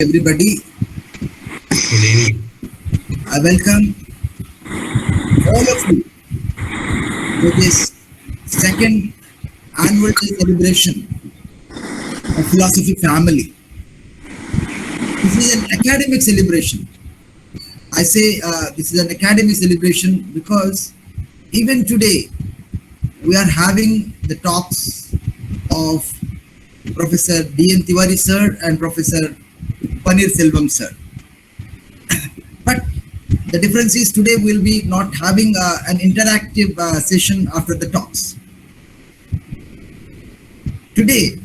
Everybody. Good evening. I welcome all of you to this second annual day celebration of Philosophy Family. This is an academic celebration. I say this is an academic celebration because even today we are having the talks of Professor D.N. Tiwari sir and Professor Paneerselvam sir. But the difference is today we'll be not having an interactive session after the talks. Today,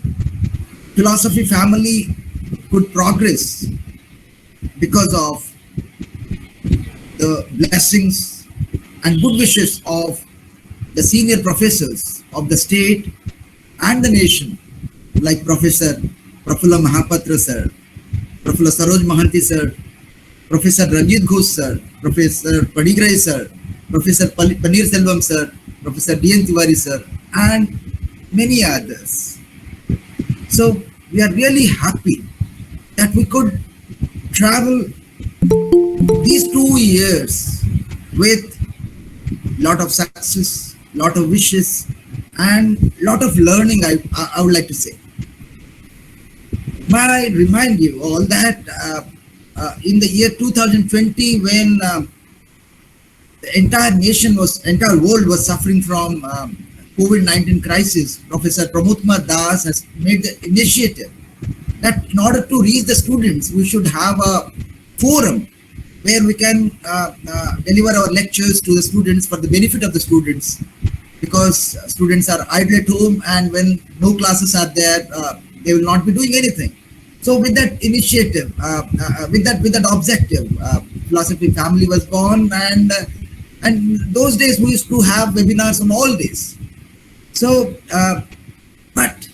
philosophy family could progress because of the blessings and good wishes of the senior professors of the state and the nation, like Professor Prafulla Mahapatra sir, Professor Saroj Mahanti sir, Professor Ranjit Ghosh sir, Professor Padigrai sir, Professor Paneerselvam sir, Professor D.N. Tiwari sir, and many others. So we are really happy that we could travel these 2 years with lot of success, lot of wishes, and lot of learning. I would like to say. May I remind you all that in the year 2020, when the entire world was suffering from COVID-19 crisis, Professor Pramod Kumar Das has made the initiative that in order to reach the students, we should have a forum where we can deliver our lectures to the students for the benefit of the students, because students are idle at home, and when no classes are there, they will not be doing anything. So with that initiative, with that objective, Philosophy Family was born, and those days we used to have webinars on all days. So, but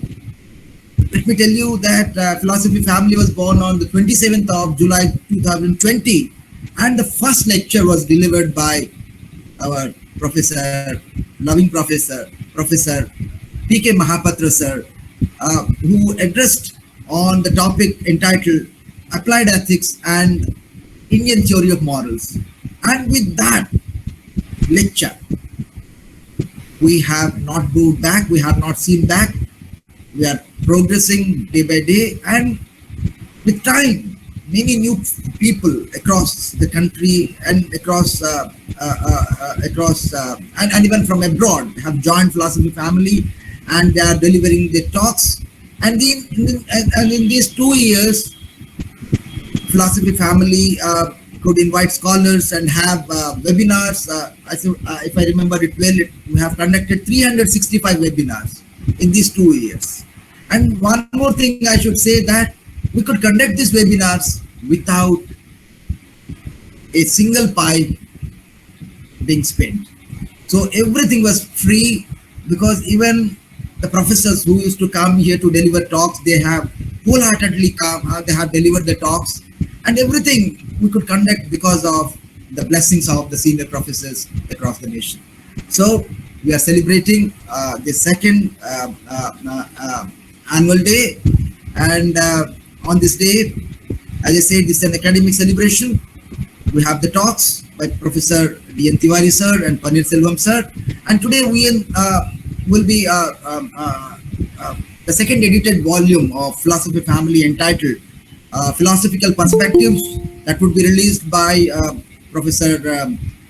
let me tell you that Philosophy Family was born on the 27th of July 2020, and the first lecture was delivered by our professor, loving professor, Professor P.K. Mahapatra sir, who addressed on the topic entitled Applied Ethics and Indian Theory of Morals. And with that lecture, we have not moved back, we have not seen back. We are progressing day by day, and with time, many new people across the country and across and even from abroad have joined Philosophy Family, and they are delivering their talks. And in these 2 years, Philosophy Family could invite scholars and have webinars. If I remember it well, we have conducted 365 webinars in these 2 years. And one more thing I should say, that we could conduct these webinars without a single pipe being spent. So everything was free, because even the professors who used to come here to deliver talks, they have wholeheartedly come, they have delivered the talks, and everything we could conduct because of the blessings of the senior professors across the nation. So we are celebrating the second annual day, and on this day, as I said, this is an academic celebration. We have the talks by Professor D.N. Tiwari sir and Paneerselvam sir, and today we will be the second edited volume of Philosophy Family entitled Philosophical Perspectives, that would be released by Professor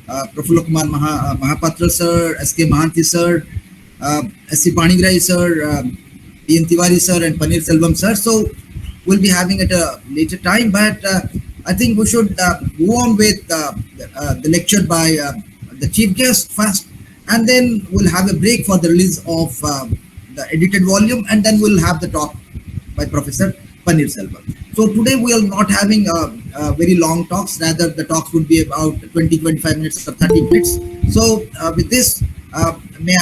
Prafulla Kumar Mahapatra sir, S.K. Mahanti sir, S.C. Padigrai sir, D.N. Tiwari sir, and Paneerselvam sir. So we'll be having it a later time, but I think we should go on with the lecture by the chief guest first, and then we'll have a break for the release of the edited volume, and then we'll have the talk by Professor Paneerselvam. So today we are not having very long talks, rather the talks would be about 20-25 minutes or 30 minutes. So with this, may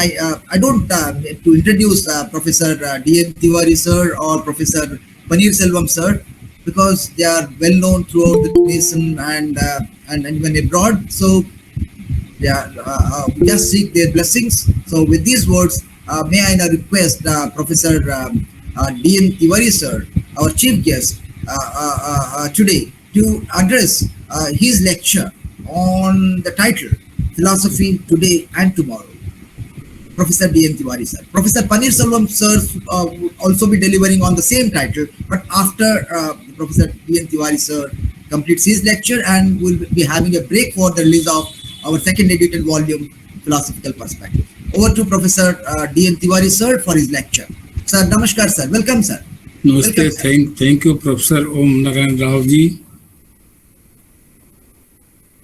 I don't to introduce Professor D.N. Tiwari sir or Professor Paneerselvam sir, because they are well known throughout the nation and even abroad. So yeah, we just seek their blessings. So with these words, may I now request Professor D.N. Tiwari sir, our chief guest, today to address his lecture on the title Philosophy Today and Tomorrow. Professor D.N. Tiwari sir. Professor Paneerselvam sir will also be delivering on the same title, but after Professor D.N. Tiwari sir completes his lecture, and we'll be having a break for the release of our second edited volume, Philosophical Perspective. Over to Professor D.N. Tiwari sir for his lecture. Sir, namaskar sir. Welcome sir. Namaste. Welcome, sir. Thank you, Professor Om Narayan Rao ji.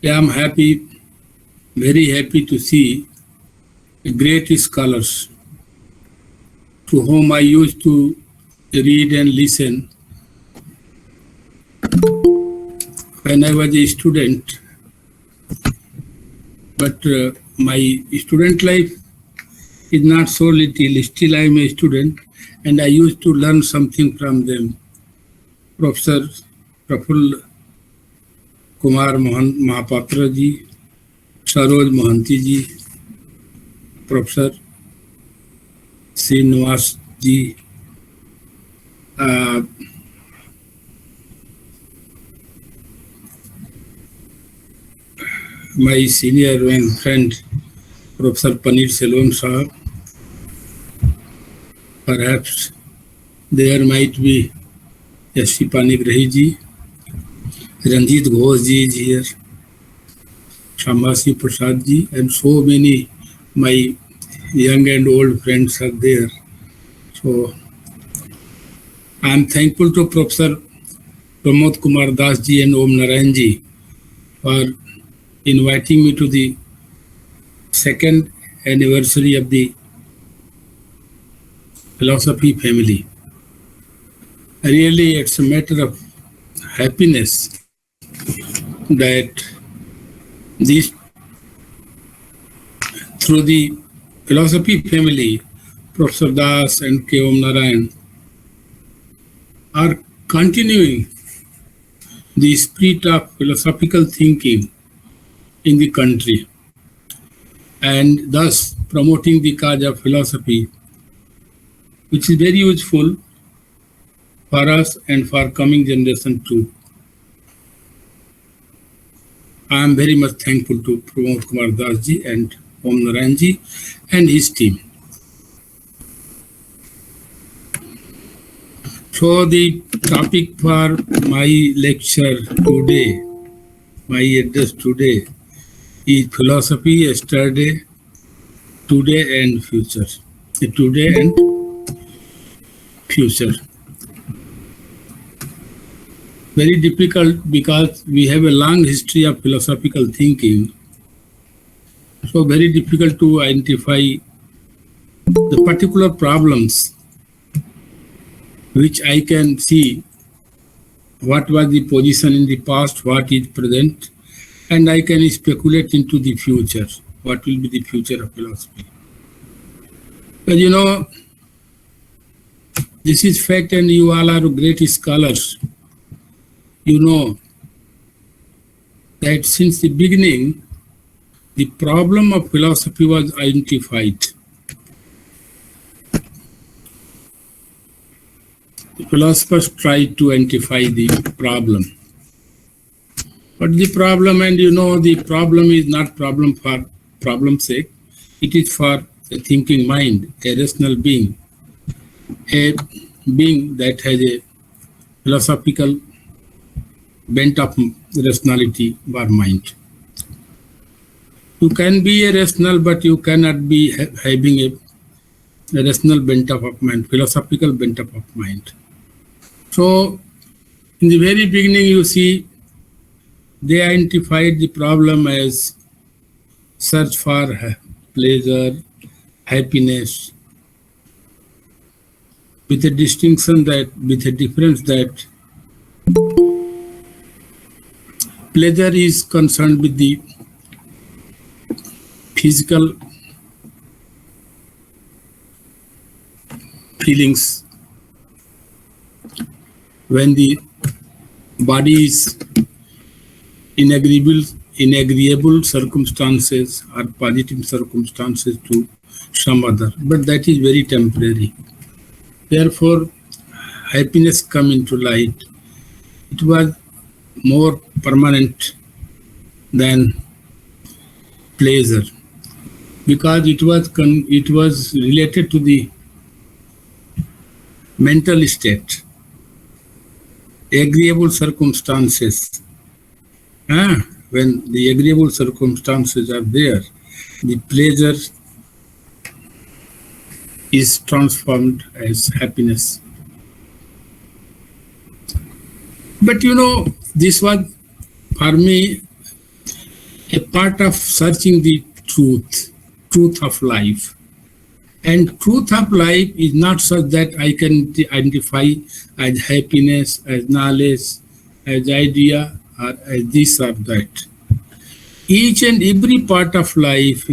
Yeah, I'm happy, very happy to see great scholars to whom I used to read and listen when I was a student. But my student life is not so little. Still, I am a student, and I used to learn something from them. Professor Praful Kumar Mahapatra ji, Saroj Mohanty ji, Professor Srinivas ji, my senior and friend Professor Paneerselvam sahab. Perhaps there might be S.C. Panigrahi ji, Ranjit Ghosh ji is here, Shamasi Prasad ji, and so many my young and old friends are there. So I am thankful to Professor Pramod Kumar Das ji and Om Narayan ji for inviting me to the second anniversary of the philosophy family. Really, it's a matter of happiness that this, through the philosophy family, Professor Das and K. Om Narayan are continuing the spirit of philosophical thinking in the country, and thus promoting the cause of philosophy, which is very useful for us and for coming generation too. I am very much thankful to Pramod Kumar Das ji and Om Narayan ji and his team. So the topic for my lecture today, my address today, is philosophy yesterday, today and future. Today and future. Very difficult because we have a long history of philosophical thinking. So very difficult to identify the particular problems which I can see what was the position in the past, what is present, and I can speculate into the future, what will be the future of philosophy. But you know, this is fact, and you all are great scholars. You know that since the beginning, the problem of philosophy was identified. The philosophers tried to identify the problem. But the problem, and you know, the problem is not problem for problem's sake. It is for a thinking mind, a rational being, a being that has a philosophical bent of rationality or mind. You can be a rational, but you cannot be having a rational bent of mind, philosophical bent of mind. So, in the very beginning, you see, they identified the problem as search for pleasure, happiness, with a distinction that, with a difference that pleasure is concerned with the physical feelings when the body is in agreeable circumstances or positive circumstances to some other, but that is very temporary. Therefore, happiness come into light it was more permanent than pleasure, because it was related to the mental state, agreeable circumstances. When the agreeable circumstances are there, the pleasure is transformed as happiness. But this was for me a part of searching the truth of life. And truth of life is not such that I can identify as happiness, as knowledge, as idea, or as this or that. Each and every part of life,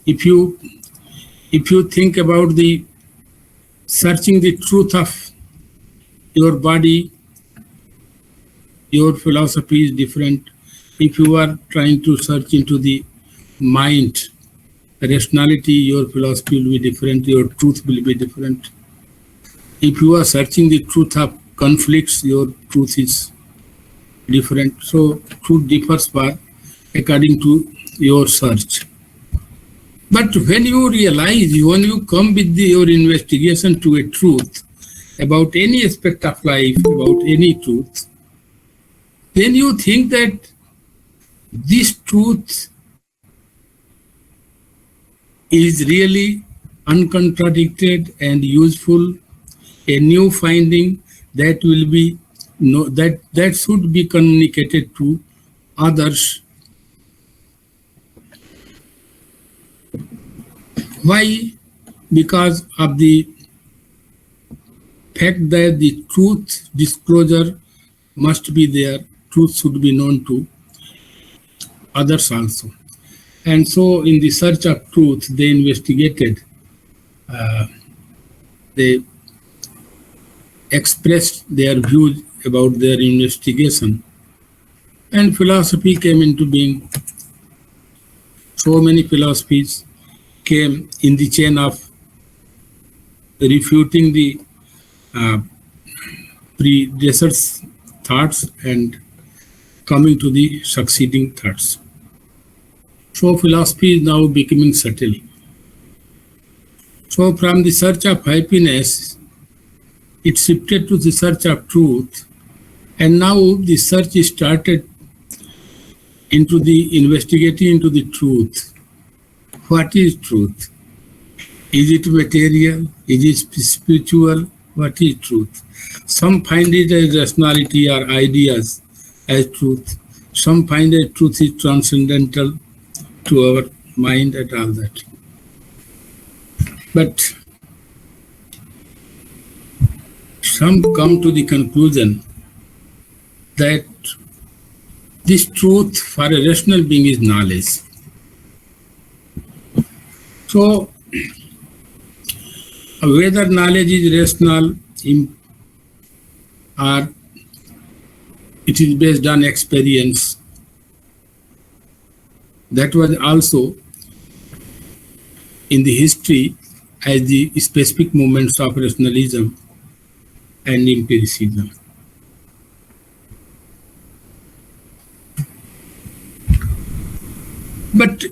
if you think about the searching the truth of your body, your philosophy is different. If you are trying to search into the mind, rationality, your philosophy will be different, your truth will be different. If you are searching the truth of conflicts, your truth is different. So truth differs according to your search. But when you realize, when you come with your investigation to a truth about any aspect of life, about any truth, then you think that this truth is really uncontradicted and useful, a new finding that will be that should be communicated to others. Why? Because of the fact that the truth disclosure must be there, truth should be known to others also. And so in the search of truth, they investigated, they expressed their views about their investigation, and philosophy came into being. So many philosophies came in the chain of refuting the predecessors' thoughts and coming to the succeeding thoughts. So philosophy is now becoming subtle. So from the search of happiness, it shifted to the search of truth, and now the search is started into the investigating into the truth. What is truth? Is it material? Is it spiritual? What is truth? Some find it as rationality or ideas as truth. Some find that truth is transcendental to our mind and all that. But some come to the conclusion that this truth for a rational being is knowledge. So whether knowledge is rational or it is based on experience, that was also in the history as the specific moments of rationalism and empiricism. But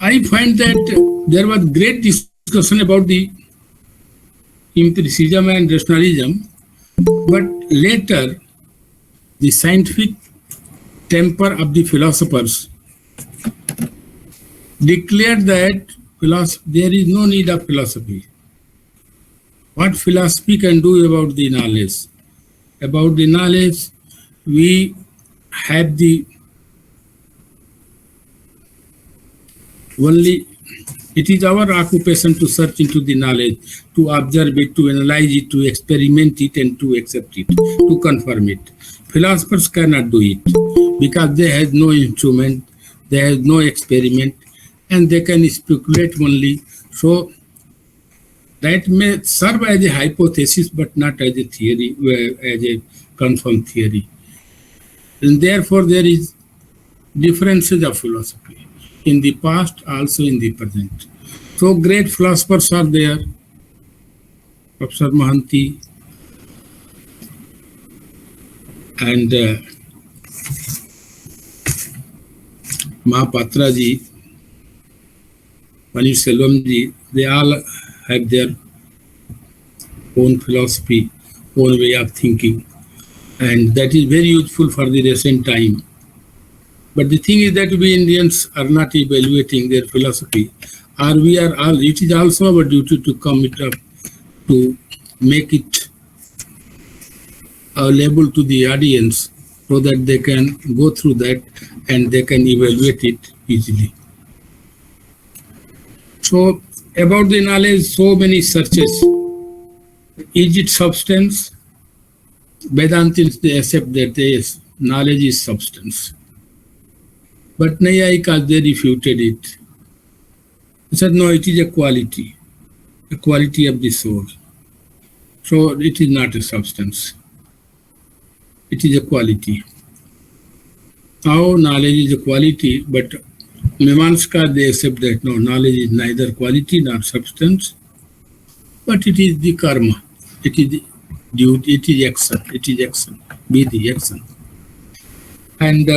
I find that there was great discussion about the empiricism and rationalism, but later the scientific temper of the philosophers declared that there is no need of philosophy. What philosophy can do about the knowledge? About the knowledge, we have the only, it is our occupation to search into the knowledge, to observe it, to analyze it, to experiment it, and to accept it, to confirm it. Philosophers cannot do it because they have no instrument, they have no experiment, and they can speculate only. So that may serve as a hypothesis, but not as a theory, as a confirmed theory. And therefore, there is differences of philosophy in the past, also in the present. So great philosophers are there, Professor Mohanty, and Mahapatra ji, Paneerselvam ji, they all have their own philosophy, own way of thinking, and that is very useful for the recent time. But the thing is that we Indians are not evaluating their philosophy, or we are all. It is also our duty to come it up to make it available to the audience so that they can go through that and they can evaluate it easily. So about the knowledge, so many searches. Is it substance? Vedantins, they accept that yes, knowledge is substance. But Naiyayikas, they refuted it. They said, no, it is a quality of the soul. So it is not a substance. It is a quality. Now knowledge is a quality, but Mimamsaka, they accept that no, knowledge is neither quality nor substance, but it is the karma. It is the duty, it is action. It is action. Be the action. And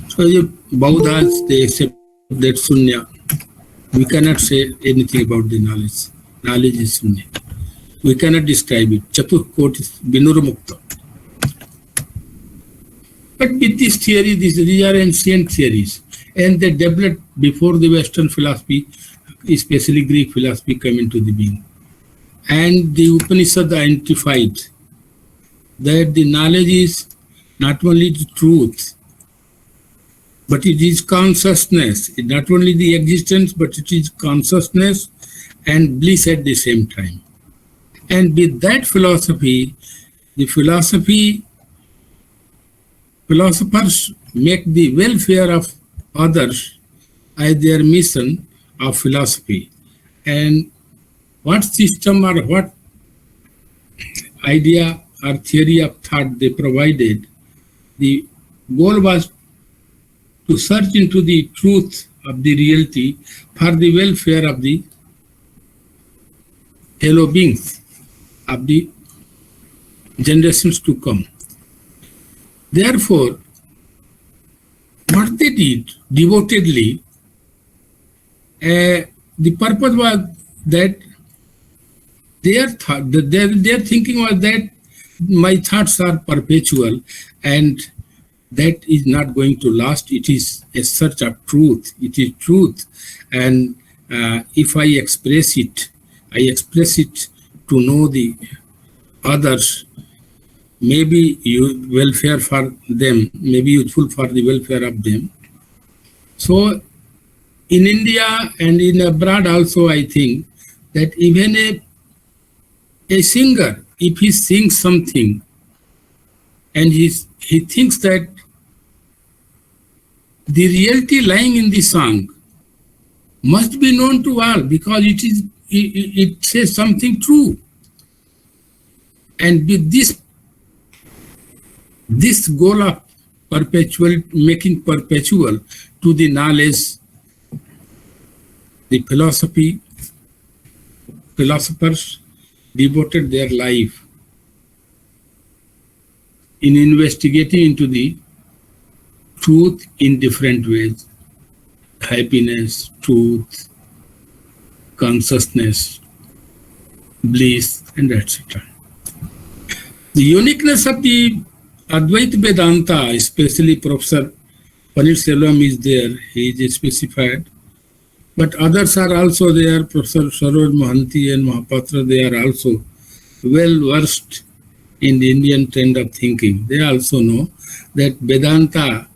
so the Bauddhas, they accept that Sunya. We cannot say anything about the knowledge. Knowledge is Sunya. We cannot describe it. Chatur Kot is Binurmukta. But with this theory, these are ancient theories, and they developed before the Western philosophy, especially Greek philosophy, came into the being. And the Upanishad identified that the knowledge is not only the truth, but it is consciousness. It's not only the existence, but it is consciousness and bliss at the same time. And with that philosophy, the philosophers make the welfare of others as their mission of philosophy. And what system or what idea or theory of thought they provided, the goal was to search into the truth of the reality for the welfare of the fellow beings of the generations to come. Therefore, what they did devotedly, the purpose was that their thinking was that my thoughts are perpetual and that is not going to last. It is a search of truth. It is truth. And if I express it to know the others, maybe welfare for them, maybe useful for the welfare of them. So in India and in abroad also, I think that even a singer, if he sings something and he thinks that the reality lying in the song must be known to all because it says something true. And with this goal of making perpetual to the knowledge, the philosophers devoted their life in investigating into the truth in different ways: happiness, truth, consciousness, bliss, and etc. The uniqueness of the Advaita Vedanta, especially Professor Paneerselvam is there, he is specified, but others are also there. Professor Saroj Mohanty and Mahapatra, they are also well versed in the Indian trend of thinking. They also know that Vedanta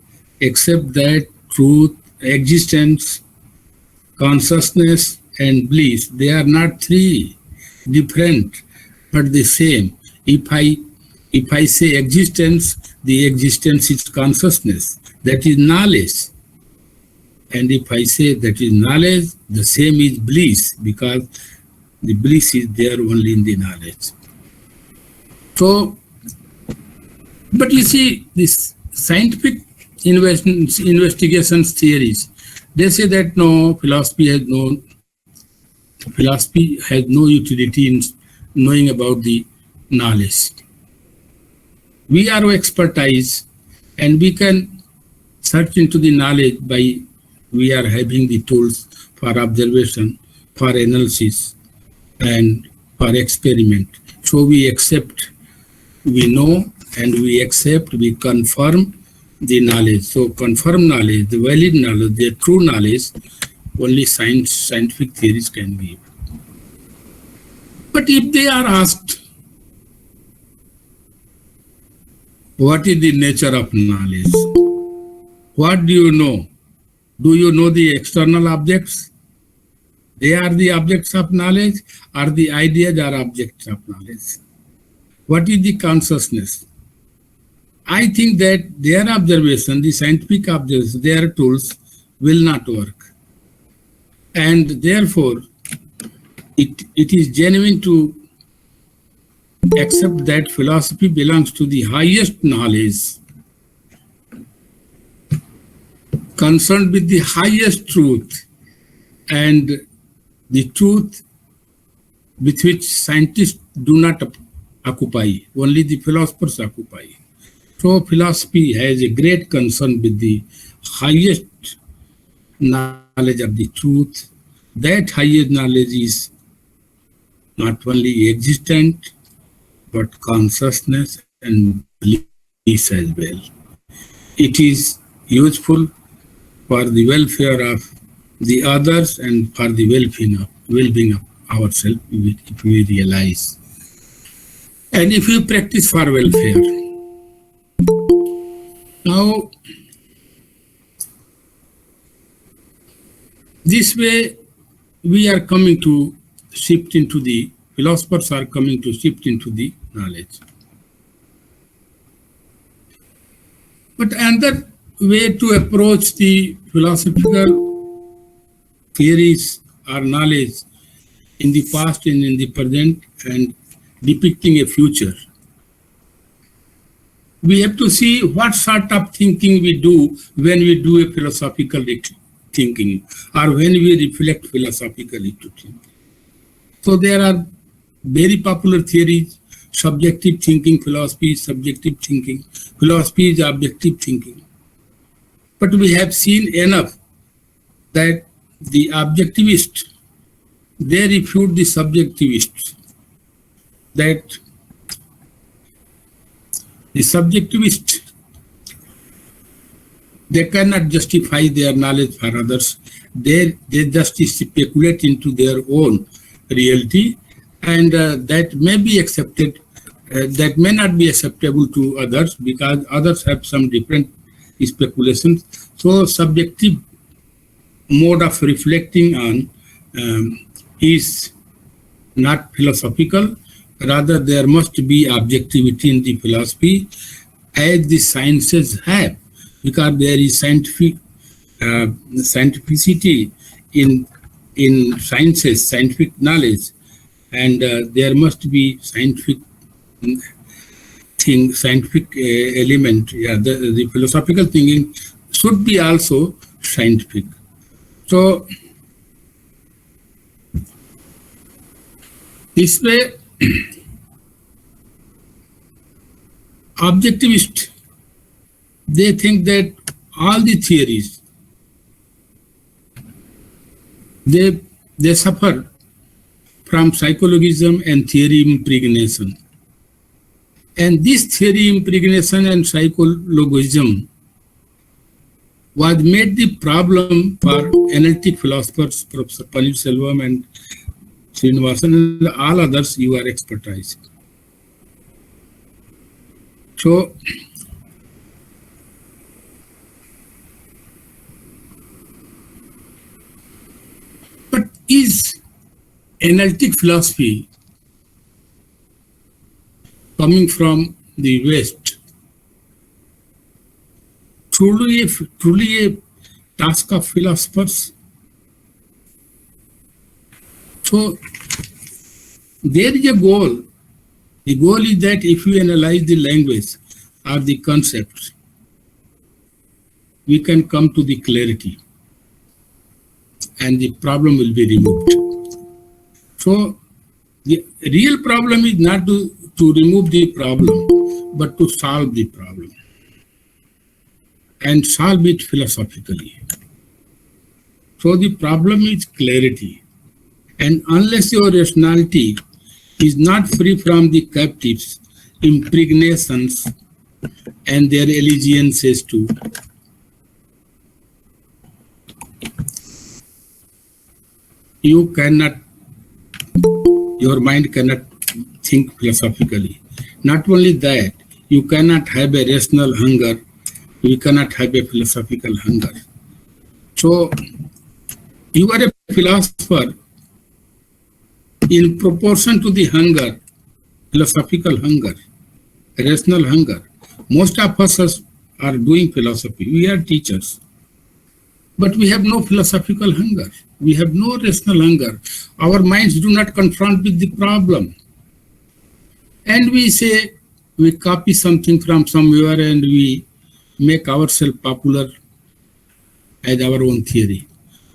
accept that truth, existence, consciousness, and bliss, they are not three different, but the same. If I say existence, the existence is consciousness, that is knowledge. And if I say that is knowledge, the same is bliss, because the bliss is there only in the knowledge. So, but you see, this scientific investigations theories, they say that no, philosophy has no philosophy has no utility in knowing about the knowledge. We are expertise, and we can search into the knowledge by we are having the tools for observation, for analysis, and for experiment. So we accept, we know, and we accept, we confirm the knowledge. So confirm knowledge, the valid knowledge, the true knowledge, only scientific theories can give. But if they are asked, what is the nature of knowledge? What do you know? Do you know the external objects? They are the objects of knowledge, or the ideas are objects of knowledge? What is the consciousness? I think that their observation, the scientific observation, their tools will not work. And therefore, it is genuine to accept that philosophy belongs to the highest knowledge, concerned with the highest truth, and the truth with which scientists do not occupy, only the philosophers occupy. So philosophy has a great concern with the highest knowledge of the truth. That highest knowledge is not only existent, but consciousness and bliss as well. It is useful for the welfare of the others and for the well-being of ourselves, if we realize. And if we practice for welfare. Now, this way we are coming to shift into the, philosophers are coming to shift into the knowledge. But another way to approach the philosophical theories or knowledge in the past and in the present and depicting a future, we have to see what sort of thinking we do when we do a philosophical thinking, or when we reflect philosophically to think. So there are very popular theories: subjective thinking philosophy is subjective thinking, philosophy is objective thinking. But we have seen enough that the objectivists, they refute the subjectivists, that the subjectivists, they cannot justify their knowledge for others. They just speculate into their own reality, and that may be accepted, that may not be acceptable to others because others have some different speculations. So subjective mode of reflecting on is not philosophical. Rather, there must be objectivity in the philosophy, as the sciences have, because there is scientificity in sciences, scientific knowledge, and there must be scientific thing, scientific element. Yeah, the philosophical thinking should be also scientific. So this way, objectivists, they think that all the theories, they suffer from psychologism and theory impregnation. And this theory impregnation and psychologism was made the problem for analytic philosophers, Prof Paneerselvam and Srinivasan, and all others you are expertise. So, but is analytic philosophy coming from the West truly a task of philosophers? So there is a goal. The goal is that if we analyze the language or the concepts, we can come to the clarity and the problem will be removed. So the real problem is not to remove the problem, but to solve the problem and solve it philosophically. So the problem is clarity. And unless your rationality is not free from the captives, impregnations, and their allegiances to your mind cannot think philosophically. Not only that, you cannot have a rational hunger, you cannot have a philosophical hunger. So, you are a philosopher in proportion to the hunger, philosophical hunger, rational hunger. Most of us are doing philosophy. We are teachers. But we have no philosophical hunger. We have no rational hunger. Our minds do not confront with the problem. And we say, we copy something from somewhere and we make ourselves popular as our own theory.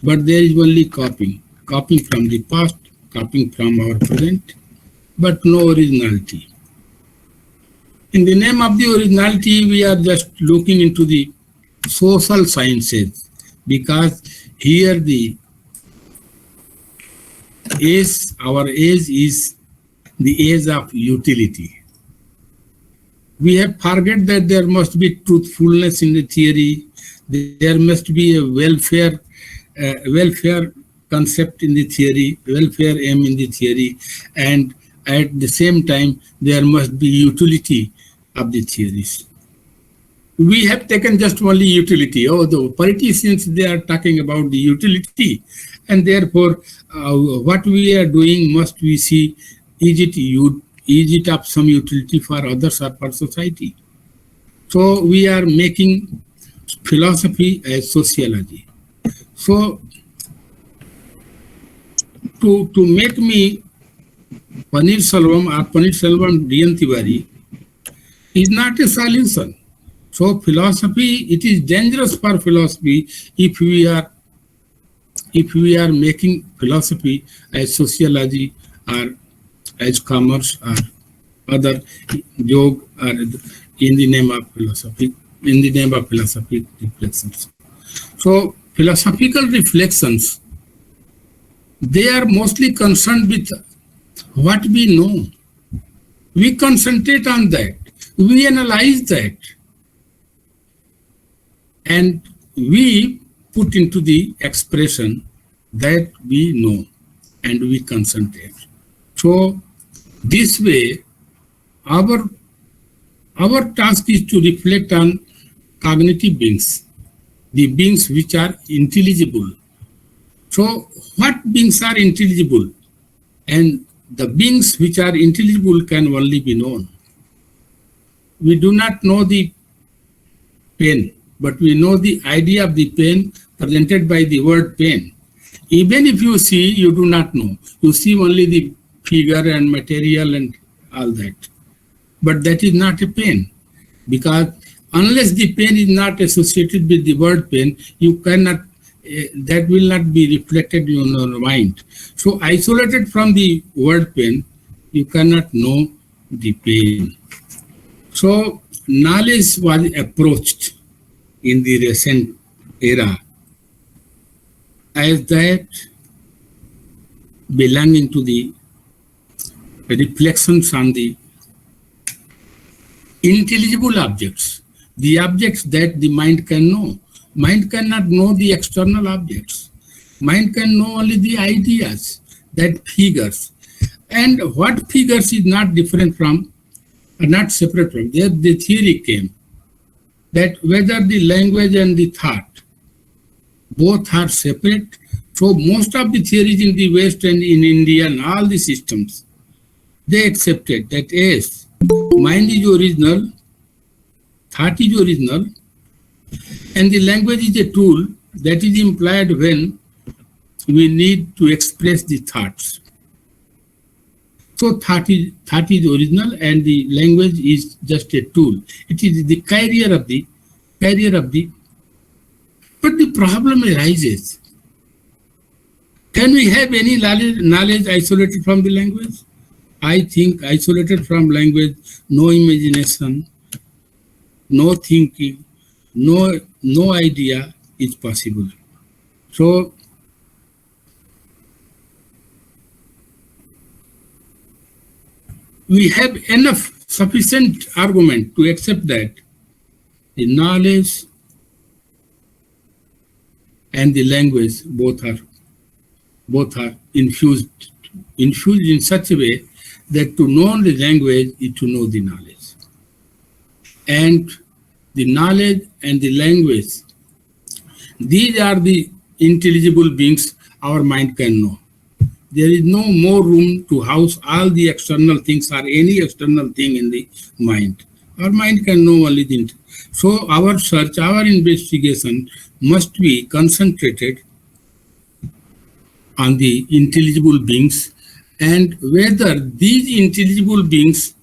But there is only copying from the past, copying from our present, but no originality. In the name of the originality, we are just looking into the social sciences, because here our age is the age of utility. We have forget that there must be truthfulness in the theory, there must be a welfare concept in the theory, welfare aim in the theory, and at the same time, there must be utility of the theories. We have taken just only utility. Oh, the politicians, they are talking about the utility, and therefore, what we are doing must we see, is it of some utility for others or for society? So we are making philosophy as sociology. So to make me Paneerselvam or Paneerselvam DN Tiwari is not a solution. So philosophy, it is dangerous for philosophy if we are making philosophy as sociology or as commerce or other joke or in the name of philosophy, reflections. So philosophical reflections, they are mostly concerned with what we know. We concentrate on that. We analyze that. And we put into the expression that we know and we concentrate. So this way, our task is to reflect on cognitive beings, the beings which are intelligible. So what beings are intelligible? And the beings which are intelligible can only be known. We do not know the pen, but we know the idea of the pen presented by the word pen. Even if you see, you do not know. You see only the figure and material and all that. But that is not a pen, because unless the pen is not associated with the word pen, you cannot, that will not be reflected in your mind. So isolated from the word pen, you cannot know the pen. So knowledge was approached in the recent era as that belonging to the reflections on the intelligible objects, the objects that the mind can know. Mind cannot know the external objects. Mind can know only the ideas, that figures. And what figures is not different from, not separate from, there the theory came that whether the language and the thought, both are separate. So most of the theories in the West and in India and all the systems, they accepted that yes, mind is original, thought is original, and the language is a tool that is implied when we need to express the thoughts. So thought is original and the language is just a tool. It is the carrier of the, but the problem arises. Can we have any knowledge isolated from the language? I think isolated from language, no imagination, no thinking, no idea is possible. So we have enough sufficient argument to accept that the knowledge and the language both are infused in such a way that to know the language is to know the knowledge. And the knowledge and the language, these are the intelligible beings our mind can know. There is no more room to house all the external things or any external thing in the mind. Our mind can know only the. So our search, our investigation must be concentrated on the intelligible beings, and whether these intelligible beings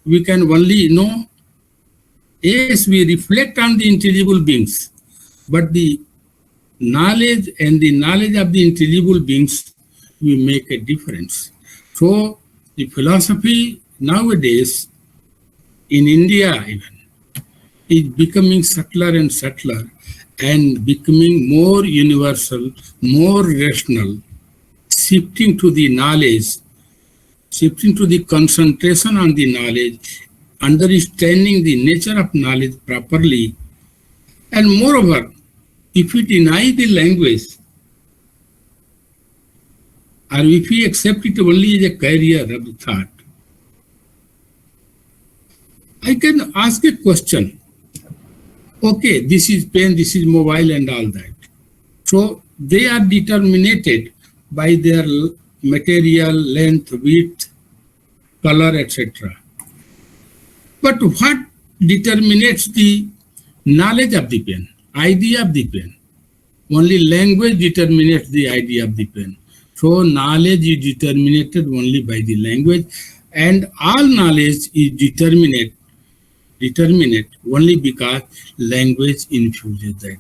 we can only know. Yes, we reflect on the intelligible beings, but the knowledge and the knowledge of the intelligible beings, we make a difference. So the philosophy nowadays in India even is becoming subtler and subtler and becoming more universal, more rational, shifting to the knowledge, shifting to the concentration on the knowledge, understanding the nature of knowledge properly. And moreover, if we deny the language, or if we accept it only as a carrier of the thought, I can ask a question. Okay, this is pen, this is mobile and all that. So they are determined by their material, length, width, color, etc. But what determines the knowledge of the pen, idea of the pen? Only language determines the idea of the pen. So knowledge is determined only by the language, and all knowledge is determined only because language infuses that.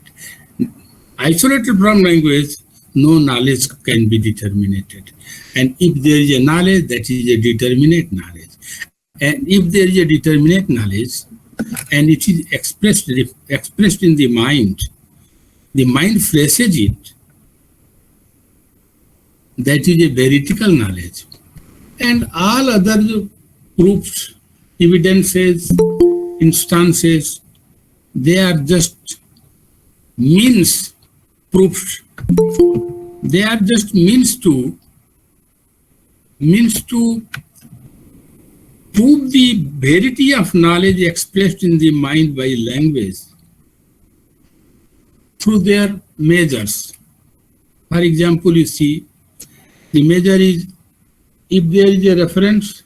Isolated from language, no knowledge can be determined. And if there is a knowledge, that is a determinate knowledge. And if there is a determinate knowledge, and it is expressed in the mind flashes it. That is a veridical knowledge. And all other proofs, evidences, instances, they are just means proofs. They are just means to prove the verity of knowledge expressed in the mind by language through their measures. For example, you see, the measure is, if there is a reference,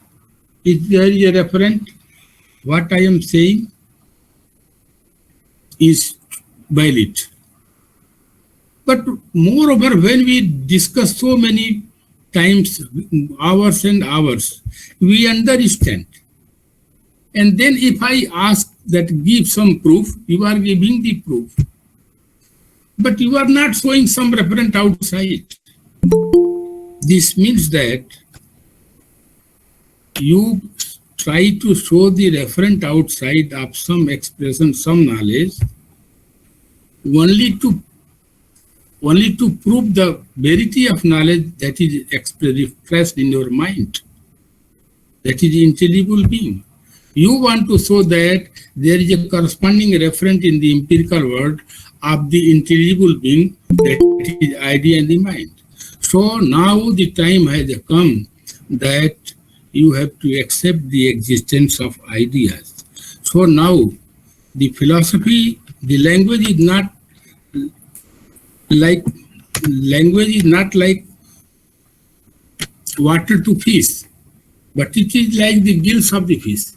what I am saying is valid. But moreover, when we discuss so many times, hours and hours, we understand. And then if I ask that give some proof, you are giving the proof. But you are not showing some reference outside. This means that you try to show the reference outside of some expression, some knowledge, only to prove the verity of knowledge that is expressed in your mind. That is the intelligible being. You want to show that there is a corresponding reference in the empirical world of the intelligible being, that is idea in the mind. So now the time has come that you have to accept the existence of ideas. So now the philosophy, the language is not like water to fish, but it is like the gills of the fish.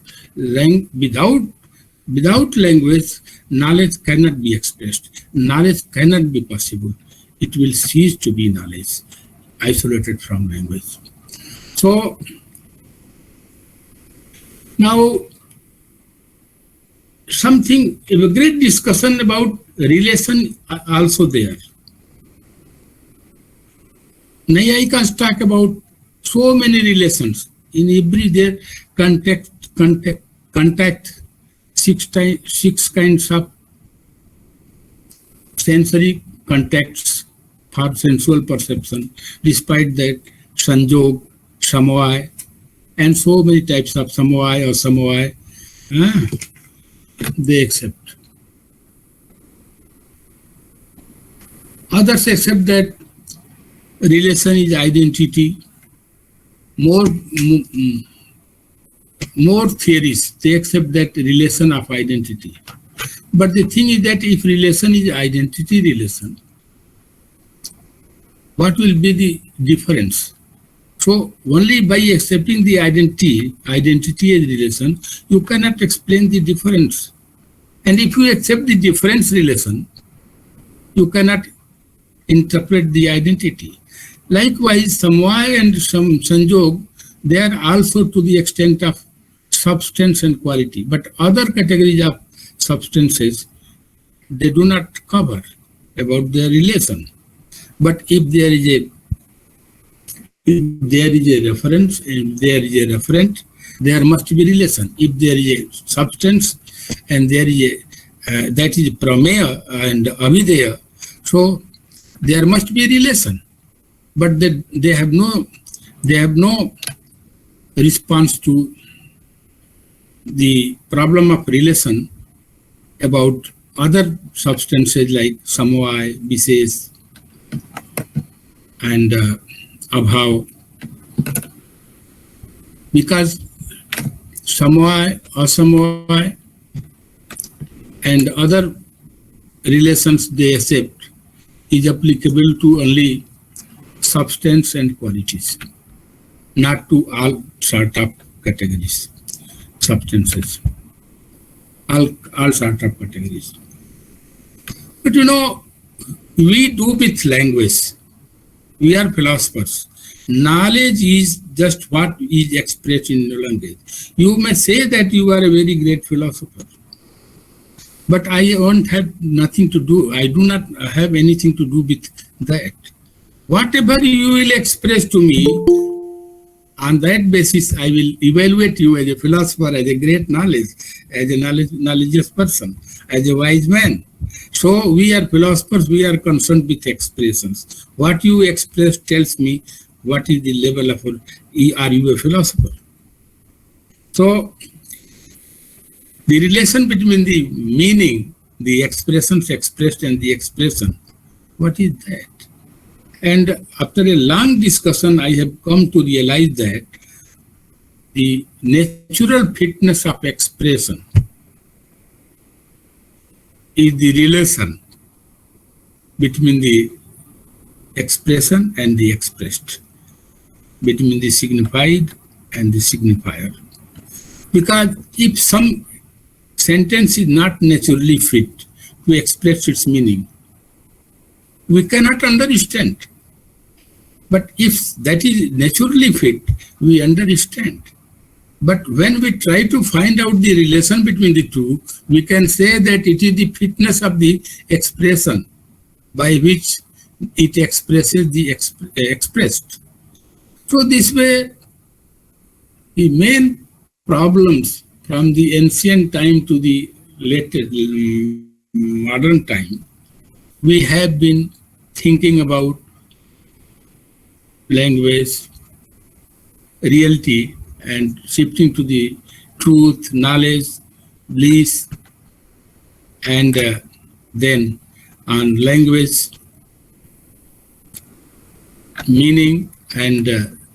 Without language, knowledge cannot be expressed. Knowledge cannot be possible. It will cease to be knowledge, isolated from language. So now a great discussion about relation also there. Nayayikas talk about so many relations. In every their contact six kinds of sensory contacts for sensual perception. Despite that, sanjog, samvay, and so many types of samvay or samvay, they accept. Others accept that relation is identity. More theories, they accept that relation of identity. But the thing is that if relation is identity relation, what will be the difference? So only by accepting the identity as relation, you cannot explain the difference. And if you accept the difference relation, you cannot interpret the identity. Likewise, samvay and sanjog, they are also to the extent of substance and quality. But other categories of substances, they do not cover about their relation. But if there is a reference, if there is a referent, there must be relation. If there is a substance and there is a that is prameya and avideya, so there must be relation. But they have no response to the problem of relation about other substances like samvay, bises, and abhav. Because samvay, asamvay, and other relations they accept is applicable to only substance and qualities, not to all sort of categories, substances, all sort of categories. But you know, we do with language. We are philosophers. Knowledge is just what is expressed in language. You may say that you are a very great philosopher, but I won't have nothing to do. I do not have anything to do with that. Whatever you will express to me, on that basis, I will evaluate you as a philosopher, as a great knowledge, as a knowledgeous person, as a wise man. So we are philosophers, we are concerned with expressions. What you express tells me what is the level of, are you a philosopher? So the relation between the meaning, the expressions expressed and the expression, what is that? And after a long discussion, I have come to realize that the natural fitness of expression is the relation between the expression and the expressed, between the signified and the signifier. Because if some sentence is not naturally fit to express its meaning, we cannot understand. But if that is naturally fit, we understand. But when we try to find out the relation between the two, we can say that it is the fitness of the expression by which it expresses the expressed. So this way, the main problems from the ancient time to the latest modern time, we have been thinking about language, reality, and shifting to the truth, knowledge, bliss, and then on language, meaning, and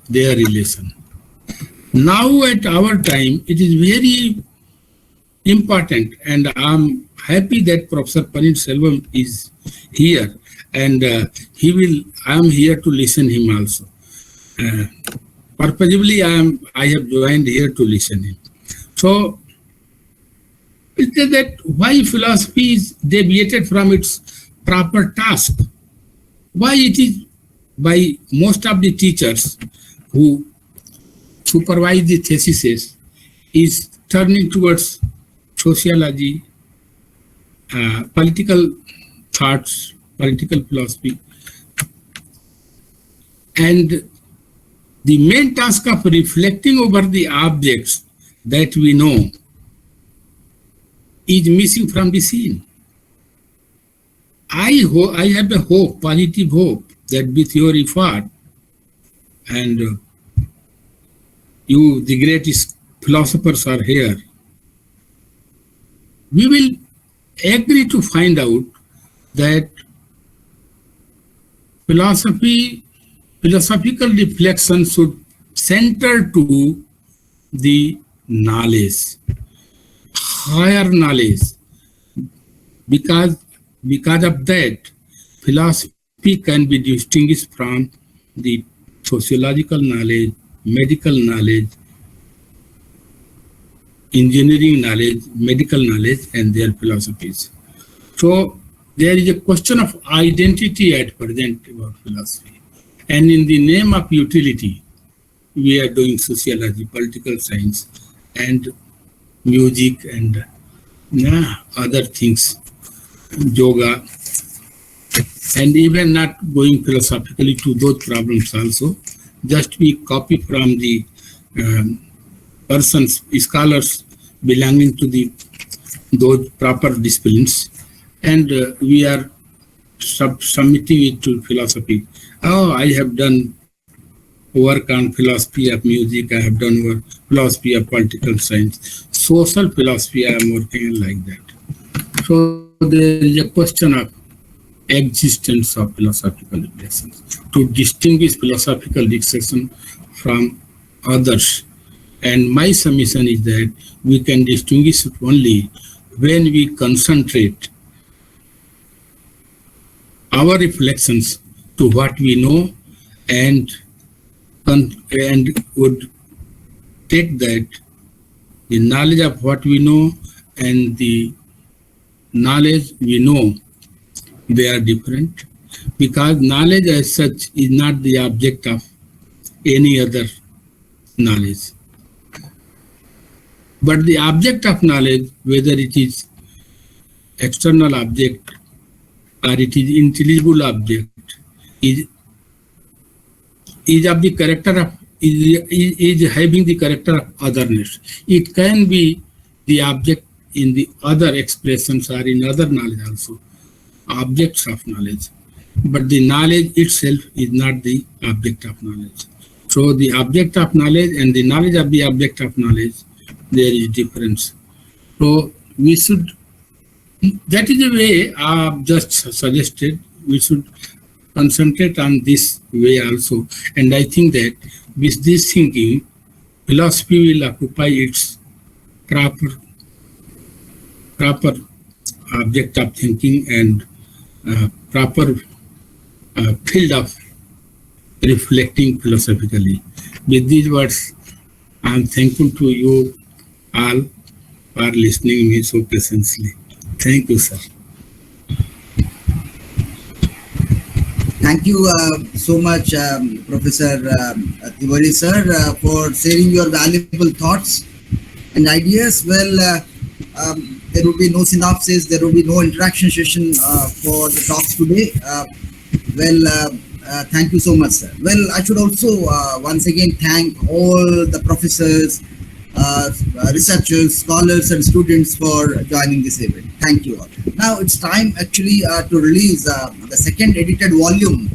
their relation. Now at our time, it is very important, and I'm happy that Professor Paneerselvam is here, and I am here to listen him also. Purposely, I have joined here to listen him. So, it is that why philosophy is deviated from its proper task? Why it is by most of the teachers who supervise the theses is turning towards sociology, political thoughts, political philosophy. And the main task of reflecting over the objects that we know is missing from the scene. I have a hope, positive hope, that with your effort and you, the greatest philosophers, are here, we will agree to find out that philosophical reflection should center to the knowledge, higher knowledge, because of that, philosophy can be distinguished from the sociological knowledge, medical knowledge, engineering knowledge, medical knowledge, and their philosophies. So there is a question of identity at present about philosophy. And in the name of utility, we are doing sociology, political science, and music, and other things, yoga, and even not going philosophically to those problems also. Just we copy from the persons, scholars belonging to those proper disciplines, and we are submitting it to philosophy. Oh, I have done work on philosophy of music, I have done work philosophy of political science, social philosophy, I am working like that. So there is a question of existence of philosophical reflections, to distinguish philosophical reflection from others. And my submission is that we can distinguish it only when we concentrate our reflections to what we know and would take that the knowledge of what we know and the knowledge we know, they are different, because knowledge as such is not the object of any other knowledge. But the object of knowledge, whether it is external object or it is intelligible object, is of the character of, is having the character of otherness. It can be the object in the other expressions or in other knowledge also, objects of knowledge. But the knowledge itself is not the object of knowledge. So the object of knowledge and the knowledge of the object of knowledge, there is difference. So we should, that is the way I have just suggested, we should concentrate on this way also. And I think that with this thinking, philosophy will occupy its proper object of thinking and proper field of reflecting philosophically. With these words, I am thankful to you all for listening me so patiently. Thank you, sir. Thank you so much, Professor Tiwari sir, for sharing your valuable thoughts and ideas. Well, there will be no synopsis, there will be no interaction session for the talks today. Thank you so much, sir. Well, I should also once again thank all the professors, researchers, scholars, and students for joining this event. Thank you all. Now it's time actually to release the second edited volume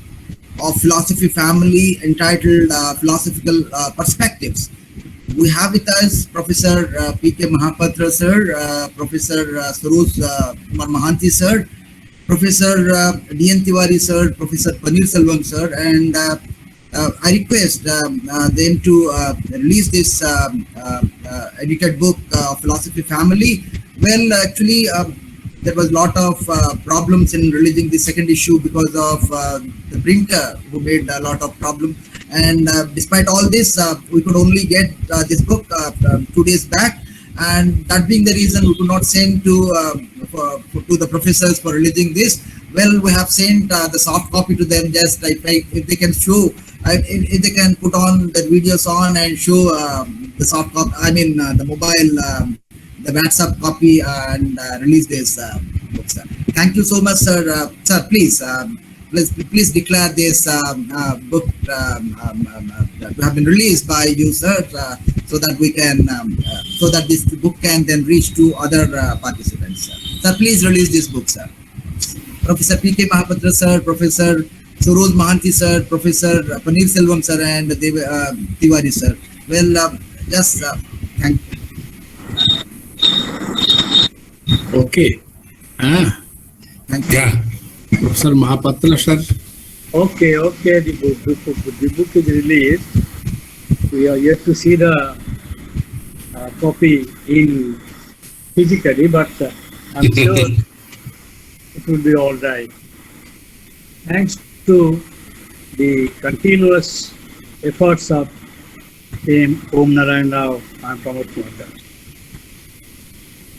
of Philosophy Family entitled Philosophical Perspectives. We have with us Professor P.K. Mahapatra sir, Professor Saroj Kumar Mahanti sir, Professor D.N. Tiwari sir, Professor Paneerselvam sir, and I request them to release this edited book of Philosophy Family. Well, actually, there was a lot of problems in releasing the second issue because of the printer who made a lot of problems. And despite all this, we could only get this book 2 days back. And that being the reason, we could not send to the professors for releasing this. Well, we have sent the soft copy to them. Just if they can show, if they can put on the videos on and show the soft copy, I mean the mobile, the WhatsApp copy, and release this book, sir. Thank you so much, sir. Sir, please please declare this book to have been released by you, sir, so that we can, so that this book can then reach to other participants. Sir. Sir, please release this book, sir. Professor P.K. Mahapatra, sir, Professor Suroj Mahanti, sir, Professor Paneerselvam, sir, and Tiwari, sir. Well, just thank you. Okay. Thank you. Yeah. Professor Mahapatra, sir. Okay. The book is released. We are yet to see the copy in physically, but I'm sure it will be all right. Thanks to the continuous efforts of Team Om Narayan Rao and Pramod Kumar.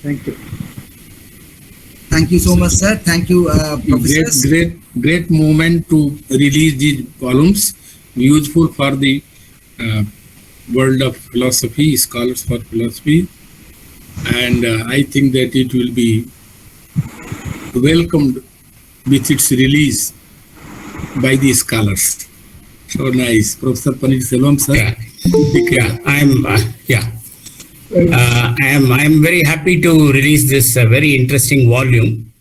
Thank you. Thank you so much, sir. Thank you, professors. Great moment to release these volumes, useful for the world of philosophy, scholars for philosophy, and I think that it will be welcomed with its release by the scholars. So nice, Professor Paneerselvam, sir. I'm very happy to release this very interesting volume.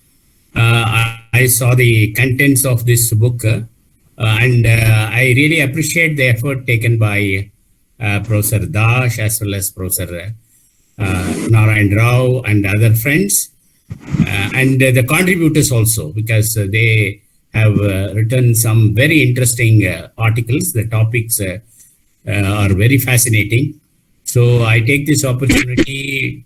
I saw the contents of this book, and I really appreciate the effort taken by Professor Dash as well as Professor Narayan Rao and other friends, and the contributors also, because they have written some very interesting articles. The topics are very fascinating. So I take this opportunity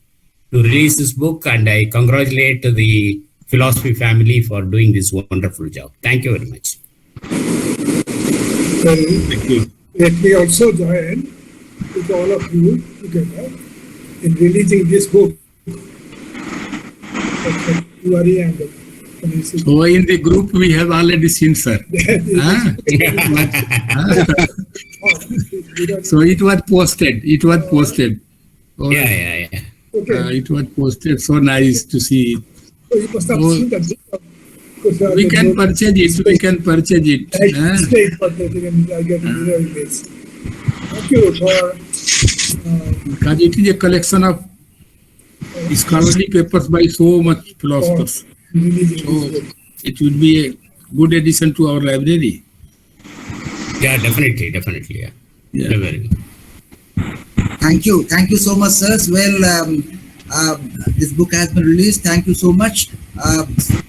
to release this book, and I congratulate the philosophy family for doing this wonderful job. Thank you very much. Thank you. Let me also join with all of you together in releasing this book. Tiwari and Prof. So in the group we have already seen, sir. So it was posted. Oh, Yeah. Okay. it was posted. So nice to see it. So you must have seen that book. We can purchase it. Straight, but I get this. Thank you for. Because it is a collection of scholarly papers by so much philosophers. So it will be a good addition to our library. Yeah, definitely. Yeah. Very good. Thank you so much, sirs. Well, this book has been released. Thank you so much.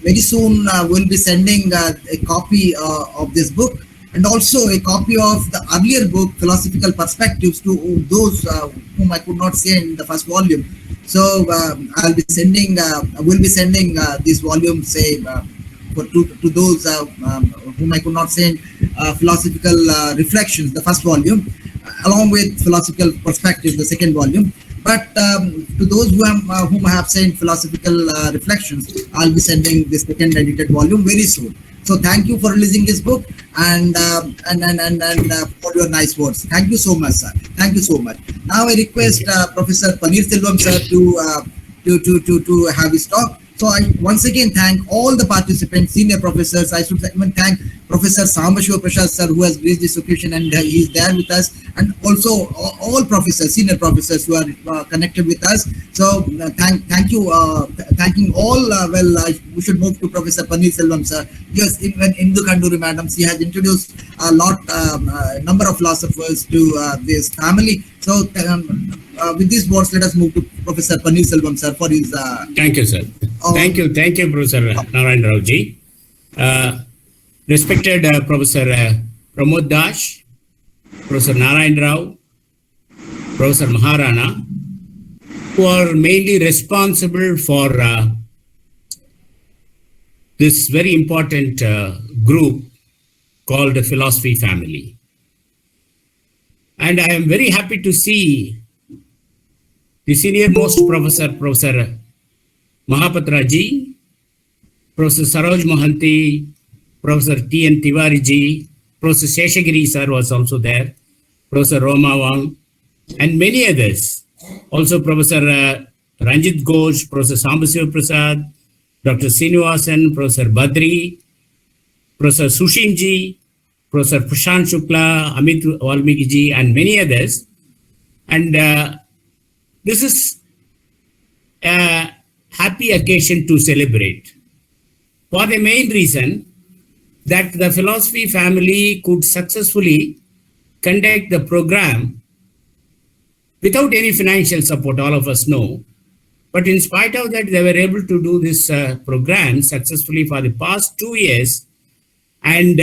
Very soon we'll be sending a copy of this book, and also a copy of the earlier book, Philosophical Perspectives, to those whom I could not see in the first volume. So we'll be sending this volume, say, to those whom I could not send Philosophical Reflections, the first volume, along with Philosophical Perspectives, the second volume. But to those whom I have sent Philosophical Reflections, I'll be sending this second edited volume very soon. So thank you for releasing this book, and for your nice words. Thank you so much, sir. Thank you so much. Now I request Professor Paneerselvam, sir, to have his talk. So I once again thank all the participants, senior professors. I should even thank Professor Sambashiva Prasad, sir, who has graced this occasion, and he is there with us, and also all professors, senior professors who are connected with us. So thank you, thanking all. We should move to Professor Paneerselvam, sir. Yes, even Indu Kanduri madam, she has introduced a number of philosophers to this family. So with these words, let us move to Professor Paneerselvam, sir, for his. Thank you, sir. Thank you, Professor Narayan Rao ji. Respected Professor Pramod Dash, Professor Narayan Rao, Professor Maharana, who are mainly responsible for this very important group called the Philosophy Family. And I am very happy to see the senior most Professor Mahapatra ji, Professor Saroj Mohanty, Professor T.N. Tiwari ji, Professor Sheshagiri sir was also there, Professor Roma Wang, and many others. Also Professor Ranjit Ghosh, Professor Sambasiva Prasad, Dr. Srinivasan, Professor Badri, Professor Sushinji, Professor Prashant Shukla, Amit Valmiki and many others. And this is a happy occasion to celebrate for the main reason that the philosophy family could successfully conduct the program without any financial support, all of us know. But in spite of that, they were able to do this program successfully for the past 2 years. And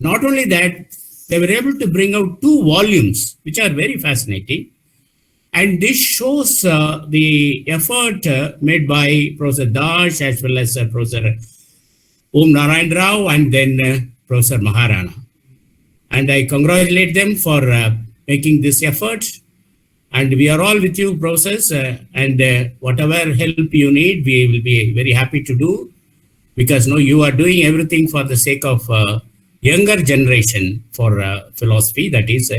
not only that, they were able to bring out 2 volumes, which are very fascinating. And this shows the effort made by Professor Dash as well as Professor Om Narayan Rao and then Professor Maharana. And I congratulate them for making this effort. And we are all with you, Professors, and whatever help you need, we will be very happy to do, because no, you are doing everything for the sake of younger generation for philosophy, that is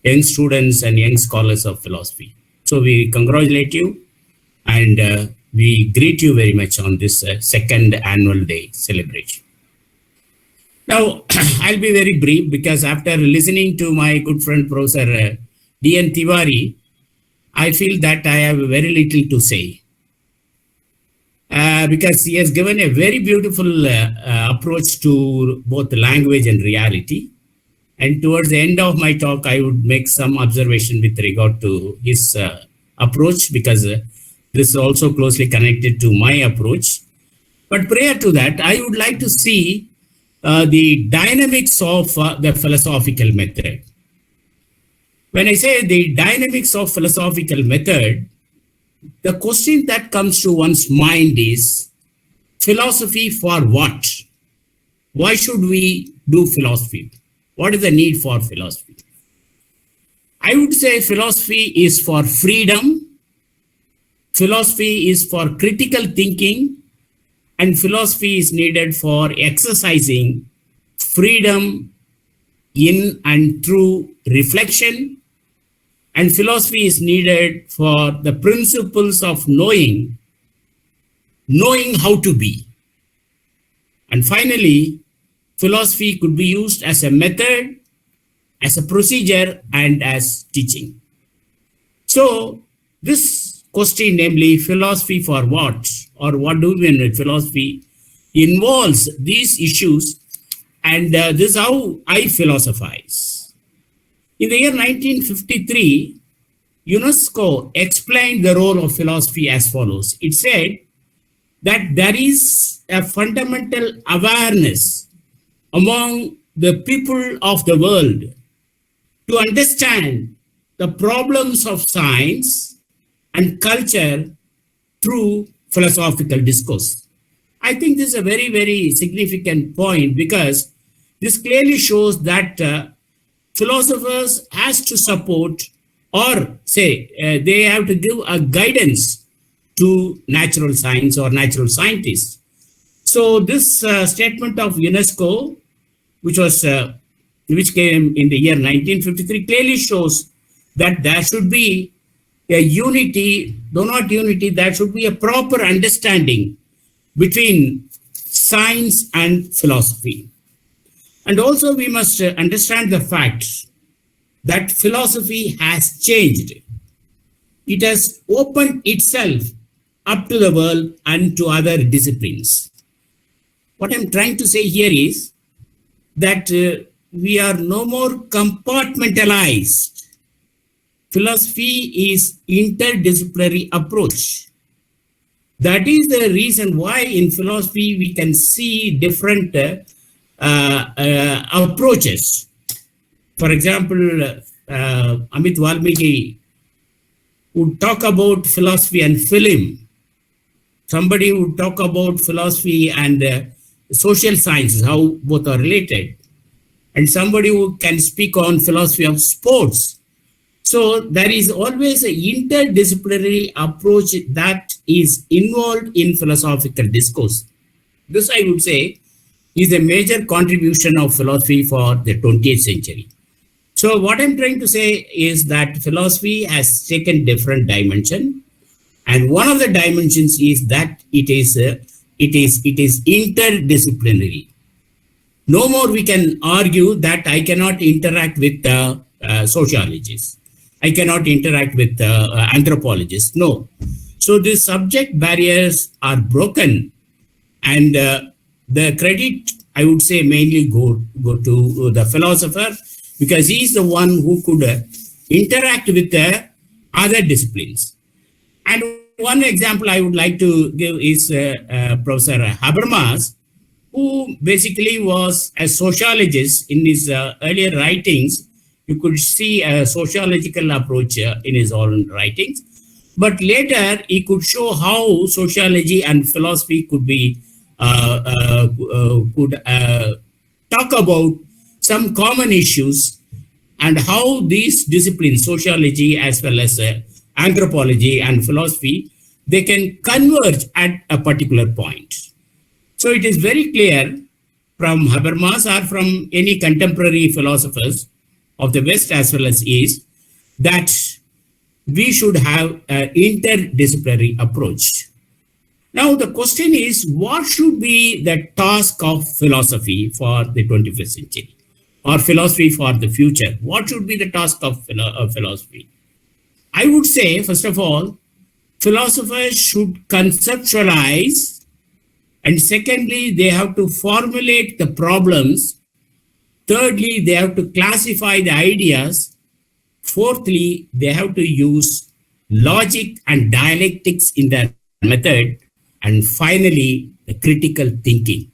young students and young scholars of philosophy. So we congratulate you and we greet you very much on this second annual day celebration. Now, I'll be very brief because after listening to my good friend Professor D.N. Tiwari, I feel that I have very little to say. Because he has given a very beautiful approach to both language and reality. And towards the end of my talk, I would make some observation with regard to his approach, because this is also closely connected to my approach. But prior to that, I would like to see the dynamics of the philosophical method. When I say the dynamics of philosophical method, the question that comes to one's mind is, philosophy for what? Why should we do philosophy? What is the need for philosophy? I would say philosophy is for freedom, philosophy is for critical thinking, and philosophy is needed for exercising freedom in and through reflection, and philosophy is needed for the principles of knowing how to be. And finally, philosophy could be used as a method, as a procedure, and as teaching. So this question, namely philosophy for what, or what do we mean with philosophy, involves these issues, and this is how I philosophize. In the year 1953, UNESCO explained the role of philosophy as follows. It said that there is a fundamental awareness among the people of the world to understand the problems of science and culture through philosophical discourse. I think this is a very, very significant point, because this clearly shows that philosophers has to support, or say they have to give a guidance to natural science or natural scientists. So this statement of UNESCO, which came in the year 1953, clearly shows that there should be a unity, though not unity, there should be a proper understanding between science and philosophy. And also we must understand the fact that philosophy has changed. It has opened itself up to the world and to other disciplines. What I'm trying to say here is that we are no more compartmentalized. Philosophy is interdisciplinary approach. That is the reason why in philosophy we can see different approaches. For example, Amit Valmiki would talk about philosophy and film. Somebody would talk about philosophy and social sciences, how both are related. And somebody who can speak on philosophy of sports. So there is always an interdisciplinary approach that is involved in philosophical discourse. This, I would say, is a major contribution of philosophy for the 20th century. So what I'm trying to say is that philosophy has taken different dimension, and one of the dimensions is that it is interdisciplinary. No more we can argue that I cannot interact with sociologists. I cannot interact with anthropologists. No. So the subject barriers are broken, and the credit, I would say, mainly go to the philosopher, because he is the one who could interact with the other disciplines. And one example I would like to give is Professor Habermas, who basically was a sociologist. In his earlier writings. You could see a sociological approach in his own writings. But later, he could show how sociology and philosophy could be talk about some common issues, and how these disciplines, sociology as well as anthropology and philosophy, they can converge at a particular point. So it is very clear from Habermas or from any contemporary philosophers of the West as well as East that we should have an interdisciplinary approach. Now the question is, what should be the task of philosophy for the 21st century, or philosophy for the future? What should be the task of philosophy? I would say, first of all, philosophers should conceptualize, and secondly, they have to formulate the problems. Thirdly, they have to classify the ideas. Fourthly, they have to use logic and dialectics in their method. And finally, the critical thinking.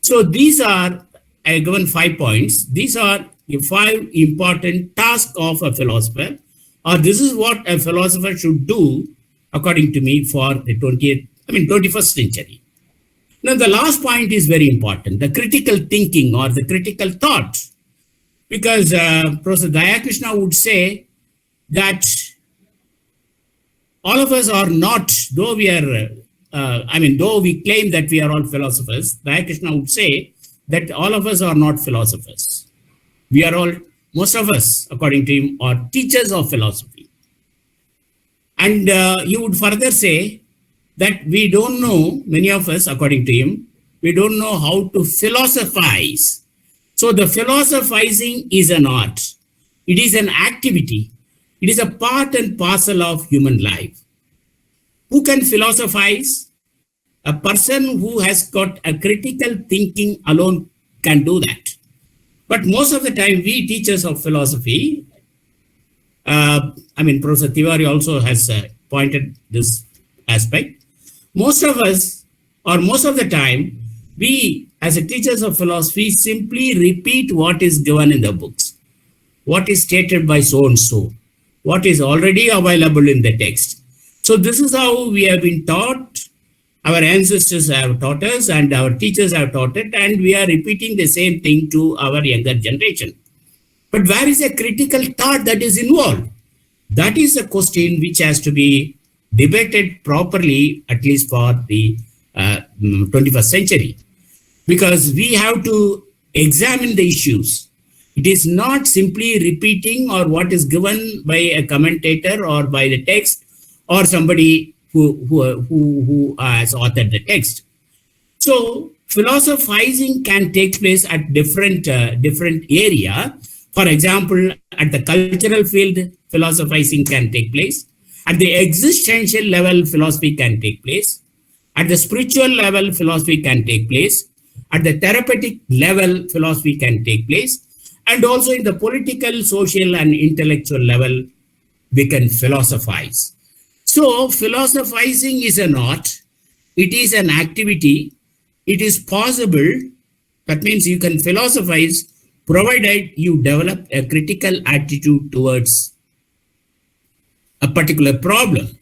So these are, I have given 5 points. These are the 5 important tasks of a philosopher, or this is what a philosopher should do, according to me, for the 21st century. Now, the last point is very important, the critical thinking or the critical thought, because Professor Dayakrishna would say that all of us are not, though we are, though we claim that we are all philosophers, Dayakrishna would say that all of us are not philosophers. We are all, most of us, according to him, are teachers of philosophy. And he would further say that we don't know, many of us, according to him, we don't know how to philosophize. So the philosophizing is an art. It is an activity. It is a part and parcel of human life. Who can philosophize? A person who has got a critical thinking alone can do that. But most of the time, we teachers of philosophy, Professor Tiwari also has pointed this aspect. Most of us, or most of the time, we as a teachers of philosophy simply repeat what is given in the books, what is stated by so-and-so, what is already available in the text. So this is how we have been taught. Our ancestors have taught us and our teachers have taught it, and we are repeating the same thing to our younger generation. But where is the critical thought that is involved? That is a question which has to be debated properly, at least for the 21st century. Because we have to examine the issues. It is not simply repeating or what is given by a commentator or by the text or somebody who has authored the text. So philosophizing can take place at different area. For example, at the cultural field, philosophizing can take place. At the existential level, philosophy can take place. At the spiritual level, philosophy can take place. At the therapeutic level, philosophy can take place. And also in the political, social, and intellectual level, we can philosophize. So philosophizing is an art. It is an activity. It is possible. That means you can philosophize provided you develop a critical attitude towards a particular problem.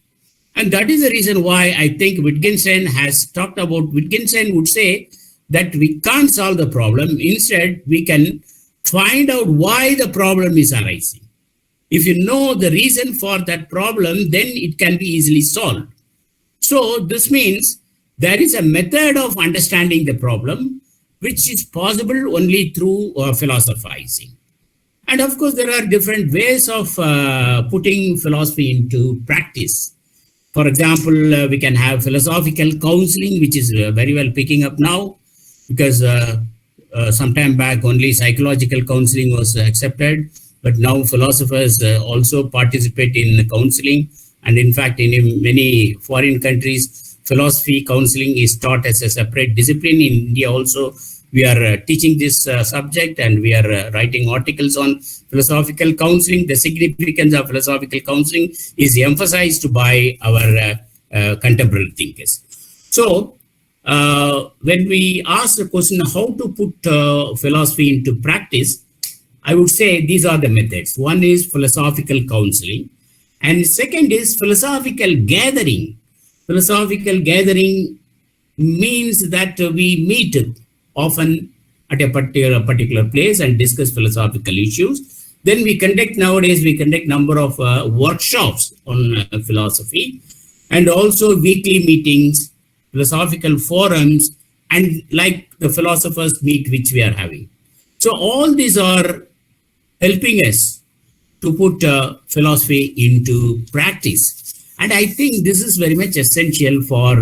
And that is the reason why I think Wittgenstein has talked about, Wittgenstein would say that we can't solve the problem. Instead, we can find out why the problem is arising. If you know the reason for that problem, then it can be easily solved. So this means there is a method of understanding the problem, which is possible only through philosophizing. And of course, there are different ways of putting philosophy into practice. For example, we can have philosophical counseling, which is very well picking up now, because some time back, only psychological counseling was accepted, but now philosophers also participate in counseling. And in fact, in many foreign countries, philosophy counseling is taught as a separate discipline. In India also, we are teaching this subject, and we are writing articles on philosophical counseling. The significance of philosophical counseling is emphasized by our contemporary thinkers. So, when we ask the question how to put philosophy into practice, I would say these are the methods. One is philosophical counseling, and second is philosophical gathering. Philosophical gathering means that we meet often at a particular place and discuss philosophical issues. Then nowadays we conduct number of workshops on philosophy, and also weekly meetings, philosophical forums, and like the philosophers meet which we are having. So all these are helping us to put philosophy into practice. And I think this is very much essential for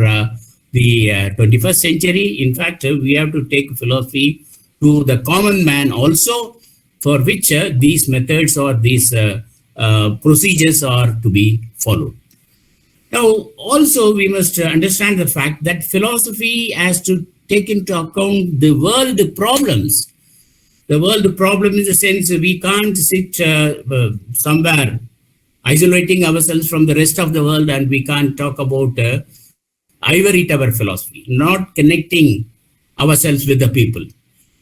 the 21st century. In fact, we have to take philosophy to the common man also, for which these methods or these procedures are to be followed. Now, also we must understand the fact that philosophy has to take into account the world problems. The world problem in the sense we can't sit somewhere isolating ourselves from the rest of the world, and we can't talk about ivory tower philosophy, not connecting ourselves with the people.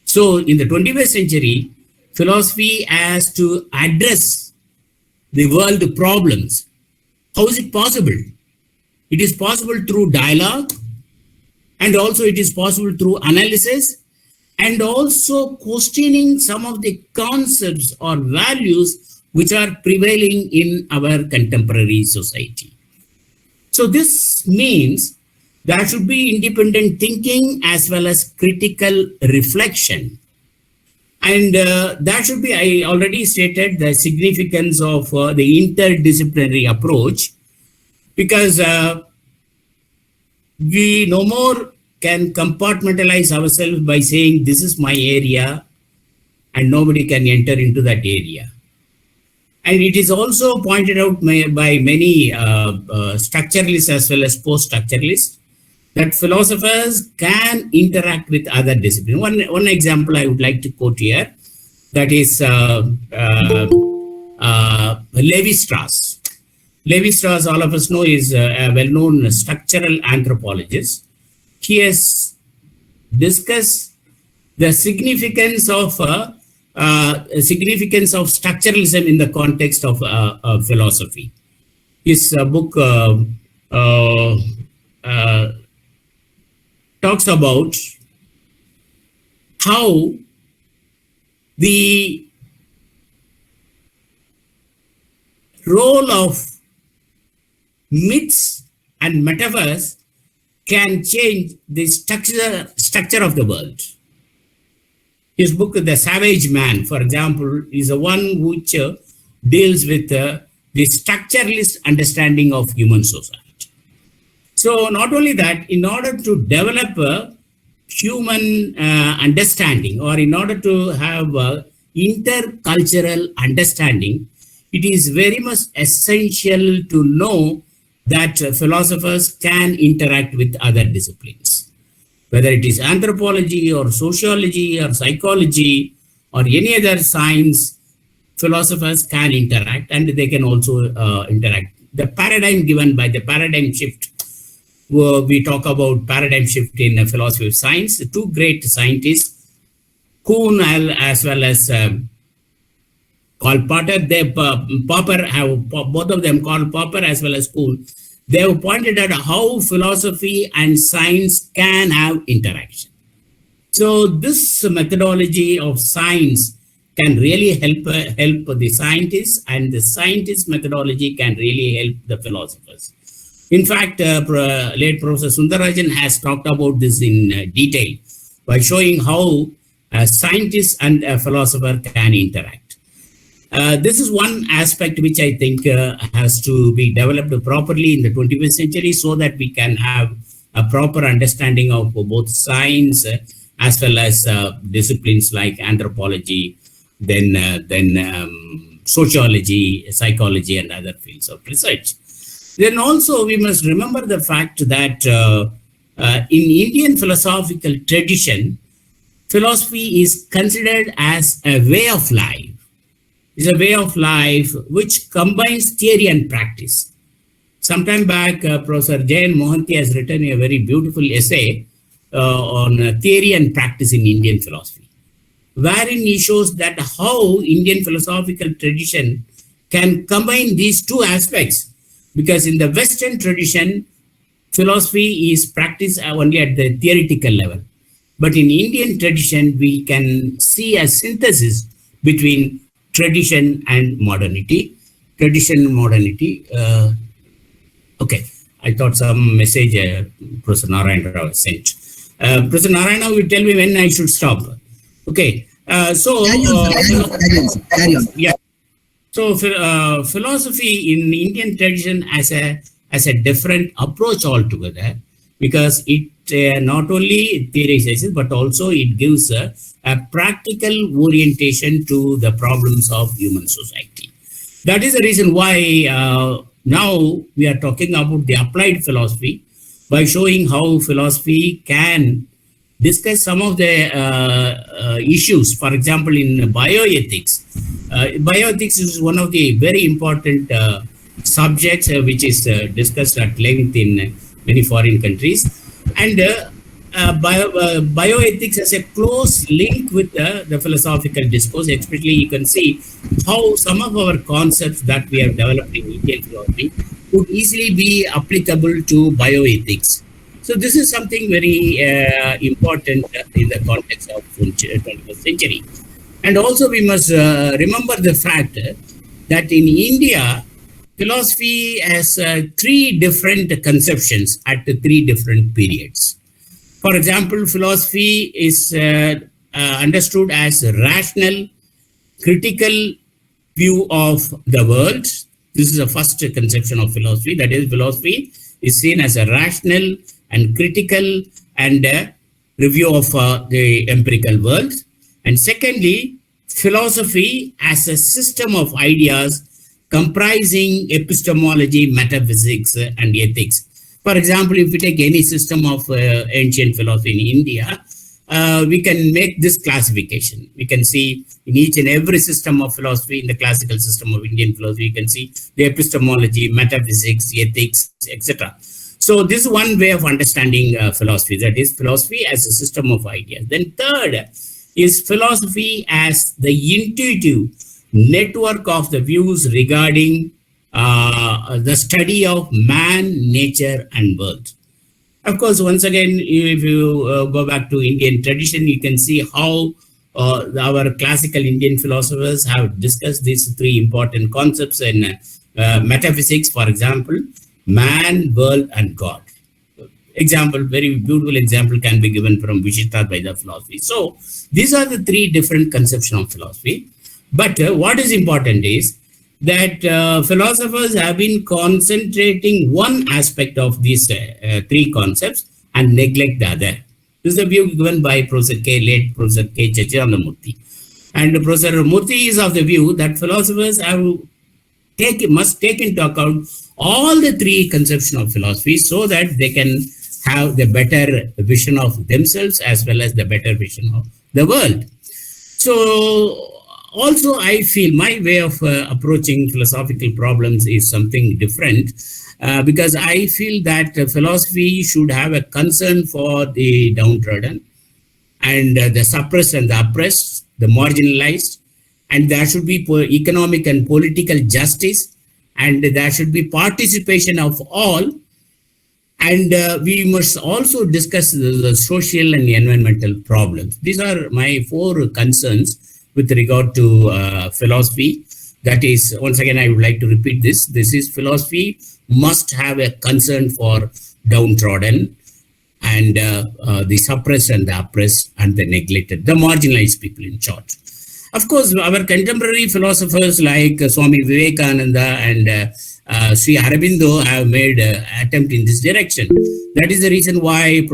So in the 21st century, philosophy has to address the world problems. How is it possible? It is possible through dialogue, and also it is possible through analysis, and also questioning some of the concepts or values which are prevailing in our contemporary society. So this means there should be independent thinking as well as critical reflection. And that should be, I already stated the significance of the interdisciplinary approach, because we no more can compartmentalize ourselves by saying this is my area and nobody can enter into that area. And it is also pointed out by many structuralists as well as post-structuralists that philosophers can interact with other disciplines. One example I would like to quote here, that is Levi-Strauss. Levi-Strauss, all of us know, is a well-known structural anthropologist. He has discussed the significance of structuralism in the context of philosophy. His book talks about how the role of myths and metaphors can change the structure of the world. His book, The Savage Man, for example, is the one which deals with the structuralist understanding of human society. So not only that, in order to develop a human understanding, or in order to have intercultural understanding, it is very much essential to know that philosophers can interact with other disciplines. Whether it is anthropology or sociology or psychology or any other science, philosophers can interact, and they can also interact. The paradigm given by the paradigm shift, we talk about paradigm shift in philosophy of science. Two great scientists, Kuhn as well as Karl Popper, both of them, Karl Popper as well as Kuhn, they have pointed out how philosophy and science can have interaction. So this methodology of science can really help the scientists, and the scientist methodology can really help the philosophers. In fact, late Professor Sundarajan has talked about this in detail by showing how a scientist and a philosopher can interact. This is one aspect which I think has to be developed properly in the 21st century, so that we can have a proper understanding of both science as well as disciplines like anthropology, then sociology, psychology, and other fields of research. Then also we must remember the fact that in Indian philosophical tradition, philosophy is considered as a way of life. It's a way of life which combines theory and practice. Sometime back, Professor Jayan Mohanty has written a very beautiful essay on theory and practice in Indian philosophy, wherein he shows that how Indian philosophical tradition can combine these two aspects. Because in the Western tradition, philosophy is practiced only at the theoretical level. But in Indian tradition, we can see a synthesis between tradition and modernity. Tradition and modernity. Okay, I thought some message Professor Narayana Rao sent. Professor Narayana will tell me when I should stop. Okay, Carry on. yeah. So philosophy in Indian tradition as a different approach altogether, because it not only theorizes but also it gives a practical orientation to the problems of human society. That is the reason why now we are talking about the applied philosophy by showing how philosophy can discuss some of the issues. For example, in bioethics. Bioethics is one of the very important subjects which is discussed at length in many foreign countries. And bioethics has a close link with the philosophical discourse. Especially you can see how some of our concepts that we have developed in Indian philosophy could easily be applicable to bioethics. So this is something very important in the context of 21st century. And also we must remember the fact that in India, philosophy has three different conceptions at three different periods. For example, philosophy is understood as a rational, critical view of the world. This is the first conception of philosophy. That is, philosophy is seen as a rational and critical and review of the empirical world. And secondly, philosophy as a system of ideas comprising epistemology, metaphysics, and ethics. For example, if we take any system of ancient philosophy in India, we can make this classification. We can see in each and every system of philosophy, in the classical system of Indian philosophy, you can see the epistemology, metaphysics, ethics, etc. So this is one way of understanding philosophy, that is philosophy as a system of ideas. Then third is philosophy as the intuitive network of the views regarding the study of man, nature, and world. Of course, once again, if you go back to Indian tradition, you can see how our classical Indian philosophers have discussed these three important concepts in metaphysics, for example, man, world, and God. Example, very beautiful example can be given from Vishishtadvaita philosophy. So these are the three different conceptions of philosophy. But what is important is that philosophers have been concentrating one aspect of these three concepts and neglect the other. This is a view given by late Professor K. Chachirandamurthy. And Professor Murthy is of the view that philosophers must take into account all the three conceptions of philosophy so that they can have the better vision of themselves as well as the better vision of the world. So also, I feel my way of approaching philosophical problems is something different because I feel that philosophy should have a concern for the downtrodden and the suppressed and the oppressed, the marginalized, and there should be economic and political justice, and there should be participation of all. And we must also discuss the social and environmental problems. These are my four concerns with regard to philosophy. That is, once again, I would like to repeat this. This is philosophy must have a concern for downtrodden and the suppressed and the oppressed and the neglected, the marginalized people in short. Of course, our contemporary philosophers like Swami Vivekananda and Sri Aurobindo have made attempt in this direction. That is the reason why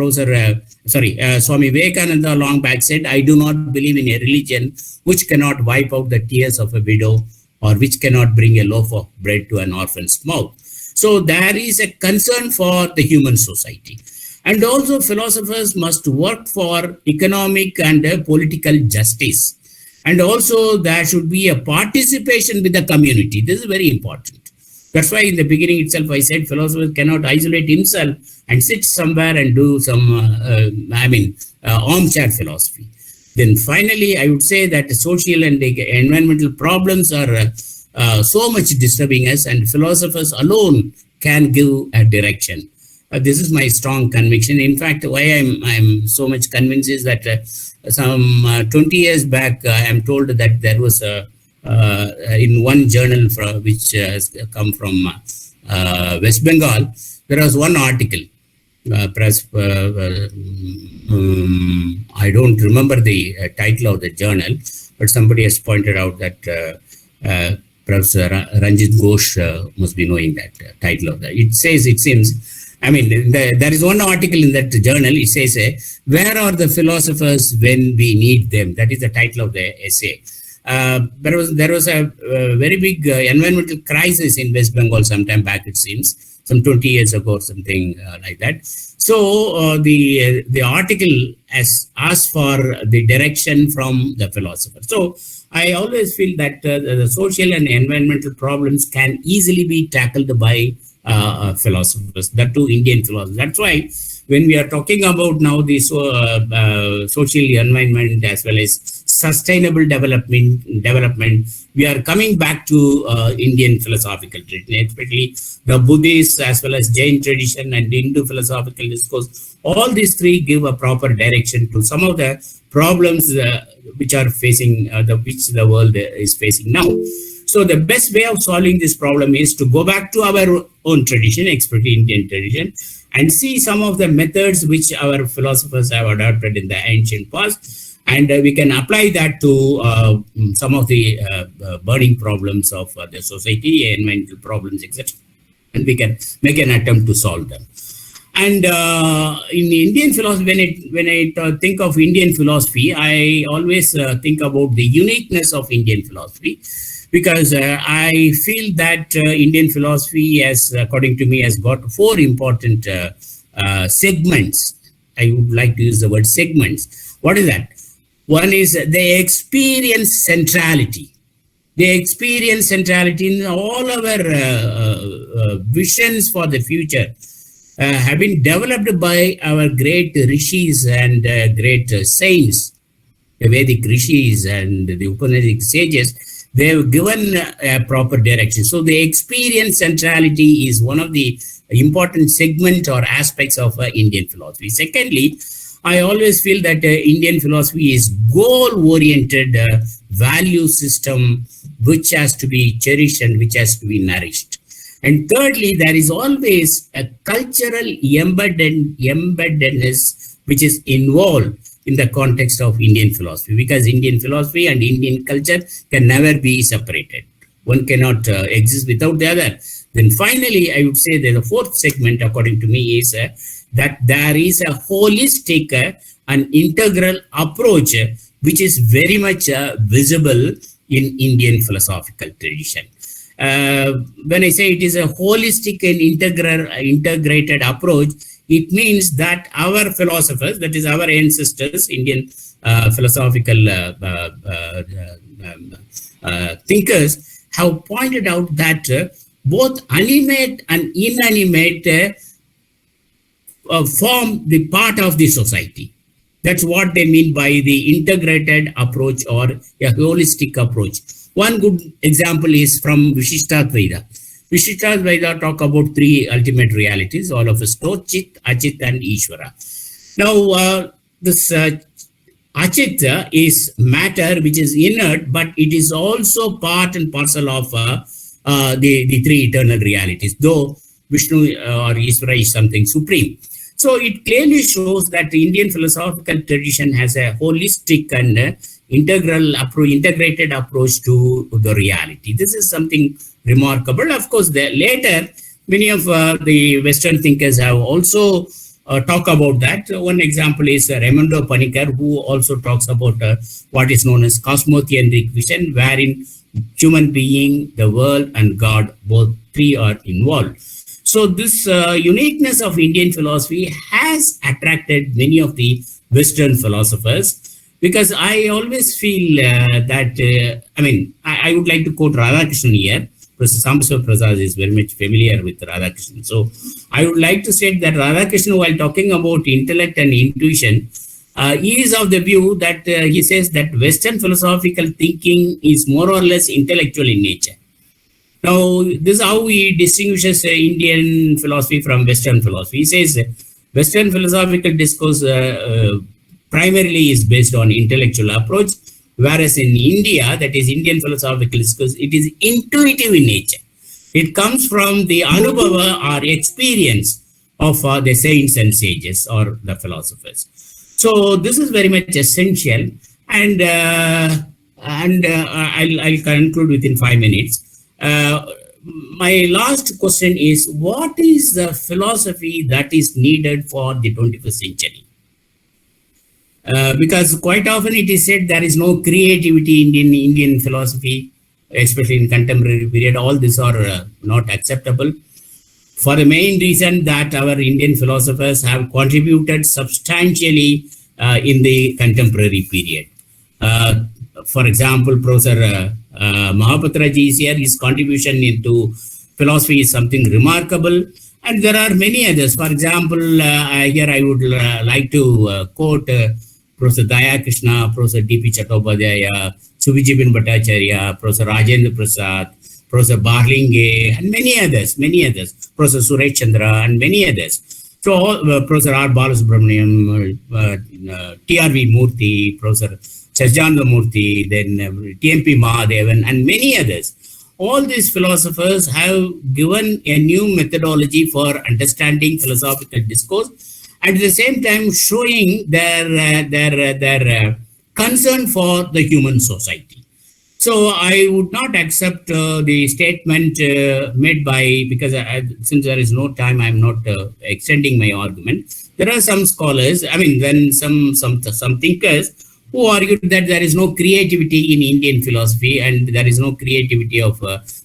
Swami Vivekananda long back said, I do not believe in a religion which cannot wipe out the tears of a widow or which cannot bring a loaf of bread to an orphan's mouth. So there is a concern for the human society. And also philosophers must work for economic and political justice. And also there should be a participation with the community. This is very important. That's why in the beginning itself I said philosophers cannot isolate himself and sit somewhere and do some, armchair philosophy. Then finally, I would say that social and environmental problems are so much disturbing us, and philosophers alone can give a direction. This is my strong conviction. In fact, why I'm so much convinced is that some 20 years back, I am told that there was in one journal which has come from West Bengal, there was one article. I don't remember the title of the journal, but somebody has pointed out that Professor Ranjit Ghosh must be knowing that title of that. It seems, there is one article in that journal. It says, where are the philosophers when we need them? That is the title of the essay. There was a very big environmental crisis in West Bengal sometime back, it seems, some 20 years ago or something like that. So the article has asked for the direction from the philosopher. So I always feel that the social and environmental problems can easily be tackled by philosophers, that too Indian philosophers. That's why when we are talking about now the social environment as well as sustainable development, we are coming back to Indian philosophical tradition, especially the Buddhist as well as Jain tradition and Hindu philosophical discourse. All these three give a proper direction to some of the problems which are facing, which the world is facing now. So the best way of solving this problem is to go back to our own tradition, especially Indian tradition, and see some of the methods which our philosophers have adopted in the ancient past. And we can apply that to some of the burning problems of the society, environmental problems, etc. And we can make an attempt to solve them. And in Indian philosophy, when I think of Indian philosophy, I always think about the uniqueness of Indian philosophy, because I feel that Indian philosophy, according to me, has got four important segments. I would like to use the word segments. What is that? One is they experience centrality. They experience centrality in all our visions for the future. Have been developed by our great rishis and great saints, the Vedic rishis and the Upanishadic sages. They have given a proper direction. So the experience centrality is one of the important segment or aspects of Indian philosophy. Secondly, I always feel that Indian philosophy is goal-oriented value system which has to be cherished and which has to be nourished. And thirdly, there is always a cultural embeddedness which is involved in the context of Indian philosophy, because Indian philosophy and Indian culture can never be separated. One cannot exist without the other. Then finally, I would say that the fourth segment, according to me, is that there is a holistic and integral approach which is very much visible in Indian philosophical tradition. When I say it is a holistic and integrated approach, it means that our philosophers, that is our ancestors, Indian philosophical thinkers, have pointed out that both animate and inanimate form the part of the society. That's what they mean by the integrated approach or a holistic approach. One good example is from Vishishtadvaita. Vishishtadvaita talk about three ultimate realities, all of us know, Chit, Achit and Ishvara. Now, this Achit is matter which is inert, but it is also part and parcel of the three eternal realities, though Vishnu or Ishvara is something supreme. So it clearly shows that the Indian philosophical tradition has a holistic and integrated approach to the reality. This is something remarkable. Of course, later, many of the Western thinkers have also talk about that. One example is Raimundo Panikkar, who also talks about what is known as cosmotheocentric vision, wherein human being, the world, and God, both three are involved. So this uniqueness of Indian philosophy has attracted many of the Western philosophers, because I always feel that, I would like to quote Radhakrishnan here. Professor Sambasava Prasad is very much familiar with Radhakrishnan. So I would like to say that Radhakrishnan, while talking about intellect and intuition, he is of the view that he says that Western philosophical thinking is more or less intellectual in nature. Now, this is how he distinguishes Indian philosophy from Western philosophy. He says Western philosophical discourse primarily is based on intellectual approach, whereas in India, that is Indian philosophical discourse, it is intuitive in nature. It comes from the anubhava or experience of the saints and sages or the philosophers. So this is very much essential, and I'll conclude within 5 minutes. My last question is, what is the philosophy that is needed for the 21st century? Because quite often it is said there is no creativity in Indian philosophy, especially in contemporary period. All these are not acceptable, for the main reason that our Indian philosophers have contributed substantially in the contemporary period. For example, Professor Mahapatra ji is here. His contribution into philosophy is something remarkable. And there are many others. For example, here I would like to quote Professor Daya Krishna, Professor D.P. Chattopadhyaya, Subhijibin Bhattacharya, Professor Rajendra Prasad, Professor Barlinge, and many others, Professor Suresh Chandra, and many others. So, Professor R. Balasubramaniam, T.R.V. Murthy, Professor Sajjananda Murthy, then T.M.P. Mahadevan, and many others. All these philosophers have given a new methodology for understanding philosophical discourse, and at the same time showing their concern for the human society. So I would not accept the statement made by, because since there is no time, I'm not extending my argument. There are some scholars, then some thinkers who argued that there is no creativity in Indian philosophy and there is no creativity of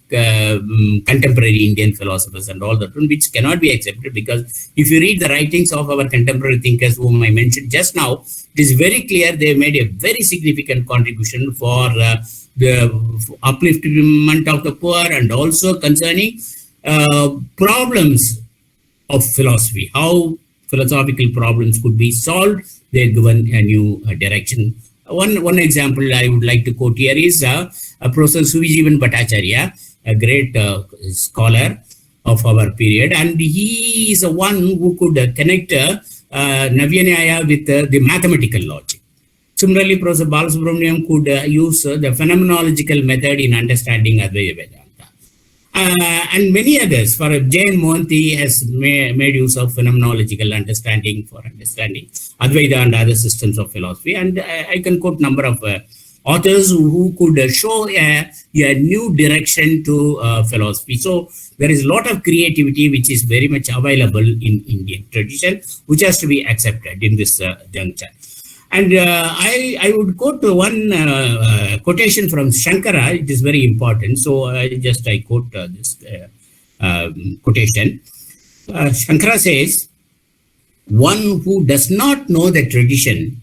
contemporary Indian philosophers and all that, which cannot be accepted, because if you read the writings of our contemporary thinkers whom I mentioned just now, it is very clear they made a very significant contribution for the upliftment of the poor, and also concerning problems of philosophy, how philosophical problems could be solved. They're given a new direction. One example I would like to quote here is Professor Subhijibin Bhattacharya, a great scholar of our period, and he is the one who could connect Navya with the mathematical logic. Similarly, Professor Balasubramaniam could use the phenomenological method in understanding Advaita Vedanta. And many others. For J.N. Mohanty has made use of phenomenological understanding for understanding Advaita and other systems of philosophy. And I can quote number of authors who could show a new direction to philosophy. So there is a lot of creativity which is very much available in Indian tradition, which has to be accepted in this juncture. And I would quote one quotation from Shankara. It is very important. So I quote this quotation. Shankara says, "One who does not know the tradition,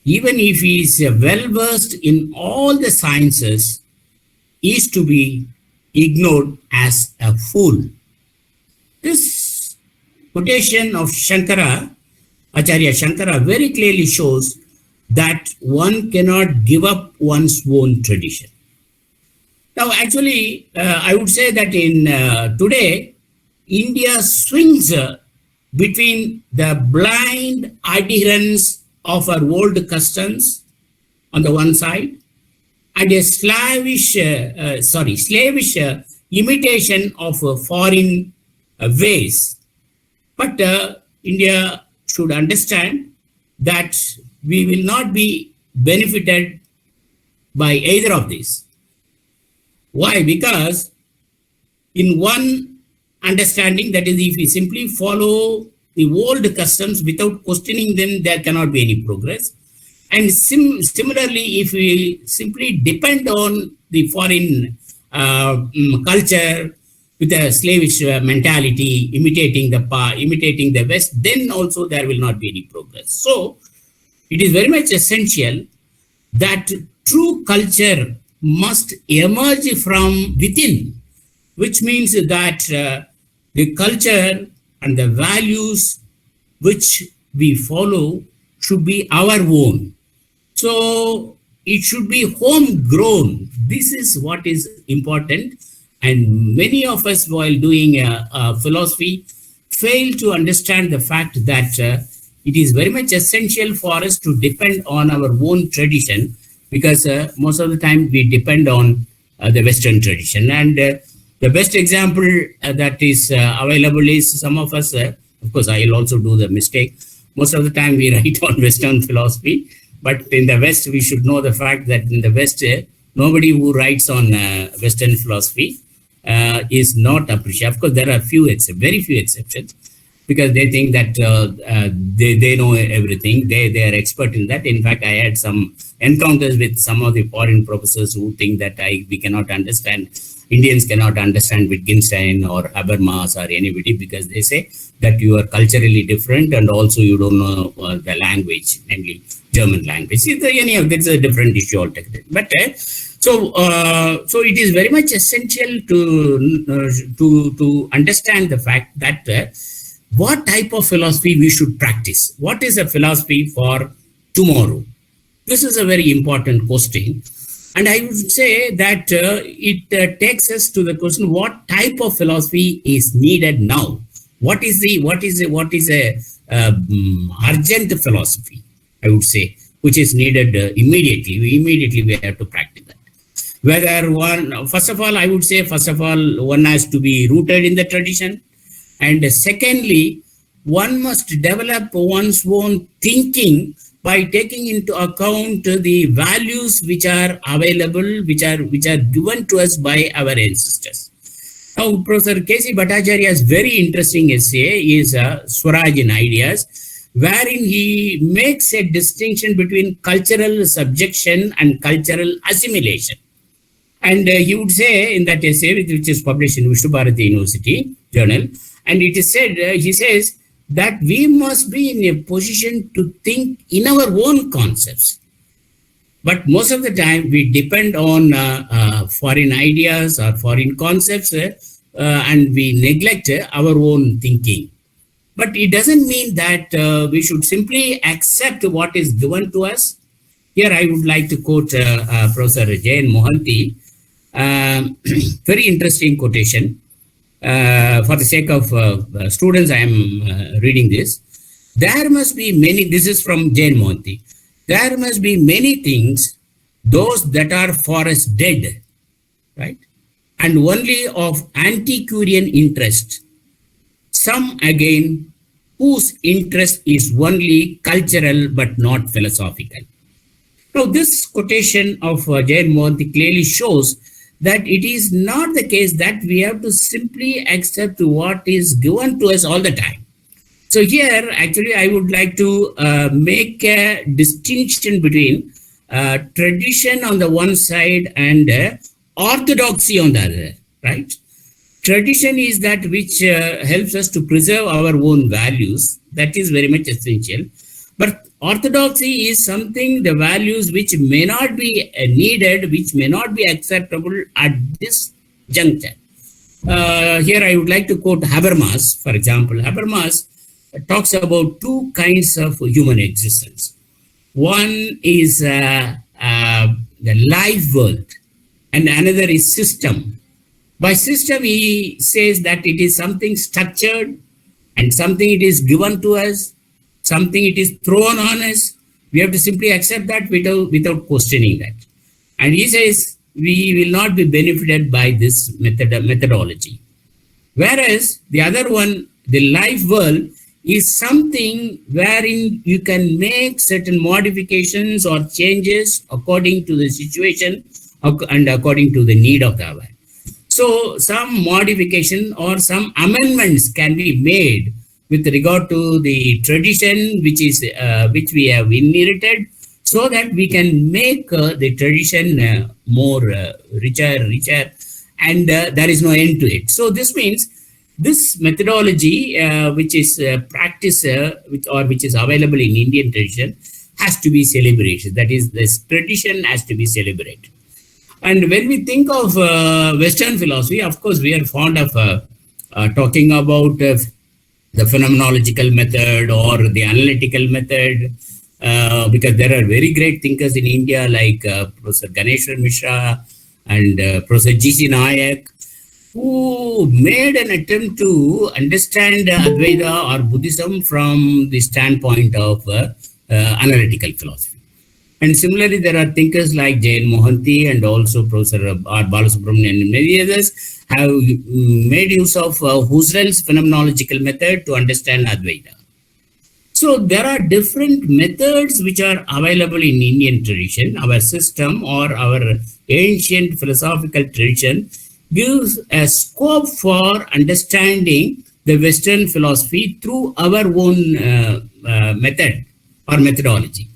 even if he is well versed in all the sciences, is to be ignored as a fool." This quotation of Acharya Shankara very clearly shows that one cannot give up one's own tradition. Now, actually, I would say that in today, India swings between the blind adherence of our old customs on the one side, and a slavish imitation of foreign ways. But India should understand that we will not be benefited by either of these. Why? Because in one understanding, that is, if we simply follow the old customs without questioning them, there cannot be any progress. And similarly, if we simply depend on the foreign culture with a slavish mentality, imitating the West, then also there will not be any progress. So it is very much essential that true culture must emerge from within, which means that the culture and the values which we follow should be our own. So it should be homegrown. This is what is important. And many of us, while doing philosophy, fail to understand the fact that it is very much essential for us to depend on our own tradition, because most of the time we depend on the Western tradition. And the best example that is available is some of us, of course, I will also do the mistake. Most of the time we write on Western philosophy, but in the West, we should know the fact that in the West, nobody who writes on Western philosophy is not appreciated. Of course, there are very few exceptions, because they think that they know everything. They are expert in that. In fact, I had some encounters with some of the foreign professors who think that we cannot understand, Indians cannot understand Wittgenstein or Habermas or anybody, because they say that you are culturally different and also you don't know the language, namely German language. That's a different issue altogether. But so it is very much essential to understand the fact that what type of philosophy we should practice. What is a philosophy for tomorrow? This is a very important question. And I would say that it takes us to the question: what type of philosophy is needed now? What is a urgent philosophy? I would say, which is needed immediately. Immediately we have to practice that. Whether first of all, one has to be rooted in the tradition, and secondly, one must develop one's own thinking by taking into account the values which are available, which are given to us by our ancestors. Now, Professor K.C. Bhattacharya's very interesting essay is Swaraj in Ideas, wherein he makes a distinction between cultural subjection and cultural assimilation. And he would say in that essay, which is published in Vishnu Bharati University Journal, and it is said, he says, that we must be in a position to think in our own concepts. But most of the time we depend on foreign ideas or foreign concepts and we neglect our own thinking. But it doesn't mean that we should simply accept what is given to us. Here I would like to quote Professor Jayan Mohanty, very interesting quotation. For the sake of students, I am reading this. There must be many, this is from Jain Mohanty. There must be many things, those that are for us dead, right? And only of antiquarian interest. Some again, whose interest is only cultural but not philosophical. Now, this quotation of Jain Mohanty clearly shows that it is not the case that we have to simply accept what is given to us all the time. So here, actually, I would like to make a distinction between tradition on the one side and orthodoxy on the other, right? Tradition is that which helps us to preserve our own values. That is very much essential. But orthodoxy is something, the values which may not be needed, which may not be acceptable at this juncture. Here I would like to quote Habermas, for example. Habermas talks about two kinds of human existence. One is the life world, and another is system. By system, he says that it is something structured and something it is given to us, something it is thrown on us. We have to simply accept that without questioning that. And he says we will not be benefited by this methodology. Whereas the other one, the life world, is something wherein you can make certain modifications or changes according to the situation and according to the need of the hour. So some modification or some amendments can be made with regard to the tradition which we have inherited, so that we can make the tradition more richer, and there is no end to it. So this means this methodology, which is practice which is available in Indian tradition, has to be celebrated. That is, this tradition has to be celebrated. And when we think of Western philosophy, of course, we are fond of talking about the phenomenological method or the analytical method, because there are very great thinkers in India like Professor Ganeshwar Mishra and Professor G.C. Nayak, who made an attempt to understand Advaita or Buddhism from the standpoint of analytical philosophy. And similarly, there are thinkers like Jain Mohanty and also Professor R. Balasubramanian and many others have made use of Husserl's phenomenological method to understand Advaita. So there are different methods which are available in Indian tradition. Our system or our ancient philosophical tradition gives a scope for understanding the Western philosophy through our own method or methodology.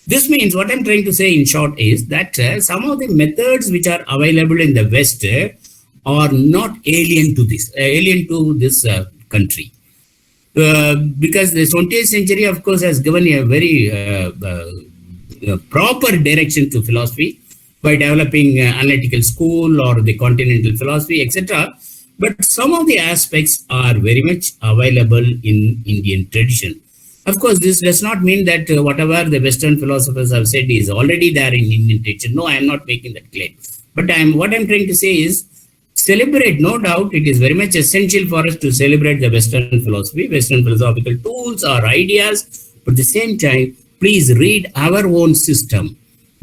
This means what I'm trying to say in short is that some of the methods which are available in the West are not alien to this country. Because the 20th century, of course, has given a very proper direction to philosophy by developing analytical school or the continental philosophy, etc. But some of the aspects are very much available in Indian tradition. Of course, this does not mean that whatever the Western philosophers have said is already there in Indian tradition. No, I am not making that claim. But what I'm trying to say is, celebrate, no doubt, it is very much essential for us to celebrate the Western philosophy, Western philosophical tools or ideas. But at the same time, please read our own system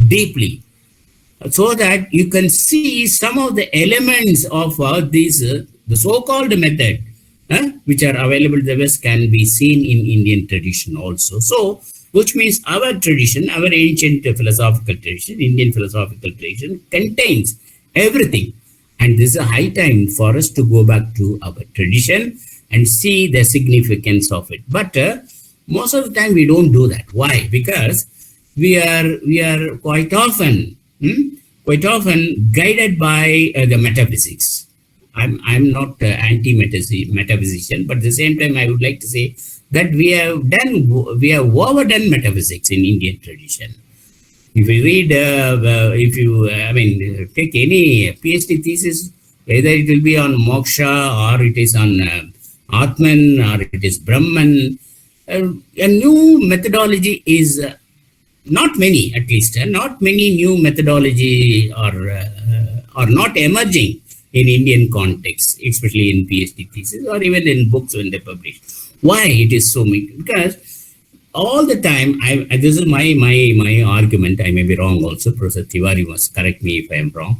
deeply, so that you can see some of the elements of the so-called method, which are available in the West, can be seen in Indian tradition also. So, which means our tradition, our ancient philosophical tradition, Indian philosophical tradition, contains everything. And this is a high time for us to go back to our tradition and see the significance of it. But most of the time we don't do that. Why? Because we are quite often guided by the metaphysics. I'm not anti-metaphysician, but at the same time I would like to say that we have overdone metaphysics in Indian tradition. If you read, take any PhD thesis, either it will be on moksha or it is on Atman or it is Brahman, a new methodology is not many, at least, not many new methodology are not emerging in Indian context, especially in PhD thesis or even in books when they publish. Why it is so many? Because all the time, this is my argument. I may be wrong also. Professor Tiwari must correct me if I am wrong.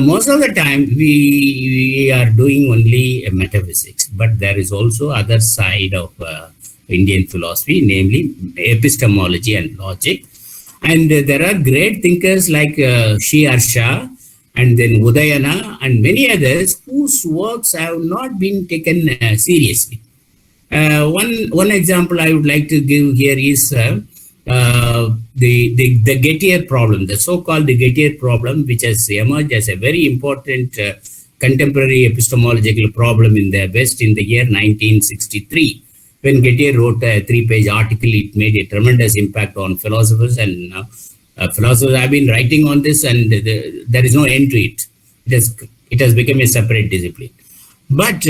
Most of the time, we are doing only metaphysics, but there is also other side of Indian philosophy, namely epistemology and logic. And there are great thinkers like Sri Harsha and then Udayana and many others whose works have not been taken seriously. One example I would like to give here is the Gettier problem, the so-called Gettier problem, which has emerged as a very important contemporary epistemological problem in the West in the year 1963. When Gettier wrote a 3-page article, it made a tremendous impact on philosophers, and philosophers have been writing on this, and there is no end to it. It has become a separate discipline. But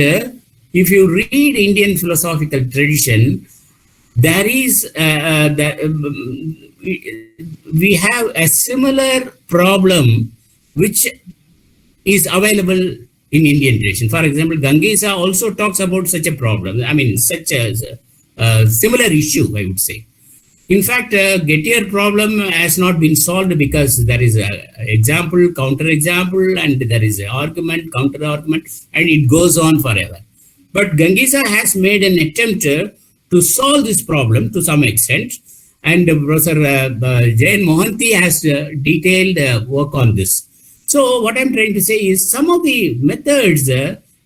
if you read Indian philosophical tradition, there is we have a similar problem which is available in Indian tradition. For example, Gangesa also talks about such a problem. I mean, such a similar issue, I would say. In fact, Gettier problem has not been solved because there is an example, counter-example, and there is an argument, counter-argument, and it goes on forever. But Gangesa has made an attempt to solve this problem to some extent. And Professor Jayan Mohanty has detailed work on this. So what I'm trying to say is some of the methods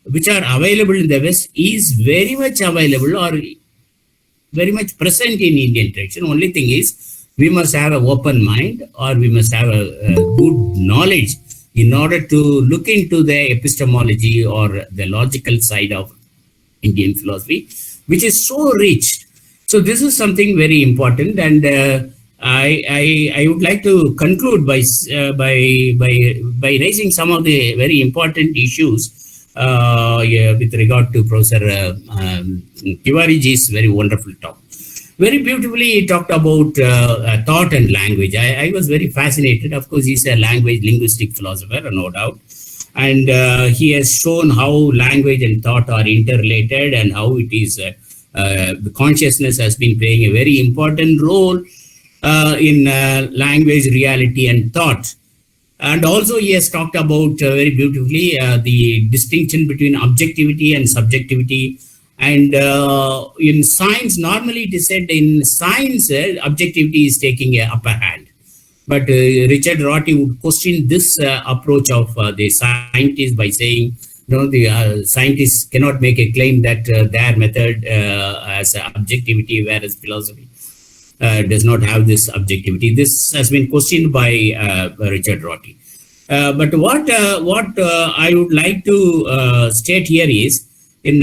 which are available in the West is very much available or very much present in Indian tradition. Only thing is we must have an open mind, or we must have a good knowledge in order to look into the epistemology or the logical side of Indian philosophy, which is so rich. So this is something very important, and I would like to conclude by raising some of the very important issues with regard to Professor Tiwari ji's very wonderful talk. Very beautifully he talked about thought and language. I was very fascinated. Of course, he's a linguistic philosopher, no doubt. And he has shown how language and thought are interrelated, and how it is the consciousness has been playing a very important role in language, reality, and thought. And also he has talked about very beautifully the distinction between objectivity and subjectivity. And in science, normally it is said in science, objectivity is taking an upper hand. But Richard Rorty would question this approach of the scientists by saying, the scientists cannot make a claim that their method has objectivity, whereas philosophy does not have this objectivity. This has been questioned by Richard Rorty. But what I would like to state here is, in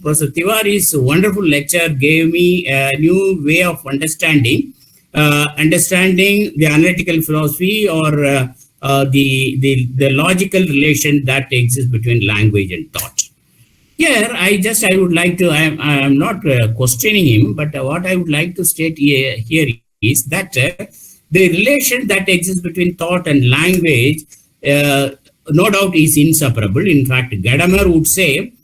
Professor Tiwari's wonderful lecture gave me a new way of understanding the analytical philosophy, or the logical relation that exists between language and thought. Here, I would like to, I am not questioning him, but what I would like to state here is that the relation that exists between thought and language, no doubt, is inseparable. In fact, Gadamer would say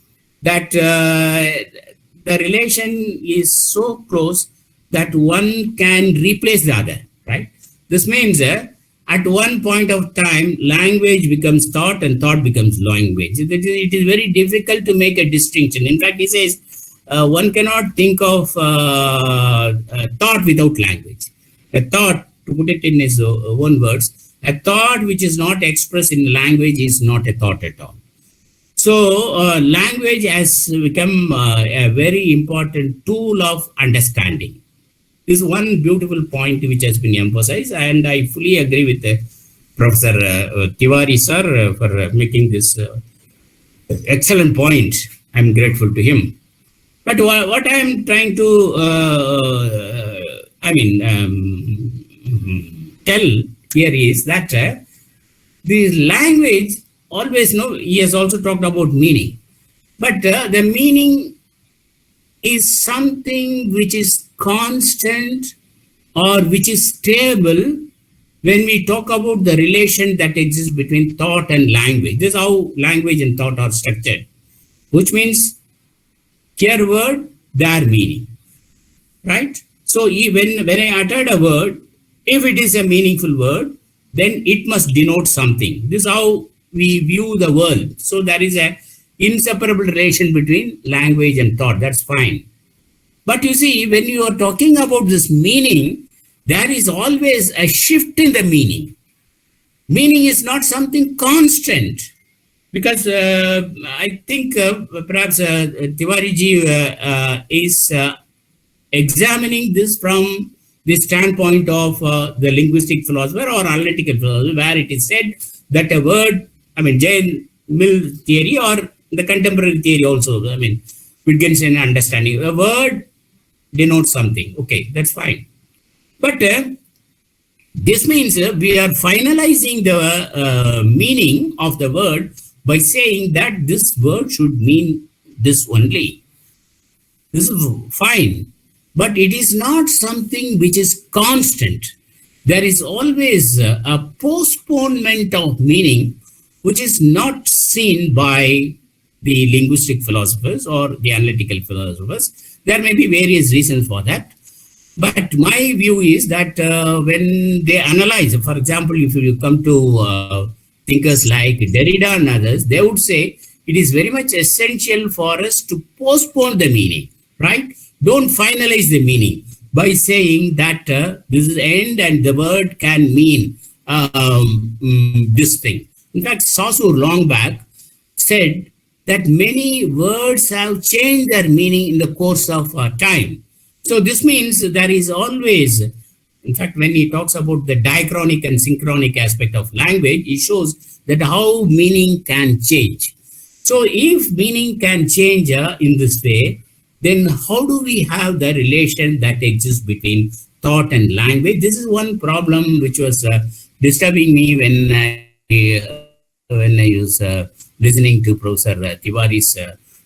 that the relation is so close that one can replace the other, right? This means at one point of time, language becomes thought and thought becomes language. It is very difficult to make a distinction. In fact, he says one cannot think of thought without language. A thought, to put it in his own words, a thought which is not expressed in language is not a thought at all. So language has become a very important tool of understanding. This is one beautiful point which has been emphasized, and I fully agree with Professor Tiwari sir for making this excellent point. I'm grateful to him. But what I am trying to, tell here is that the language always he has also talked about meaning, but the meaning is something which is constant or which is stable when we talk about the relation that exists between thought and language. This is how language and thought are structured, which means here word, there meaning, right? So when I uttered a word, if it is a meaningful word, then it must denote something. This is how we view the world. So there is a inseparable relation between language and thought. That's fine. But you see, when you are talking about this meaning, there is always a shift in the meaning. Meaning is not something constant. Because I think perhaps Tiwari ji is examining this from the standpoint of the linguistic philosopher or analytical philosopher, where it is said that a word, Jain Mill theory or the contemporary theory also, Wittgenstein understanding, a word denotes something. Okay, that's fine. But this means we are finalizing the meaning of the word by saying that this word should mean this only. This is fine, but it is not something which is constant. There is always a postponement of meaning which is not seen by the linguistic philosophers or the analytical philosophers. There may be various reasons for that. But my view is that when they analyze, for example, if you come to thinkers like Derrida and others, they would say it is very much essential for us to postpone the meaning, right? don't finalize the meaning by saying that this is end and the word can mean this thing. In fact, Saussure long back said that many words have changed their meaning in the course of time. So this means there is always, in fact, when he talks about the diachronic and synchronic aspect of language, he shows that how meaning can change. So if meaning can change in this way, then how do we have the relation that exists between thought and language? This is one problem which was disturbing me when I was listening to Professor Tiwari's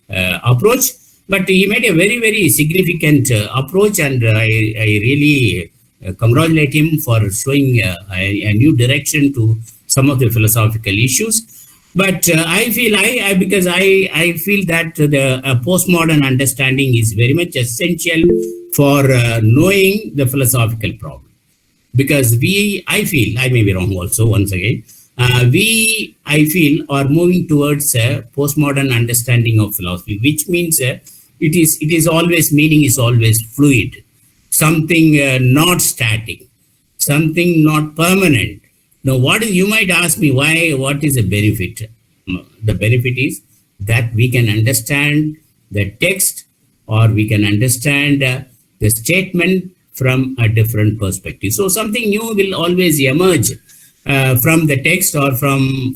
approach. But he made a very, very significant approach, and I really congratulate him for showing a new direction to some of the philosophical issues. But I feel because I feel that the postmodern understanding is very much essential for knowing the philosophical problem. Because I feel, I may be wrong also once again, I feel are moving towards a postmodern understanding of philosophy, which means it is always, meaning is always fluid, something not static, something not permanent. Now, you might ask me what is the benefit? The benefit is that we can understand the text, or we can understand the statement from a different perspective. So something new will always emerge from the text, or from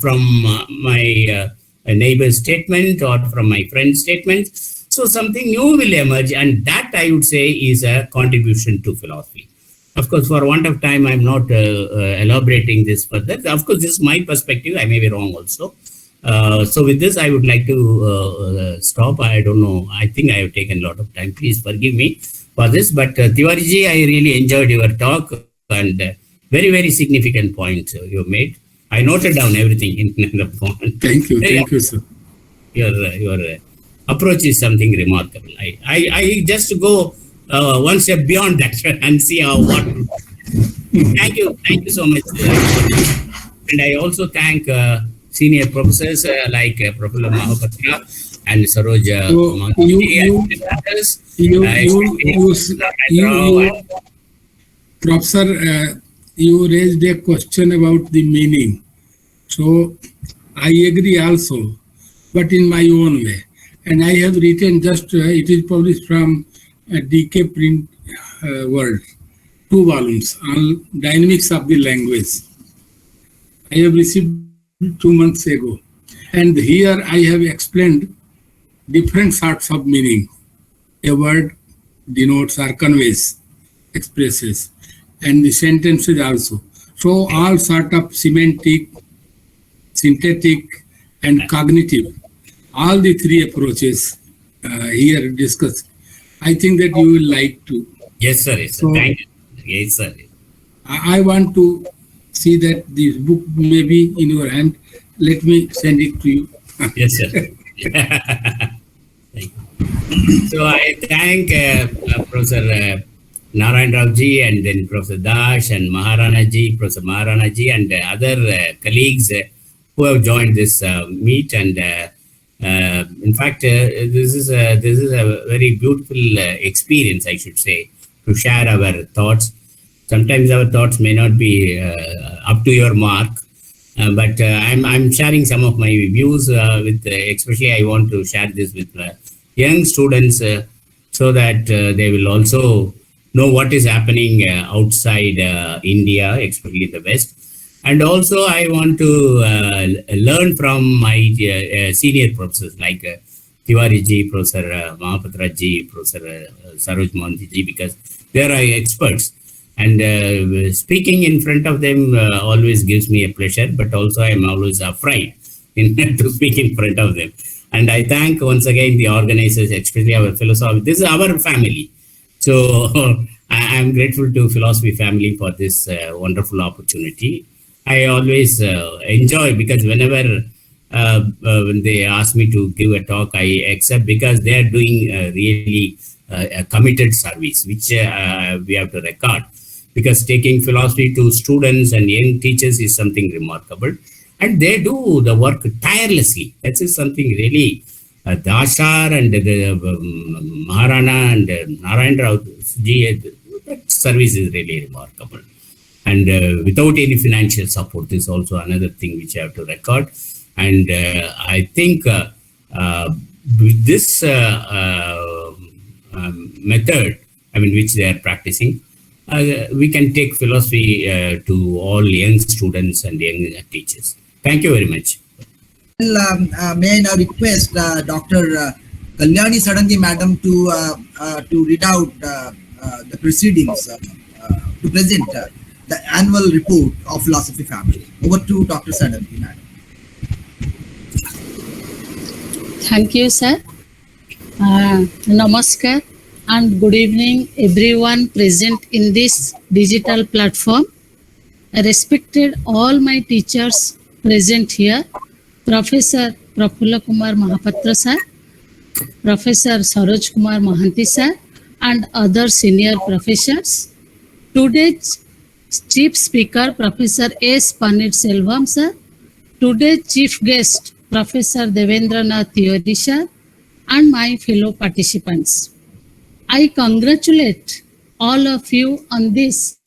my neighbor's statement, or from my friend's statement. So something new will emerge, and that I would say is a contribution to philosophy. Of course, for want of time, I'm not elaborating this further. Of course, this is my perspective. I may be wrong also. So with this, I would like to stop. I don't know. I think I have taken a lot of time. Please forgive me for this. But Tiwari-ji, I really enjoyed your talk, and very, very significant points you made. I noted down everything in the point. Thank you, sir. Your approach is something remarkable. I just go one step beyond that and see what. Thank you so much. And I also thank senior professors like Professor Mahapatra and Saroja. Professor, you raised a question about the meaning. So I agree also, but in my own way. And I have written it is published from DK Print World, 2 volumes on dynamics of the language. I have received 2 months ago. And here I have explained different sorts of meaning. A word denotes or conveys, expresses, and the sentences also. So all sort of semantic, synthetic, and cognitive, all the 3 approaches here discussed. I think that you will like to. Yes, sir. Yes, sir. So, thank you. Yes, sir. I want to see that this book may be in your hand. Let me send it to you. Yes, sir. Thank you. So I thank Professor Narayan Rao-ji, and then Professor Dash and Maharana-ji, Professor Maharana-ji, and other colleagues who have joined this meet. And in fact, this is a very beautiful experience, I should say, to share our thoughts. Sometimes our thoughts may not be up to your mark, but I'm sharing some of my views with, especially I want to share this with young students so that they will also know what is happening outside India, especially in the West. And also I want to learn from my senior professors like Tiwari-ji, Professor Mahapatra-ji, Professor Saroj Mohanty-ji, because they are experts. And speaking in front of them always gives me a pleasure, but also I am always afraid to speak in front of them. And I thank once again the organizers, especially our philosophy. This is our family. So I am grateful to Philosophy Family for this wonderful opportunity. I always enjoy, because whenever when they ask me to give a talk, I accept, because they are doing really a committed service, which we have to record. Because taking philosophy to students and young teachers is something remarkable. And they do the work tirelessly. That is something really Dasar and the Maharana and Narayan Rao ji, that service is really remarkable. And without any financial support, this is also another thing which I have to record. And I think with this method, I mean, which they are practicing, we can take philosophy to all young students and young teachers. Thank you very much. Well, may I now request Dr. Kalyani Sadangi Madam to read out the proceedings, to present the annual report of Philosophy Family. Over to Dr. Sadangi Madam. Thank you, sir. Namaskar and good evening, everyone present in this digital platform. I respected all my teachers present here, Professor Prafulla Kumar Mahapatra sir, Professor Saroj Kumar Mahanti sir, and other senior professors. Today's Chief Speaker, Professor S. Paneerselvam sir. Today's Chief Guest, Professor Devendranath Tiwari sir, and my fellow participants. I congratulate all of you on this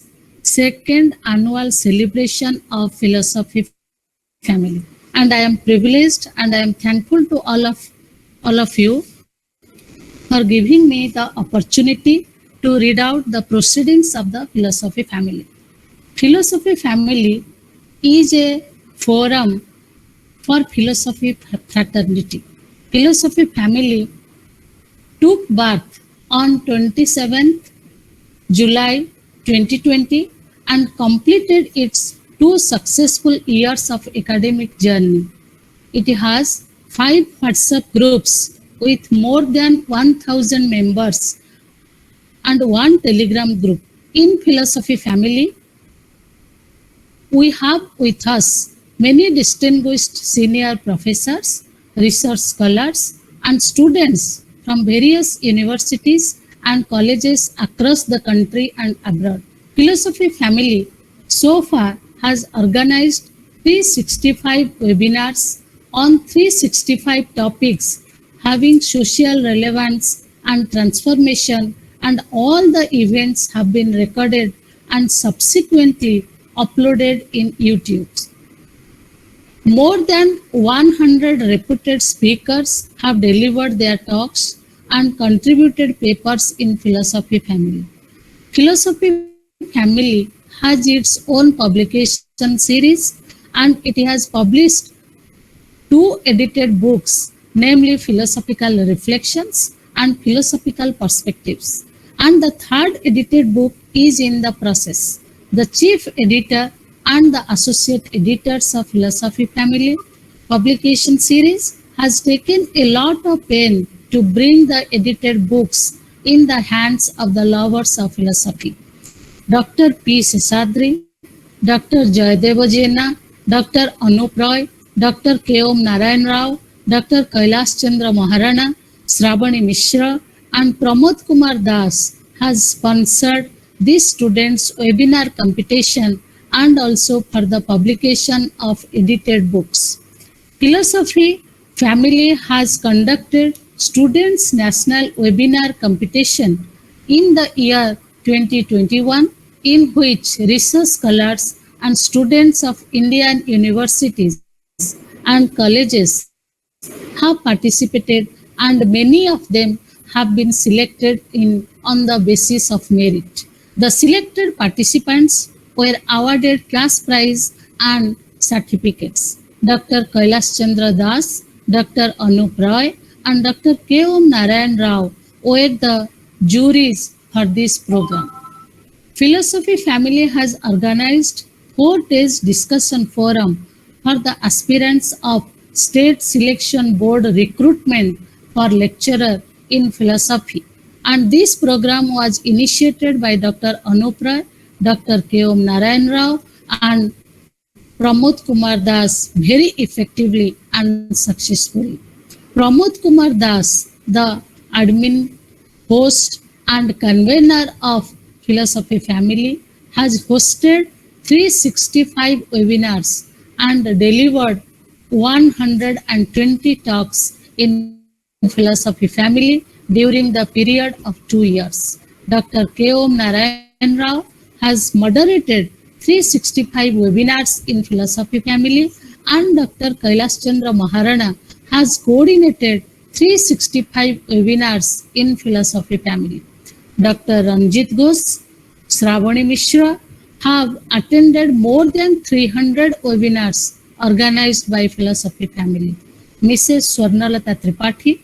second annual celebration of Philosophy Family. And I am privileged and I am thankful to all of you for giving me the opportunity to read out the proceedings of the Philosophy Family. Philosophy Family is a forum for philosophy fraternity. Philosophy Family took birth on 27th July 2020 and completed its 2 successful years of academic journey. It has 5 WhatsApp groups with more than 1,000 members and 1 Telegram group. In Philosophy Family, we have with us many distinguished senior professors, research scholars, and students from various universities and colleges across the country and abroad. Philosophy Family so far has organized 365 webinars on 365 topics having social relevance and transformation, and all the events have been recorded and subsequently uploaded in YouTube. More than 100 reputed speakers have delivered their talks and contributed papers in Philosophy Family. Philosophy Family has its own publication series and it has published 2 edited books, namely Philosophical Reflections and Philosophical Perspectives. And the 3rd edited book is in the process. The chief editor and the associate editors of Philosophy Family publication series has taken a lot of pain to bring the edited books in the hands of the lovers of philosophy. Dr. P. Seshadri, Dr. Jayadeva Jaina, Dr. Anup Roy, Dr. K. Om Narayan Rao, Dr. Kailash Chandra Maharana, Sravani Mishra, and Pramod Kumar Das has sponsored this students' webinar competition and also for the publication of edited books. Philosophy Family has conducted Students' National Webinar Competition in the year 2021, in which research scholars and students of Indian universities and colleges have participated, and many of them have been selected on the basis of merit. The selected participants were awarded class prize and certificates. Dr. Kailash Chandra Das, Dr. Anup Roy, and Dr. K. Om Narayan Rao were the juries for this program. Philosophy Family has organized 4-day discussion forum for the aspirants of State Selection Board recruitment for lecturer in philosophy. And this program was initiated by Dr. Anup Roy, Dr. K. Om Narayan Rao, and Pramod Kumar Das very effectively and successfully. Pramod Kumar Das, the admin, host, and convener of Philosophy Family, has hosted 365 webinars and delivered 120 talks in Philosophy family during the period of 2 years. Dr. K. Om Narayan Rao has moderated 365 webinars in Philosophy family, and Dr. Kailash Chandra Maharana has coordinated 365 webinars in Philosophy family. Dr. Ranjit Ghosh, Shravani Mishra have attended more than 300 webinars organized by Philosophy family. Mrs. Swarnalata Tripathi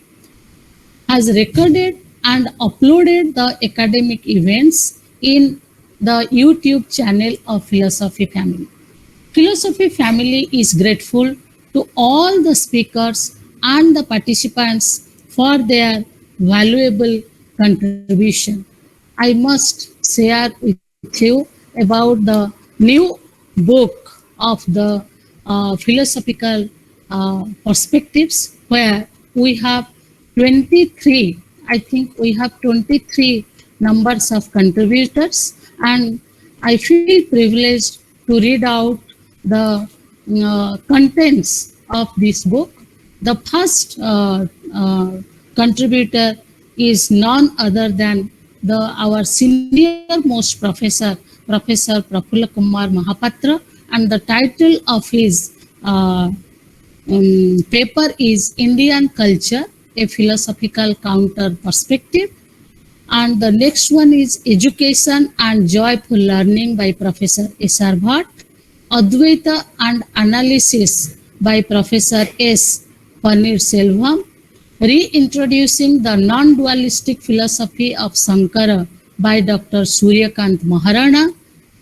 has recorded and uploaded the academic events in the YouTube channel of Philosophy family. Philosophy family is grateful to all the speakers and the participants for their valuable contribution. I must share with you about the new book of the philosophical perspectives, where we have 23, I think we have 23 numbers of contributors, and I feel privileged to read out the contents of this book. The first contributor is none other than our senior most professor, Professor Prafulla Kumar Mahapatra, and the title of his paper is Indian Culture, a Philosophical Counter Perspective. And the next one is Education and Joyful Learning by Professor S.R. Bhatt, Advaita and Analysis by Professor S. Paneerselvam, Reintroducing the Non-Dualistic Philosophy of Sankara by Dr. Suryakant Maharana,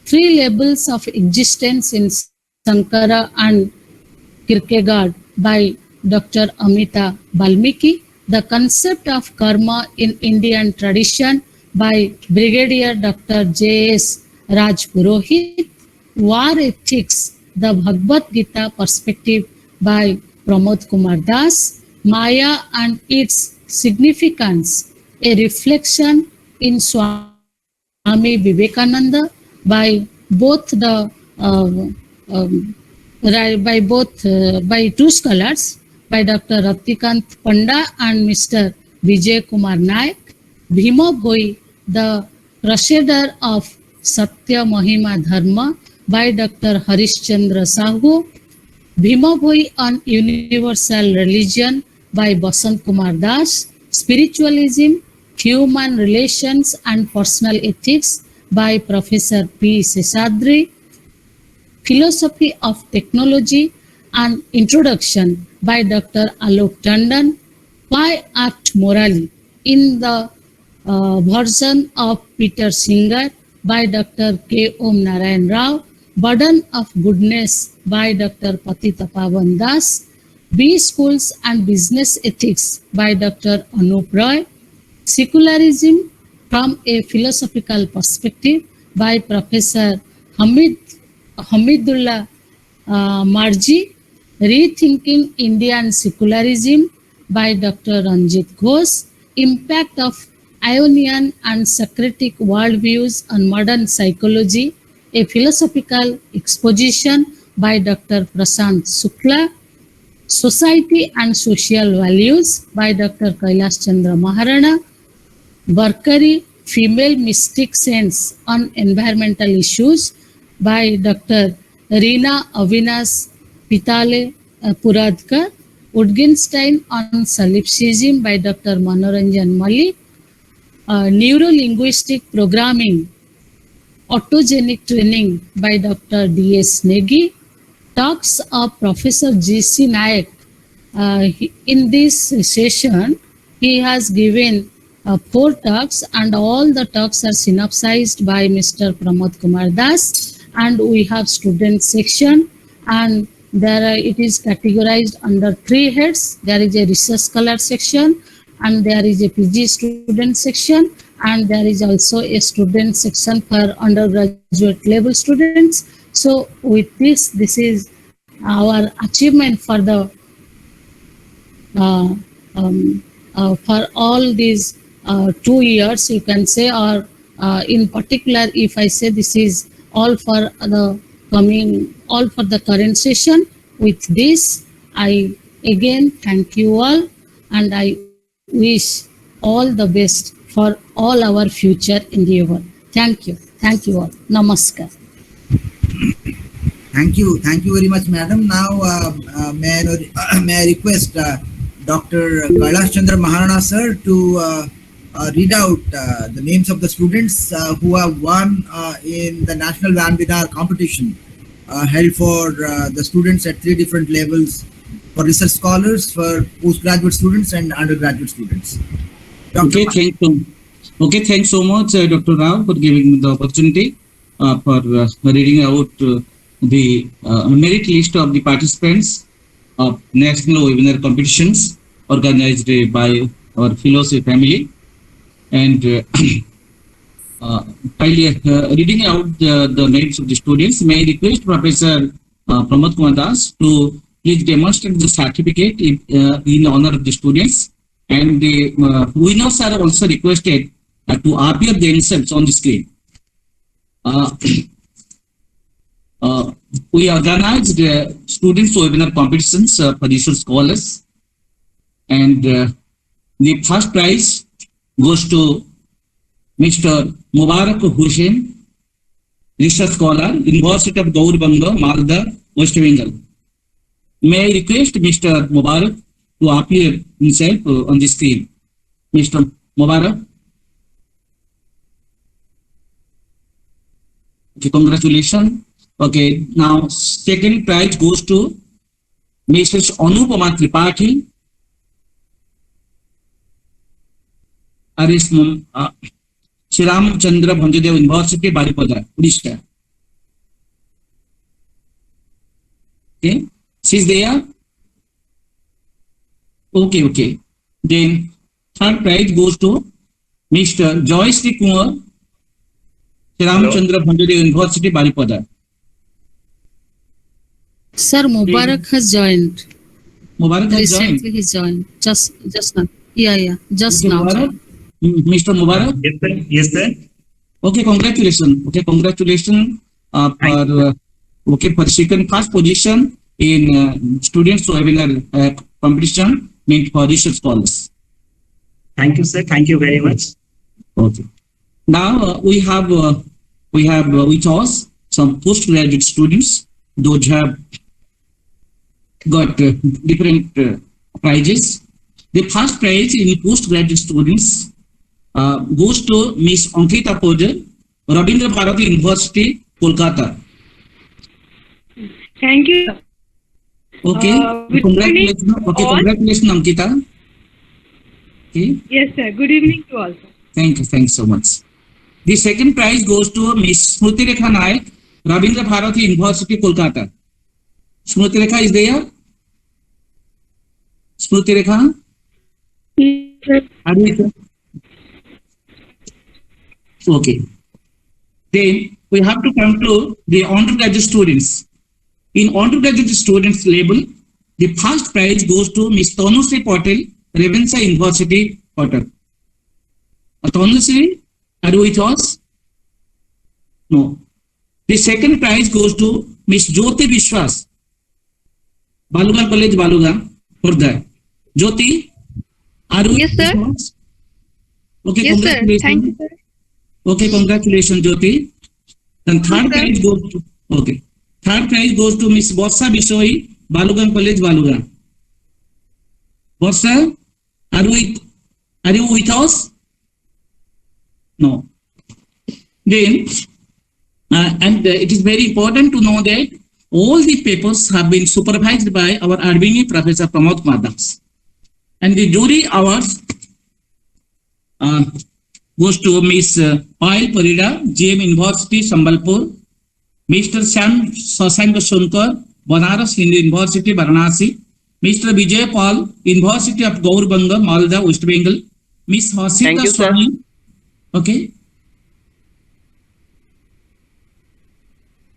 Three Levels of Existence in Sankara and Kierkegaard by Dr. Amita Balmiki, The Concept of Karma in Indian Tradition by Brigadier Dr. J.S. Rajpurohit, War Ethics, The Bhagavad Gita Perspective by Pramod Kumar Das, Maya and Its Significance, A Reflection in Swami Vivekananda by both by two scholars, by Dr. Ratikant Panda and Mr. Vijay Kumar Naik, Bhima Bhoi, The Crusader of Satya Mahima Dharma by Dr. Harishchandra Sahu, Bhima Bhoi on Universal Religion by Basant Kumar Das, Spiritualism, Human Relations and Personal Ethics by Professor P. Seshadri, Philosophy of Technology and Introduction by Dr. Alok Tandon, Why Act Morally in the version of Peter Singer by Dr. K. Om Narayan Rao, Burden of Goodness by Dr. Patita Pavan Das, B Schools and Business Ethics by Dr. Anup Roy, Secularism from a Philosophical Perspective by Professor Hamidullah Marji, Rethinking Indian Secularism by Dr. Ranjit Ghosh, Impact of Ionian and Socratic Worldviews on Modern Psychology, a Philosophical Exposition by Dr. Prashant Shukla, Society and Social Values by Dr. Kailash Chandra Maharana, Barkari, Female Mystic Sense on Environmental Issues by Dr. Reena Avinash Pitale Puradkar, Wittgenstein on Solipsism by Dr. Manoranjan Mali, Neuro-Linguistic Programming, Autogenic Training by Dr. D.S. Negi, talks of Professor G.C. Nayak. In this session, he has given 4 talks, and all the talks are synopsized by Mr. Pramod Kumar Das, and we have student section, and it is categorized under 3 heads. There is a research scholar section, and there is a PG student section, and there is also a student section for undergraduate level students. So with this is our achievement for the for all these 2 years, you can say, or in particular, if I say this is all for the current session. With this, I again thank you all, and I wish all the best for all our future endeavor. Thank you. Thank you all. Namaskar. Thank you. Thank you very much, madam. Now, may I request Dr. Kailash Chandra Maharana sir to read out the names of the students who have won in the National Webinar competition held for the students at 3 different levels, for research scholars, for postgraduate students and undergraduate students. Okay, thanks so much, Dr. Rao, for giving me the opportunity for reading out the merit list of the participants of national webinar competitions organized by our philosophy family. And while reading out the names of the students, may I request Professor Pramod Kumar Das to please demonstrate the certificate in honor of the students. And the winners are also requested to appear themselves on the screen. We organized students webinar competitions for research scholars, and the first prize goes to Mr. Mubarak Hussain, research scholar, University of Gaurabanga, Malda, West Bengal. May I request Mr. Mubarak to appear himself on the screen. Mr. Mubarak. Okay, congratulations. Okay, now second prize goes to Mrs. Anupama Tripathi, Shiram Chandra Bhanjadev University, Baripada, Odisha. Okay, she's there. Okay. Then third prize goes to Mr. Joyce Kumar, Shiram Chandra Bhanjadev University, Baripada. Sir, Mubarak has joined. Mubarak has joined. Recently he joined. Just now. Yeah. Just Okay, now. Mubarak. Mr. Mubarak. Yes, sir. Okay, congratulations. For second first position in students webinar competition meant for research scholars. Thank you, sir. Thank you very much. Okay. Now we chose some postgraduate students. Those have got different prizes. The first prize in postgraduate students goes to Miss Ankita Pojar, Rabindra Bharati University, Kolkata. Thank you. Okay. Good Congratulations. evening Okay, all. congratulations, Ankita. Okay. Yes, sir. Good evening to all. Thanks so much. The second prize goes to Miss Smruti Rekha Naik, Rabindra Bharati University, Kolkata. Smruti Rekha is there? Smruti Rekha? Are you there? Okay. Then we have to come to the undergraduate students. In undergraduate students label, the first prize goes to Miss Tanushree Patel, Ravenshaw University, Patel. Tanushree, are you with us? No. The second prize goes to Miss Jyoti Vishwas, Baluga College, Baluga, Khurda. Jyoti, are you Yes, sir. with us? Okay, Yes, sir. congratulations. Thank you, sir. Okay, congratulations, Jyoti. Then third Yes, sir. prize goes to, okay. Third prize goes to Miss Borsa Bisoi, Balugan College, Baluga. Borsa, are you with us? No. Then, it is very important to know that all the papers have been supervised by our RBNE Professor Pramod Kumar Das. And the jury awards goes to Miss Payal Parida, GM University, Sambalpur, Mr. Sam Sasank Shankar, Banaras Hindu University, Varanasi, Mr. Vijay Paul, University of Gaurabanga, Malda, West Bengal, Miss Hasita Thank you, sir. Swami. Okay.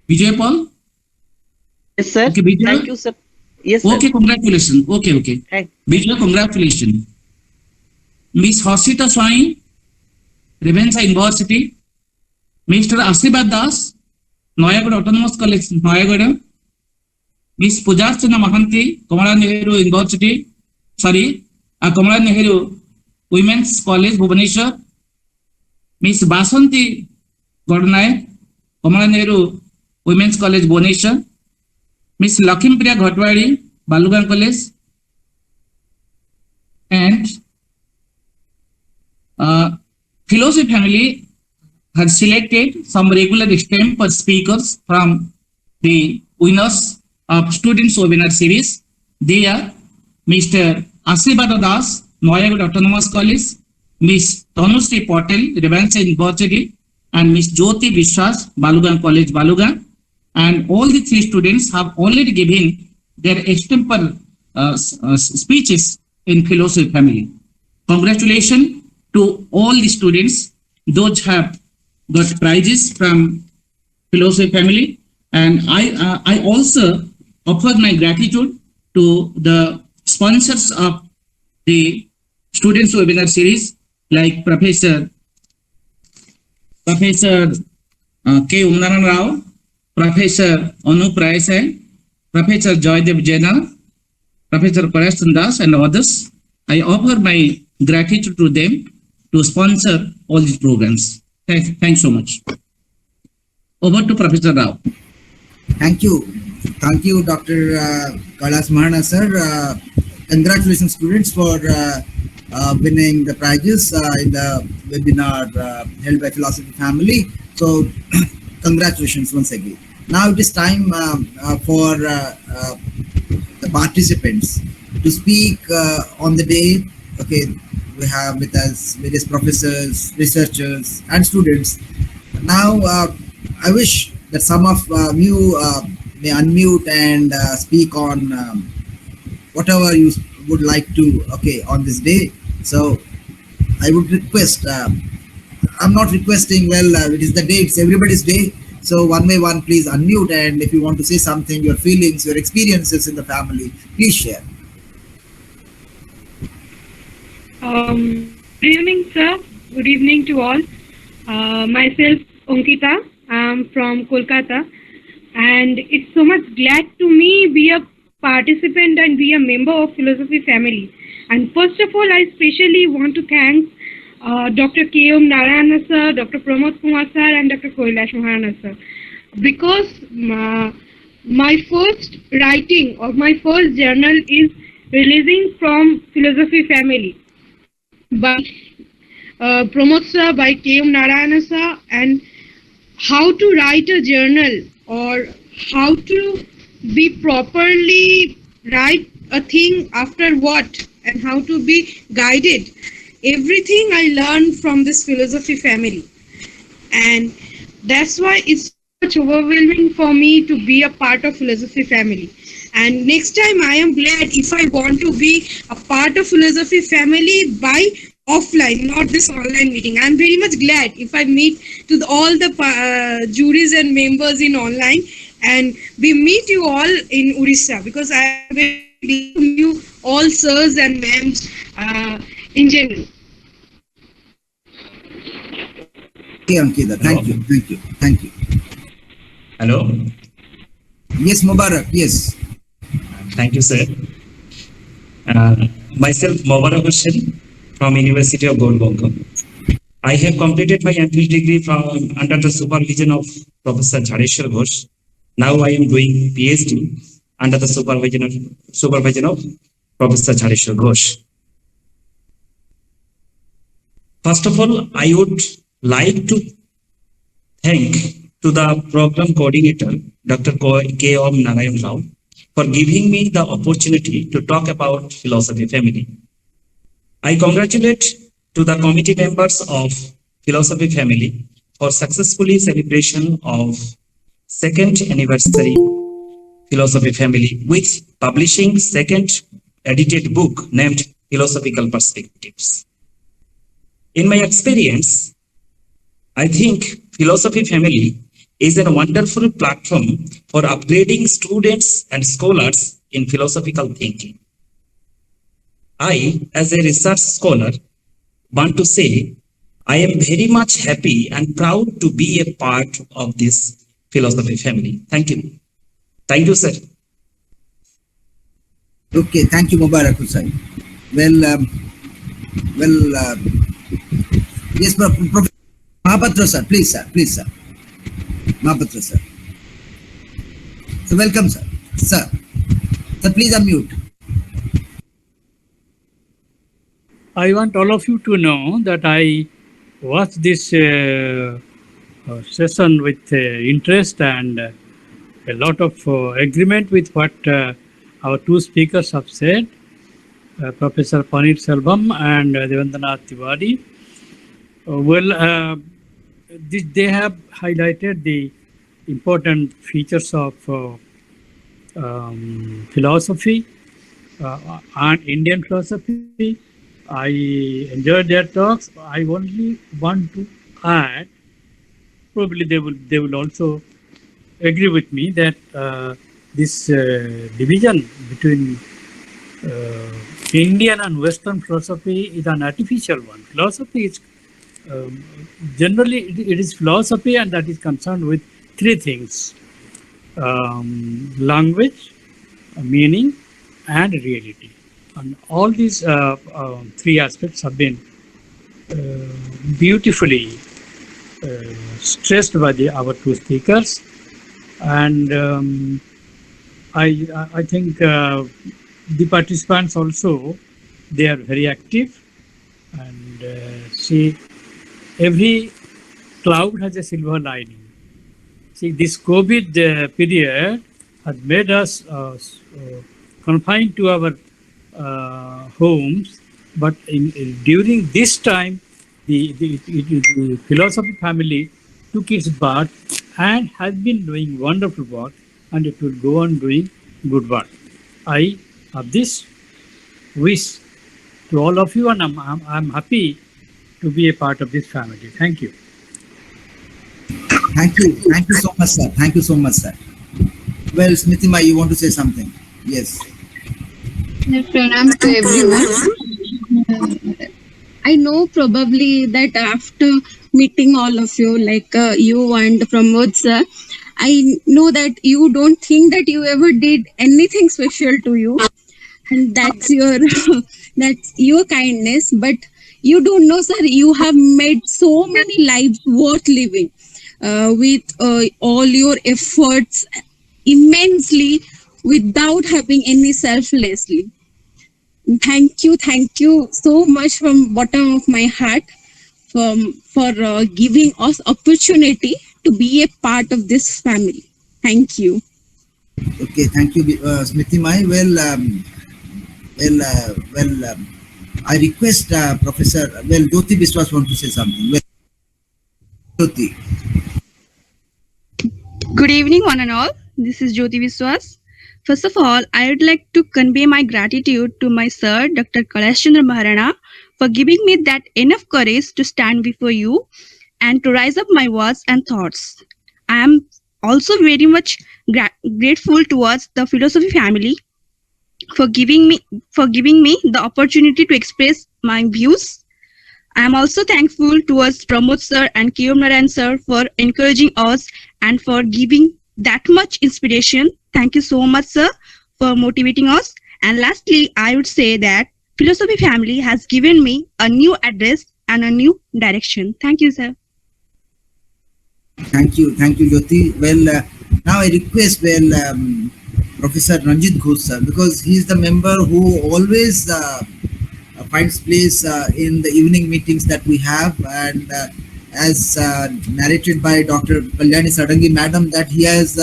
Vijay Paul? Yes, sir. Okay, Vijay. Thank you, sir. Yes, sir. Okay, congratulations. Okay. Thank Vijay, congratulations. Miss Hasita Swami, Ravenshaw University, Mr. Asibad Das, Noyagada Autonomous College, Noyagada, Miss Pujarchana Mahanti, Kamala Nehru University, Kamala Nehru Women's College, Bhubaneswar, Miss Basanti Godnayak, Kamala Nehru Women's College, Bhubaneswar, Miss Lakshmipriya Ghatwadi, Balugan College, and Philosophy family has selected some regular extempore speakers from the winners of Students Webinar Series. They are Mr. Asibada Das, Noyagad Autonomous College, Miss Tanushree Patel, Revancha University, and Miss Jyoti Vishwas, Balugan College, Balugan. And all the three students have already given their extempore speeches in Philosophy family. Congratulations to all the students. Those have got prizes from Philosophy family. And I also offer my gratitude to the sponsors of the Students Webinar Series, like Professor K. Umnaran Rao, Professor Anup Raisai, Professor Joydev Jaina, Professor Parashan Das, and others. I offer my gratitude to them to sponsor all these programs. Thanks so much. Over to Professor Rao. Thank you. Thank you, Dr. Kailas Mahana, sir. Congratulations, students, for winning the prizes in the webinar held by Philosophy Family. So, congratulations once again. Now it is time for the participants to speak on the day. Okay, we have with us various professors, researchers, and students. Now, I wish that some of you may unmute and speak on whatever you would like to, okay, on this day. So I would request, I'm not requesting, well, it is the day, it's everybody's day. So one by one, please unmute, and if you want to say something, your feelings, your experiences in the family, please share. Good evening, sir. Good evening to all. Myself, Ankita. I'm from Kolkata, and it's so much glad to me be a participant and be a member of Philosophy family. And first of all, I especially want to thank Dr. K.M. Narayana sir, Dr. Pramod Kumar sir, and Dr. Kailas Mahana sir, because my first writing or my first journal is releasing from Philosophy family by Pramod sir, by K.M. Narayana sir, and how to write a journal or how to be properly write a thing after what and how to be guided. Everything I learned from this Philosophy family, and that's why it's much overwhelming for me to be a part of Philosophy family. And next time I am glad if I want to be a part of Philosophy family by offline, not this online meeting. I'm very much glad if I meet to all the juries and members in online, and we meet you all in Orissa, because I am very glad to meet you all sirs and ma'ams in general. Okay, Ankita, thank you. Hello. Yes, Mubarak, yes. Thank you, sir. Myself, Mubarak Hussain from University of Golbanga. I have completed my MPhil degree from under the supervision of Professor Jhareshwar Ghosh. Now I am doing PhD under the supervision of Professor Jhareshwar Ghosh. First of all, I would like to thank to the program coordinator, Dr. K.M. Narayan Rao, for giving me the opportunity to talk about Philosophy family. I congratulate to the committee members of Philosophy family for successfully celebration of second anniversary Philosophy family with publishing second edited book named Philosophical Perspectives. In my experience, I think Philosophy family is a wonderful platform for upgrading students and scholars in philosophical thinking. I, as a research scholar, want to say I am very much happy and proud to be a part of this Philosophy family. Thank you. Thank you, sir. Okay, thank you, Mubarak Hussain. Well, Well, yes, Professor Mahapatra sir, please sir. Mahapatra sir. So welcome sir. Sir, please unmute. I want all of you to know that I watched this session with interest and a lot of agreement with what our two speakers have said, Professor Paneerselvam and Devendranath Tiwari. They have highlighted the important features of philosophy and Indian philosophy. I enjoyed their talks. I only want to add, probably they will also agree with me that this division between Indian and Western philosophy is an artificial one. Philosophy is generally it is philosophy, and that is concerned with three things: language, meaning, and reality. And all these three aspects have been beautifully stressed by our two speakers, and I think the participants also, they are very active, and see, every cloud has a silver lining. See, this COVID period has made us confined to our homes, but during this time, the philosophy family took its part and has been doing wonderful work, and it will go on doing good work. I have this wish to all of you, and I'm happy to be a part of this family. Thank you. Thank you so much, sir. Thank you so much, sir. Well, Smritima, you want to say something? Yes. Pranam to everyone. I know probably that after meeting all of you, like you and Pramod sir, I know that you don't think that you ever did anything special to you, and that's your that's your kindness. But you don't know, sir, you have made so many lives worth living with all your efforts immensely without having any selflessly. Thank you so much from bottom of my heart for giving us opportunity to be a part of this family. Thank you. Okay, thank you, Smriti Mai. I request Professor. Well, Jyoti Biswas want to say something. Well, Jyoti. Good evening, one and all. This is Jyoti Biswas. First of all, I would like to convey my gratitude to my sir, Dr. Kailash Chandra Maharana, for giving me that enough courage to stand before you and to rise up my words and thoughts. I am also very much grateful towards the philosophy family for giving me the opportunity to express my views. I am also thankful towards Pramod sir and K.M. Narayan sir for encouraging us and for giving that much inspiration. Thank you so much, sir, for motivating us. And lastly, I would say that philosophy family has given me a new address and a new direction. Thank you, sir. Thank you, Jyoti. Well, now I request Professor Ranjit Ghosh sir, because he is the member who always finds place in the evening meetings that we have, and as narrated by Dr. Kalyani Sadangi Madam, that he has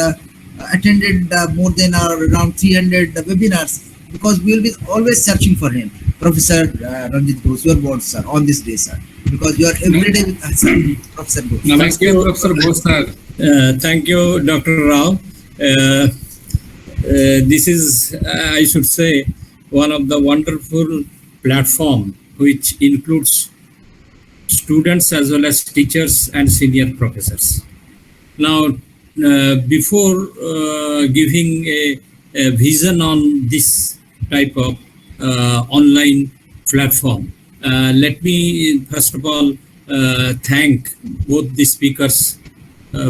attended more than around 300 webinars, because we will be always searching for him. Professor Ranjit Ghosh, your words, sir, on this day, sir, because you are every day with us, sir. Professor Ghosh. Thank you, Professor Ghosh, sir. Thank you, Dr. Rao. This is, I should say, one of the wonderful platform which includes students as well as teachers and senior professors. Now, before giving a vision on this type of online platform, let me first of all thank both the speakers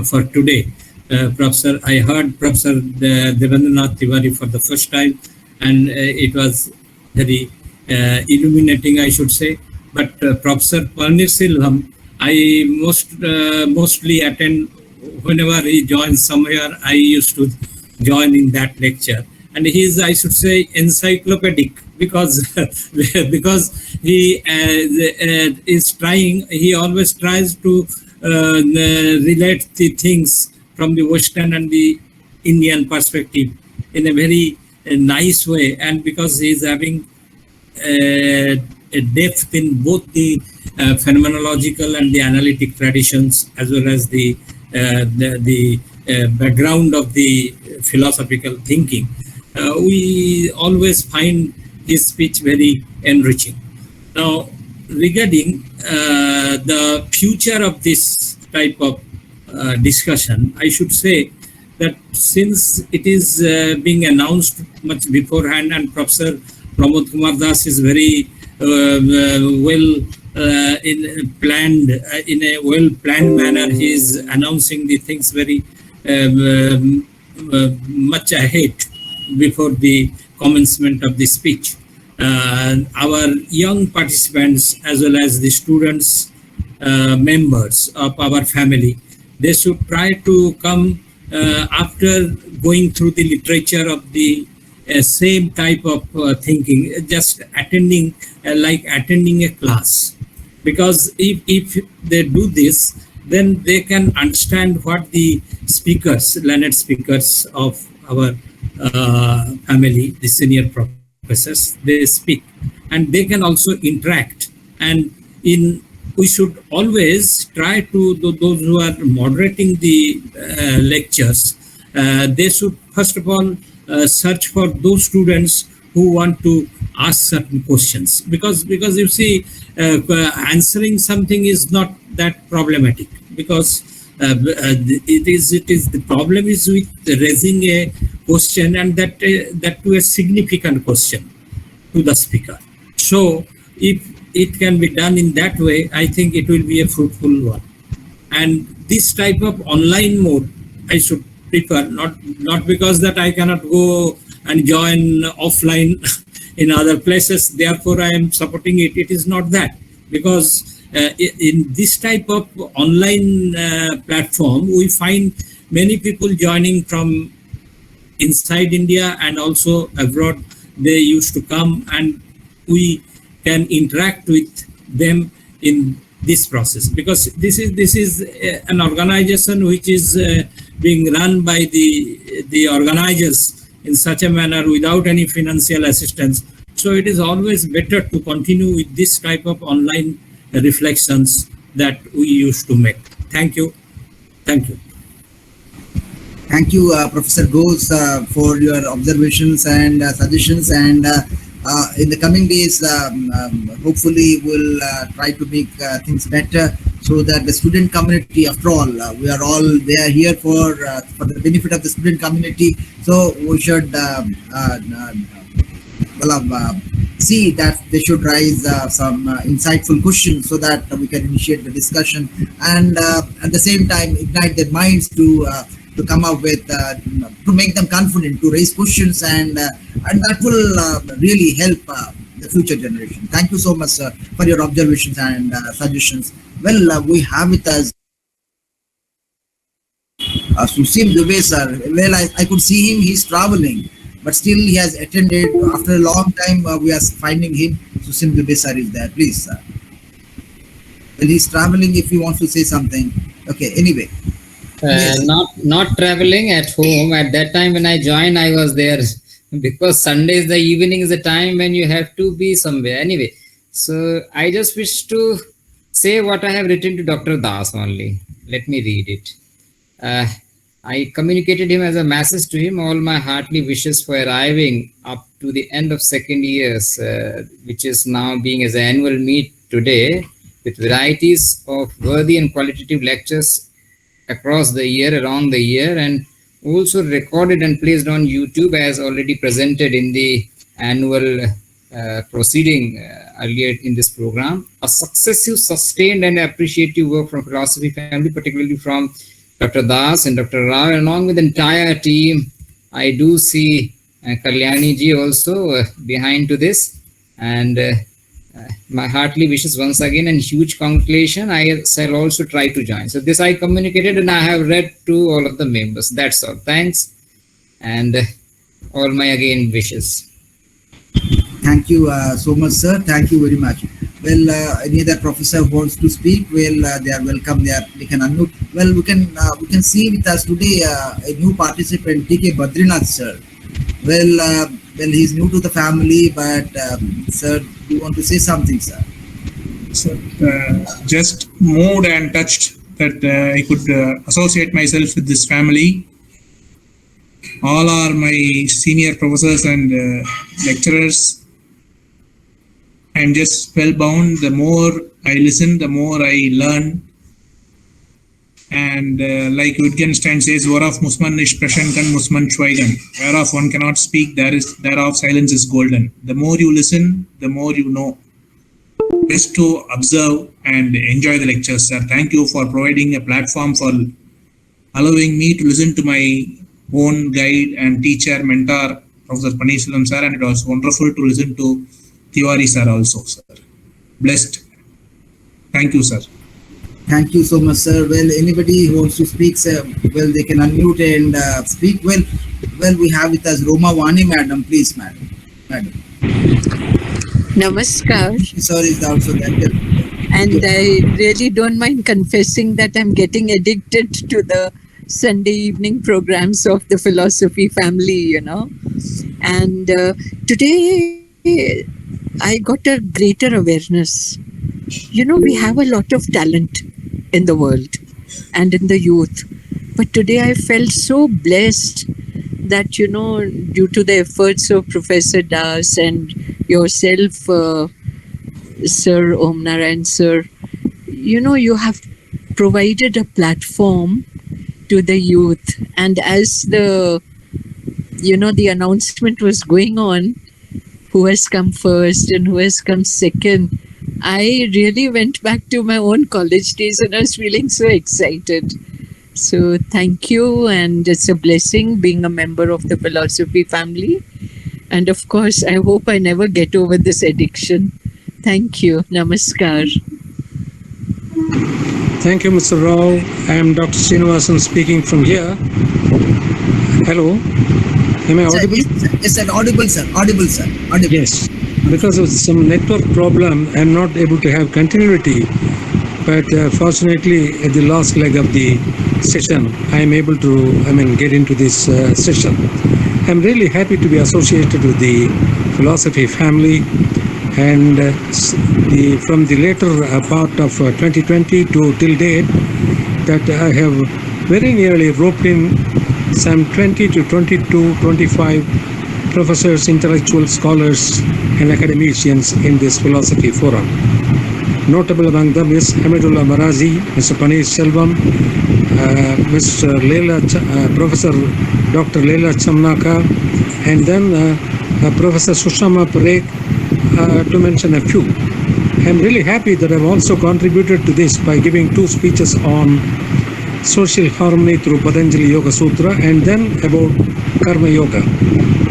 for today. Professor, I heard Professor Devendranath Tiwari for the first time, and it was very illuminating, I should say. but Professor Paneerselvam, I mostly attend whenever he joins somewhere. I used to join in that lecture, and he is, I should say, encyclopedic because because he is trying. He always tries to relate the things from the Western and the Indian perspective in a very nice way, and because he is having a depth in both the phenomenological and the analytic traditions, as well as the background of the philosophical thinking. We always find his speech very enriching. Now, regarding the future of this type of discussion, I should say that since it is being announced much beforehand, and Professor Pramod Kumar Das is very in a well-planned manner. He is announcing the things very much ahead before the commencement of the speech. Our young participants, as well as the students, members of our family, they should try to come after going through the literature of the same type of thinking, just attending like attending a class. Because if they do this, then they can understand what the speakers, learned speakers of our family, the senior professors, they speak, and they can also interact. And we should always try to, those who are moderating the lectures, they should first of all search for those students who want to ask certain questions, because you see, answering something is not that problematic, because it is the problem is with raising a question, and that to a significant question to the speaker. So if it can be done in that way, I think it will be a fruitful one. And this type of online mode I should prefer, not because that I cannot go and join offline in other places, therefore I am supporting it. It is not that, because in this type of online platform, we find many people joining from inside India and also abroad. They used to come, and we can interact with them in this process, because this is an organization which is being run by the organizers in such a manner without any financial assistance. So it is always better to continue with this type of online reflections that we used to make. Thank you. Thank you. Thank you, Professor Ghosh, for your observations and suggestions. And in the coming days, hopefully we'll try to make things better, so that the student community, after all, we are all there here for the benefit of the student community. So we should see that they should raise some insightful questions, so that we can initiate the discussion, and at the same time ignite their minds to come up with, to make them confident to raise questions, and that will really help the future generation. Thank you so much, sir, for your observations and suggestions. Well, we have with us Susim Dubey, sir. Well, I could see him, he's traveling, but still he has attended. After a long time, we are finding him. Susim Dubey, sir, is there. Please, sir. Well, he's traveling if he wants to say something. Okay, anyway. Yes. Not traveling, at home. At that time when I joined, I was there, because Sundays, the evening is the time when you have to be somewhere. Anyway, so I just wish to say what I have written to Dr. Das only. Let me read it. I communicated him as a message to him all my heartily wishes for arriving up to the end of second years, which is now being as an annual meet today, with varieties of worthy and qualitative lectures across the year, around the year, and also recorded and placed on YouTube as already presented in the annual proceeding earlier in this program. A successive, sustained and appreciative work from philosophy family, particularly from Dr. Das and Dr. Rao, along with the entire team. I do see Kalyani ji also behind to this, and My heartily wishes once again and huge congratulations. I shall also try to join. So this I communicated and I have read to all of the members. That's all. Thanks. And all my again wishes. Thank you so much, sir. Thank you very much. Well, any other professor who wants to speak? Well, they are welcome. We can unmute. Well, we can see with us today a new participant, TK Badrinath, sir. Well, he's new to the family, but sir, do you want to say something, sir? So, just moved and touched that I could associate myself with this family. All are my senior professors and lecturers. I'm just spellbound. The more I listen, the more I learn. And like Wittgenstein says, "Worauf muss man nicht sprechen kann, muss man schweigen." Whereof one cannot speak, thereof silence is golden. The more you listen, the more you know. Best to observe and enjoy the lectures, sir. Thank you for providing a platform for allowing me to listen to my own guide and teacher, mentor, Professor Paneerselvam, sir. And it was wonderful to listen to Tiwari, sir, also, sir. Blessed. Thank you, sir. Thank you so much, sir. Well, anybody who wants to speak, sir, well, they can unmute and speak. Well, we have with us Roma Vani, madam. Please, madam. Namaskar. Sorry, is also there. And I really don't mind confessing that I'm getting addicted to the Sunday evening programs of the philosophy family, you know. And today I got a greater awareness. You know, we have a lot of talent in the world and in the youth. But today I felt so blessed that, you know, due to the efforts of Professor Das and yourself, Sir Om Narayan, sir, you know, you have provided a platform to the youth. And as the announcement was going on, who has come first and who has come second, I really went back to my own college days and I was feeling so excited. So thank you, and it's a blessing being a member of the philosophy family. And of course, I hope I never get over this addiction. Thank you. Namaskar. Thank you, Mr. Rao. I am Dr. Srinivasan speaking from here. Hello. Am I audible? Yes, sir. Audible, sir. Audible, sir. Audible. Yes. Because of some network problem, I am not able to have continuity. But fortunately, at the last leg of the session, I am able to, get into this session. I'm really happy to be associated with the philosophy family, and from the later part of 2020 to till date, that I have very nearly roped in some 20 to 22, 25 professors, intellectual scholars, and academicians in this philosophy forum. Notable among them is Hamidullah Marazi, Mr. Paneerselvam, Professor Dr. Leila Chamnaka, and then Professor Sushama Parekh, to mention a few. I'm really happy that I've also contributed to this by giving 2 speeches on social harmony through Patanjali Yoga Sutra and then about Karma Yoga.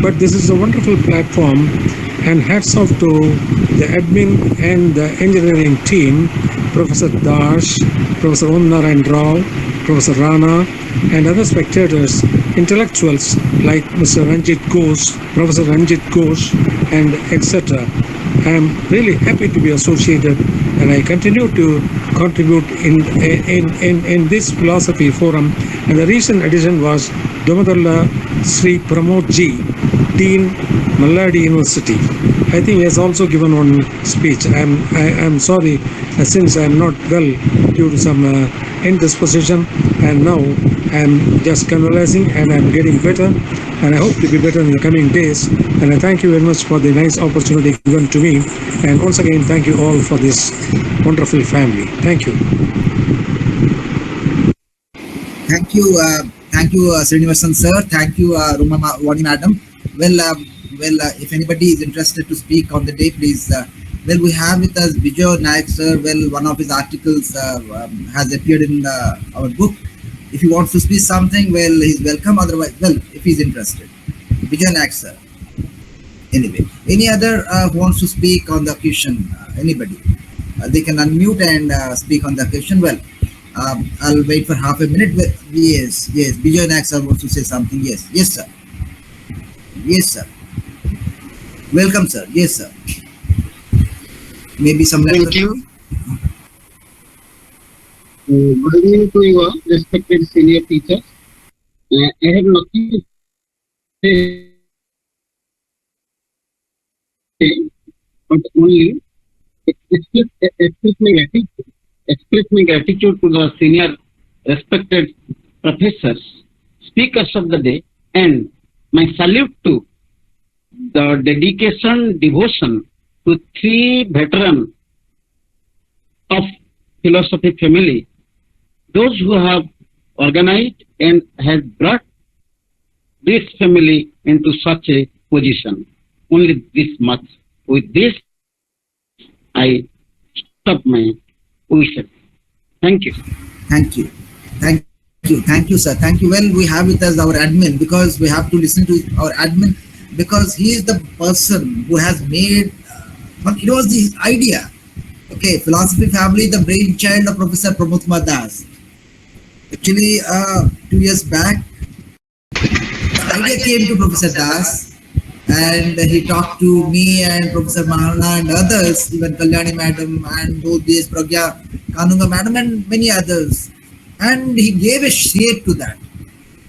But this is a wonderful platform, and hats off to the admin and the engineering team, Professor Dash, Professor Om Narayan Rao, Professor Rana, and other spectators, intellectuals like Mr. Ranjit Ghosh, Professor Ranjit Ghosh, and etc. I am really happy to be associated, and I continue to contribute in this philosophy forum. And the recent addition was Domadalla Sri Pramod Ji, Dean, Maladi University. I think he has also given one speech. I am sorry, since I am not well due to some indisposition, and now I am just convalescing and I am getting better, and I hope to be better in the coming days. And I thank you very much for the nice opportunity given to me. And once again, thank you all for this wonderful family. Thank you. Thank you, Srinivasan sir. Thank you, Roma Vani madam. Well, if anybody is interested to speak on the day, please. We have with us Bijoy Naik sir. Well, one of his articles has appeared in our book. If he wants to speak something, well, he's welcome. Otherwise, well, if he's interested, Bijoy Naik sir. Anyway, any other who wants to speak on the question? anybody. They can unmute and speak on the question. Well, I'll wait for half a minute. Yes, yes. Bijoy Nayak sir wants to say something. Yes, yes, sir. Yes, sir. Welcome, sir. Yes, sir. Maybe some. Thank you. Good evening to you all, respected senior teachers. I have nothing to say, but only express my gratitude to the senior respected professors, speakers of the day, and my salute to the dedication, devotion to three veterans of philosophy family, those who have organized and has brought this family into such a position. Only this much. With this, I stop my wishes. Thank you. Thank you. Thank you. Thank you, sir. Thank you. Well, we have with us our admin because we have to listen to our admin because he is the person who has made, it was the idea. Okay, philosophy family, the brainchild of Professor Pramod Kumar Das. Actually, 2 years back, the idea came to Professor Das and he talked to me and Professor Maharana and others, even Kalyani madam and both these Pragya Kanunga madam and many others. And he gave a shape to that.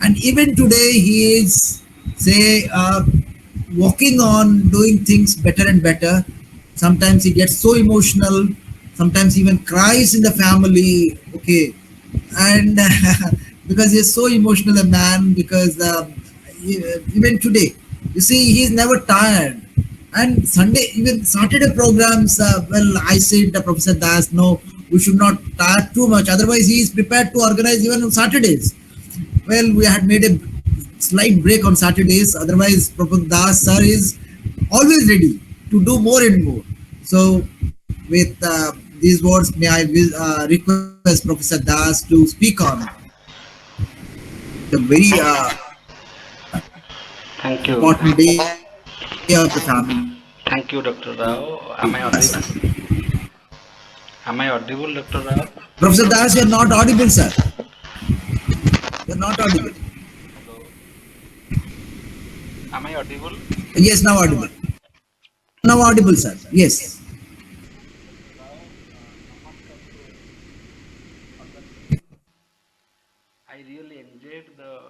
And even today he is, say, working on doing things better and better. Sometimes he gets so emotional, sometimes he even cries in the family, okay, and because he's so emotional a man, because even today, you see, he's never tired. And Sunday, even Saturday programs, well, I said to Professor Das, no, we should not tire too much, otherwise he is prepared to organize even on Saturdays. Well, we had made a slight break on Saturdays, otherwise Professor Das sir is always ready to do more and more. So with these words, may I request Professor Das to speak on the very Thank you. important day of the family. Thank you, Dr. Rao. Am I audible? Am I audible, Dr. Rao? Professor Das, you are not audible, sir. You are not audible. Hello. Am I audible? Yes, now audible. Now audible, sir. Yes. I really enjoyed the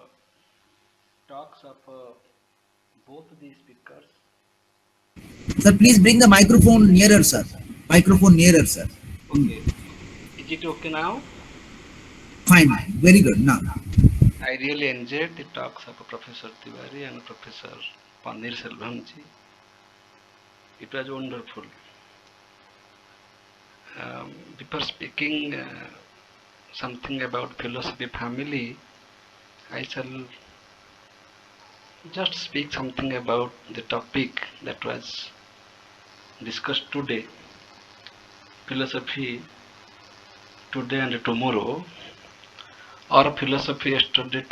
talks of both the speakers. Sir, please bring the microphone nearer, sir. Microphone nearer, sir. Okay. Is it okay now? Fine. Very good. Now. I really enjoyed the talks of Professor Tiwari and Professor Paneerselvam ji. It was wonderful. Before speaking something about philosophy family, I shall just speak something about the topic that was discussed today. Philosophy today and tomorrow, or philosophy yesterday,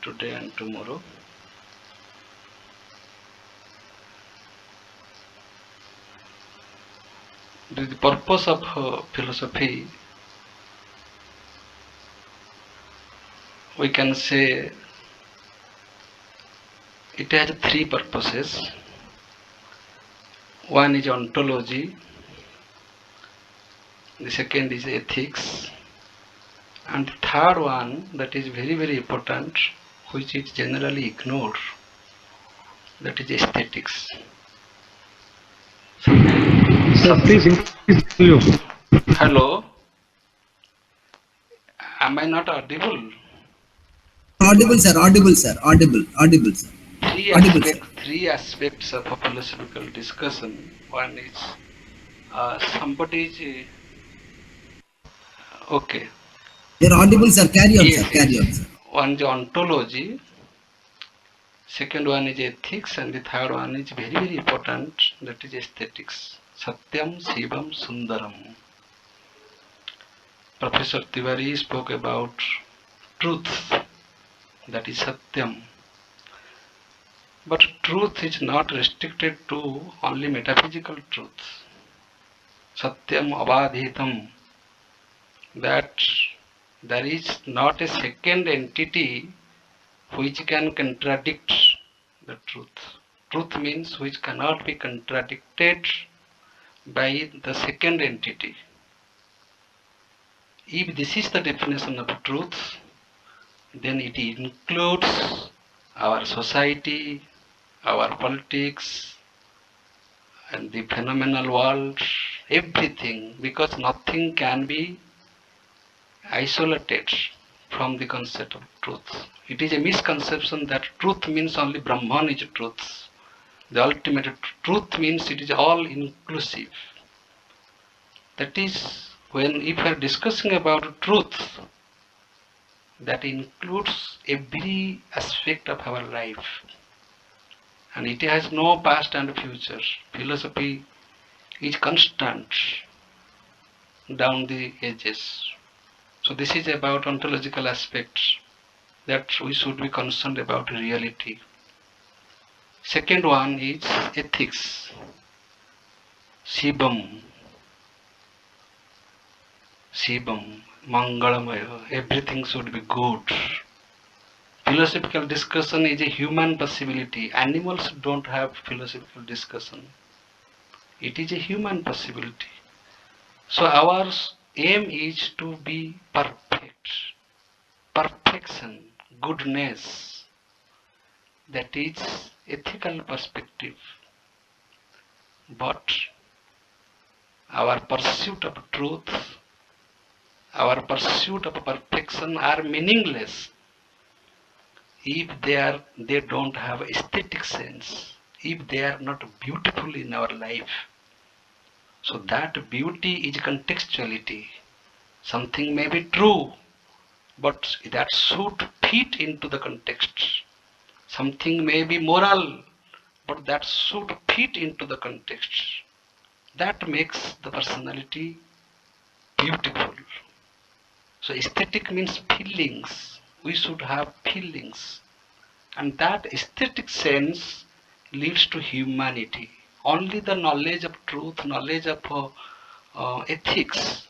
today and tomorrow. The purpose of philosophy, we can say it has three purposes. One is ontology, the second is ethics, and the third one that is very, very important, which is generally ignored, that is aesthetics. Sir, please increase volume. Hello? Am I not audible? Audible, sir. Audible, sir. Audible. Audible, sir. Three aspects of a philosophical discussion. One is somebody is okay. You're audible, sir. Carry on, Yes, sir. Carry on, sir. One is ontology, second one is ethics, and the third one is very, very important, that is aesthetics. Satyam, Shivam, Sundaram. Professor Tiwari spoke about truth, that is Satyam. But truth is not restricted to only metaphysical truth. Satyam Avadhitam, that there is not a second entity which can contradict the truth. Truth means which cannot be contradicted by the second entity. If this is the definition of truth, then it includes our society, our politics, and the phenomenal world, everything, because nothing can be isolated from the concept of truth. It is a misconception that truth means only Brahman is truth. The ultimate truth means it is all inclusive. That is, when if we are discussing about truth, that includes every aspect of our life. And it has no past and future. Philosophy is constant down the edges. So this is about ontological aspects that we should be concerned about reality. Second one is ethics. Shivam, Mangalamaya, everything should be good. Philosophical discussion is a human possibility. Animals don't have philosophical discussion. It is a human possibility. So our aim is to be perfect. Perfection, goodness, that is ethical perspective. But our pursuit of truth, our pursuit of perfection are meaningless if they don't have aesthetic sense, if they are not beautiful in our life. So that beauty is contextuality. Something may be true, but that should fit into the context. Something may be moral, but that should fit into the context. That makes the personality beautiful. So aesthetic means feelings. We should have feelings. And that aesthetic sense leads to humanity. Only the knowledge of truth, knowledge of ethics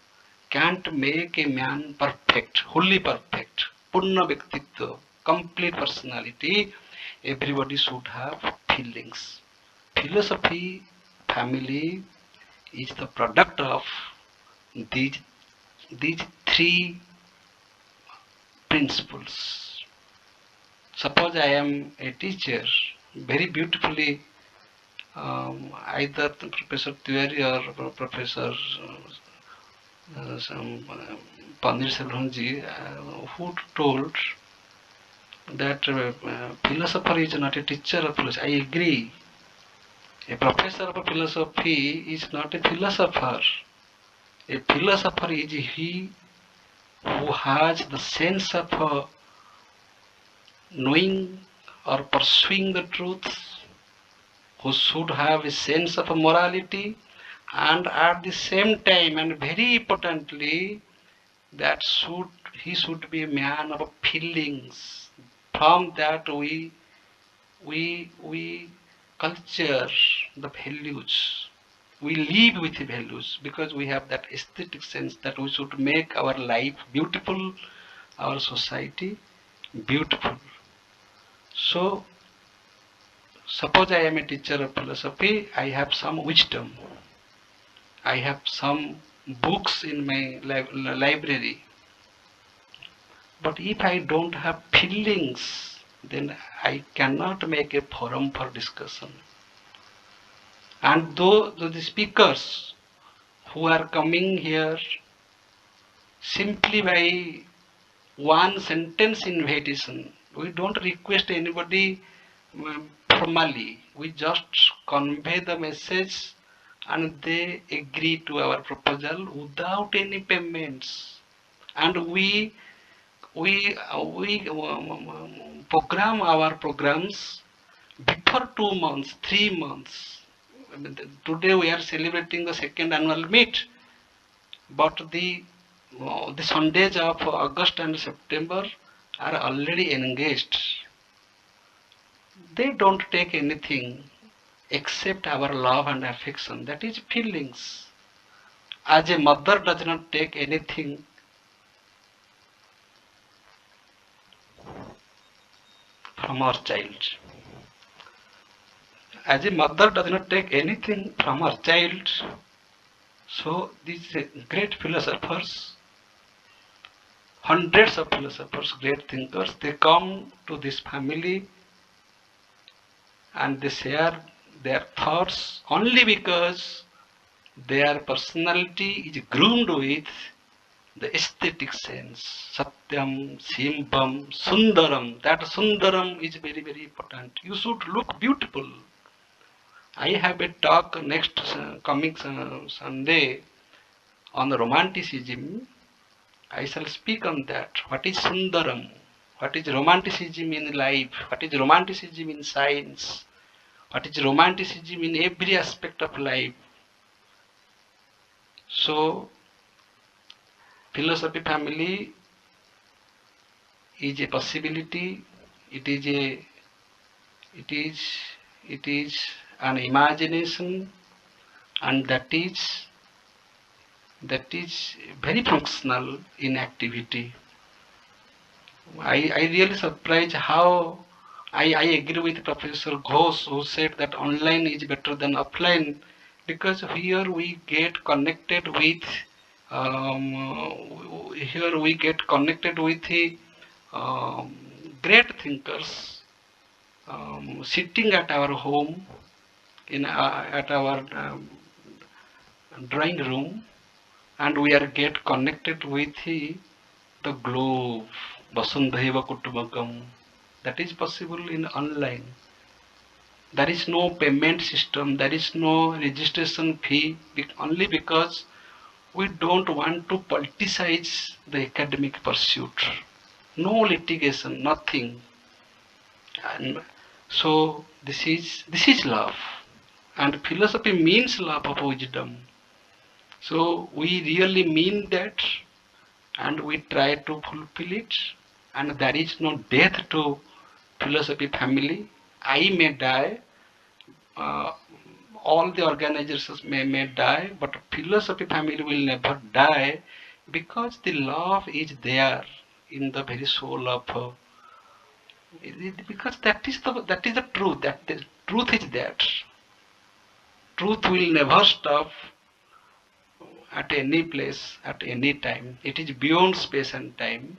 can't make a man perfect, wholly perfect. Purna Bhaktittva, complete personality. Everybody should have feelings. Philosophy, family is the product of these three principles. Suppose I am a teacher, very beautifully, either Professor Tiwari or Professor Paneerselvam ji, who told that philosopher is not a teacher of philosophy. I agree. A professor of philosophy is not a philosopher. A philosopher is he who has the sense of knowing or pursuing the truth, who should have a sense of morality, and at the same time, and very importantly, that he should be a man of feelings. From that we culture the values. We live with the values because we have that aesthetic sense that we should make our life beautiful, our society beautiful. So, suppose I am a teacher of philosophy, I have some wisdom. I have some books in my library. But if I don't have feelings, then I cannot make a forum for discussion. And though the speakers who are coming here simply by one sentence invitation, we don't request anybody formally. We just convey the message and they agree to our proposal without any payments. And we program our programs before 2 months, 3 months. Today we are celebrating the second annual meet, but the Sundays of August and September are already engaged. They don't take anything except our love and affection, that is feelings. as a mother does not take anything from her child. As a mother does not take anything from her child, so these great philosophers, hundreds of philosophers, great thinkers, they come to this family and they share their thoughts only because their personality is groomed with the aesthetic sense. Satyam, Shimbam, Sundaram. That Sundaram is very, very important. You should look beautiful. I have a talk next coming Sunday on romanticism. I shall speak on that. What is Sundaram? What is romanticism in life? What is romanticism in science? What is romanticism in every aspect of life? So, philosophy family is a possibility. It is an imagination, and that is very functional in activity. I really surprised how I agree with Professor Ghosh, who said that online is better than offline, because here we get connected with great thinkers sitting at our home at our drawing room, and we are get connected with the globe. Vasundhaiva Kutumbakam. That is possible in online. There is no payment system, there is no registration fee, only because we don't want to politicize the academic pursuit. No litigation, nothing. And so this is love. And philosophy means love of wisdom. So we really mean that, and we try to fulfill it, and there is no death to philosophy family. I may die, all the organizations may die, but philosophy family will never die, because the love is there in the very soul of because that is the truth. That the truth is that truth will never stop at any place, at any time. It is beyond space and time.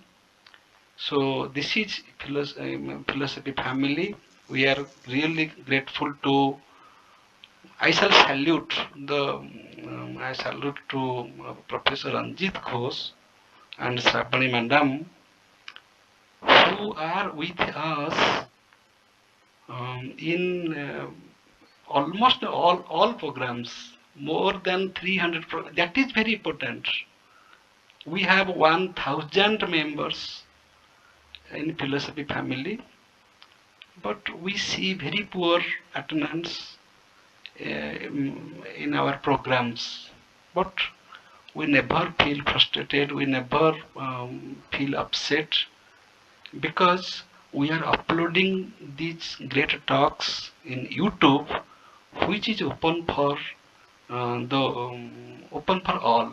So this is philosophy family. We are really grateful to. I shall salute to Professor Ranjit Ghosh and Sapani Madam, who are with us in almost all programs, more than 300 programs. That is very important. We have 1,000 members in philosophy family, but we see very poor attendance in our programs. But we never feel frustrated, we never feel upset, because we are uploading these great talks in YouTube, which is open for open for all.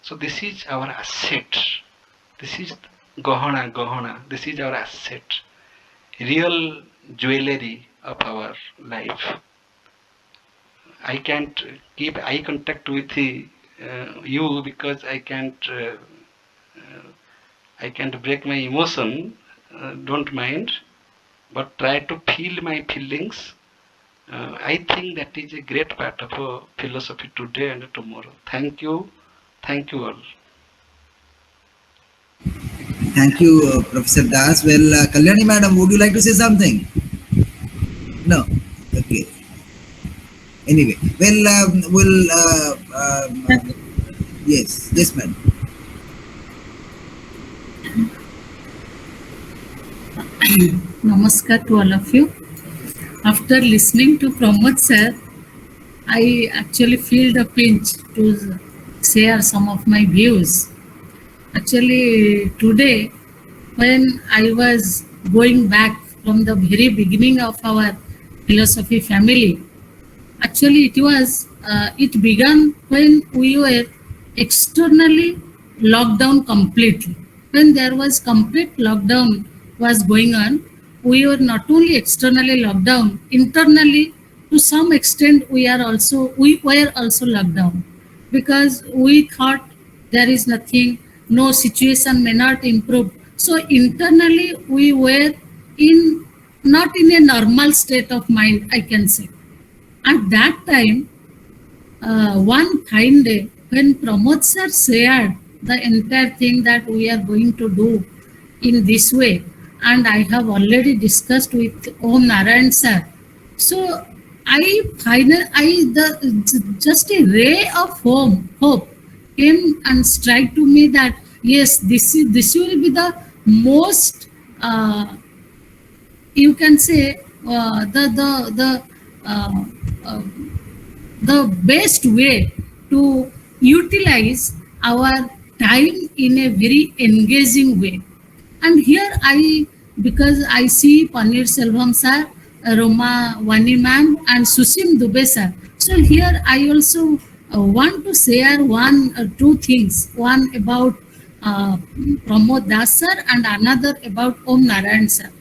So this is our asset. This is Gahana. This is our asset, real jewelry of our life. I can't keep eye contact with you, because I can't break my emotion. Don't mind, but try to feel my feelings. I think that is a great part of philosophy today and tomorrow. Thank you all. Thank you, Professor Das. Well, Kalyani Madam, would you like to say something? No. Okay. Anyway, well, yes, madam. Namaskar to all of you. After listening to Pramod sir, I actually feel the pinch to share some of my views. Actually, today, when I was going back from the very beginning of our philosophy family, actually it began when we were externally locked down completely. When there was complete lockdown was going on, we were not only externally locked down, internally to some extent we were also locked down, because we thought there is nothing, no situation may not improve. So internally we were in not in a normal state of mind, I can say. At that time, one fine day, when Pramod sir shared the entire thing that we are going to do in this way, and I have already discussed with Om Narayan sir. So just a ray of hope came and strike to me that yes, this will be the most you can say uh, uh, the best way to utilize our time in a very engaging way. And here because I see Paneerselvam sir, Roma Vani ma'am, and Susim Dubey sir. So here I also want to share two things. One about Pramod Das sir and another about Om Narayan sir.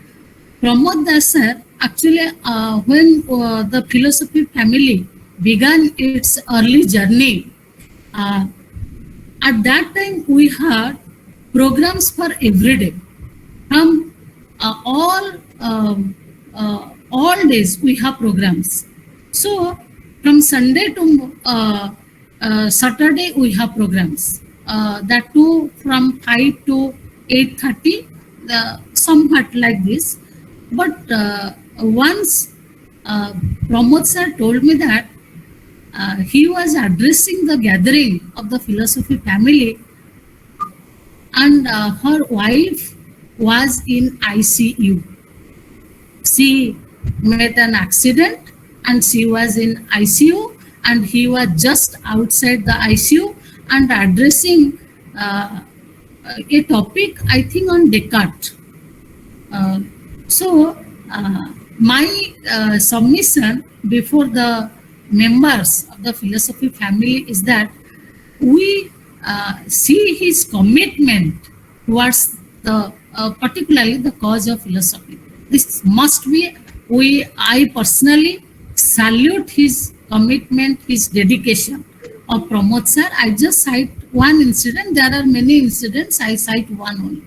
Pramod Das sir, actually when the philosophy family began its early journey, at that time we had programs for every day. From all days we have programs. So from Sunday to Saturday we have programs. That too from 5 to 8:30, somewhat like this. But once Pramod sir told me that he was addressing the gathering of the philosophy family, and her wife was in ICU. She met an accident and she was in ICU, and he was just outside the ICU and addressing a topic, I think, on Descartes. So my submission before the members of the philosophy family is that we see his commitment towards the particularly the cause of philosophy. This must be, I personally salute his commitment, his dedication of Pramod sir. I just cite one incident. There are many incidents. I cite one only.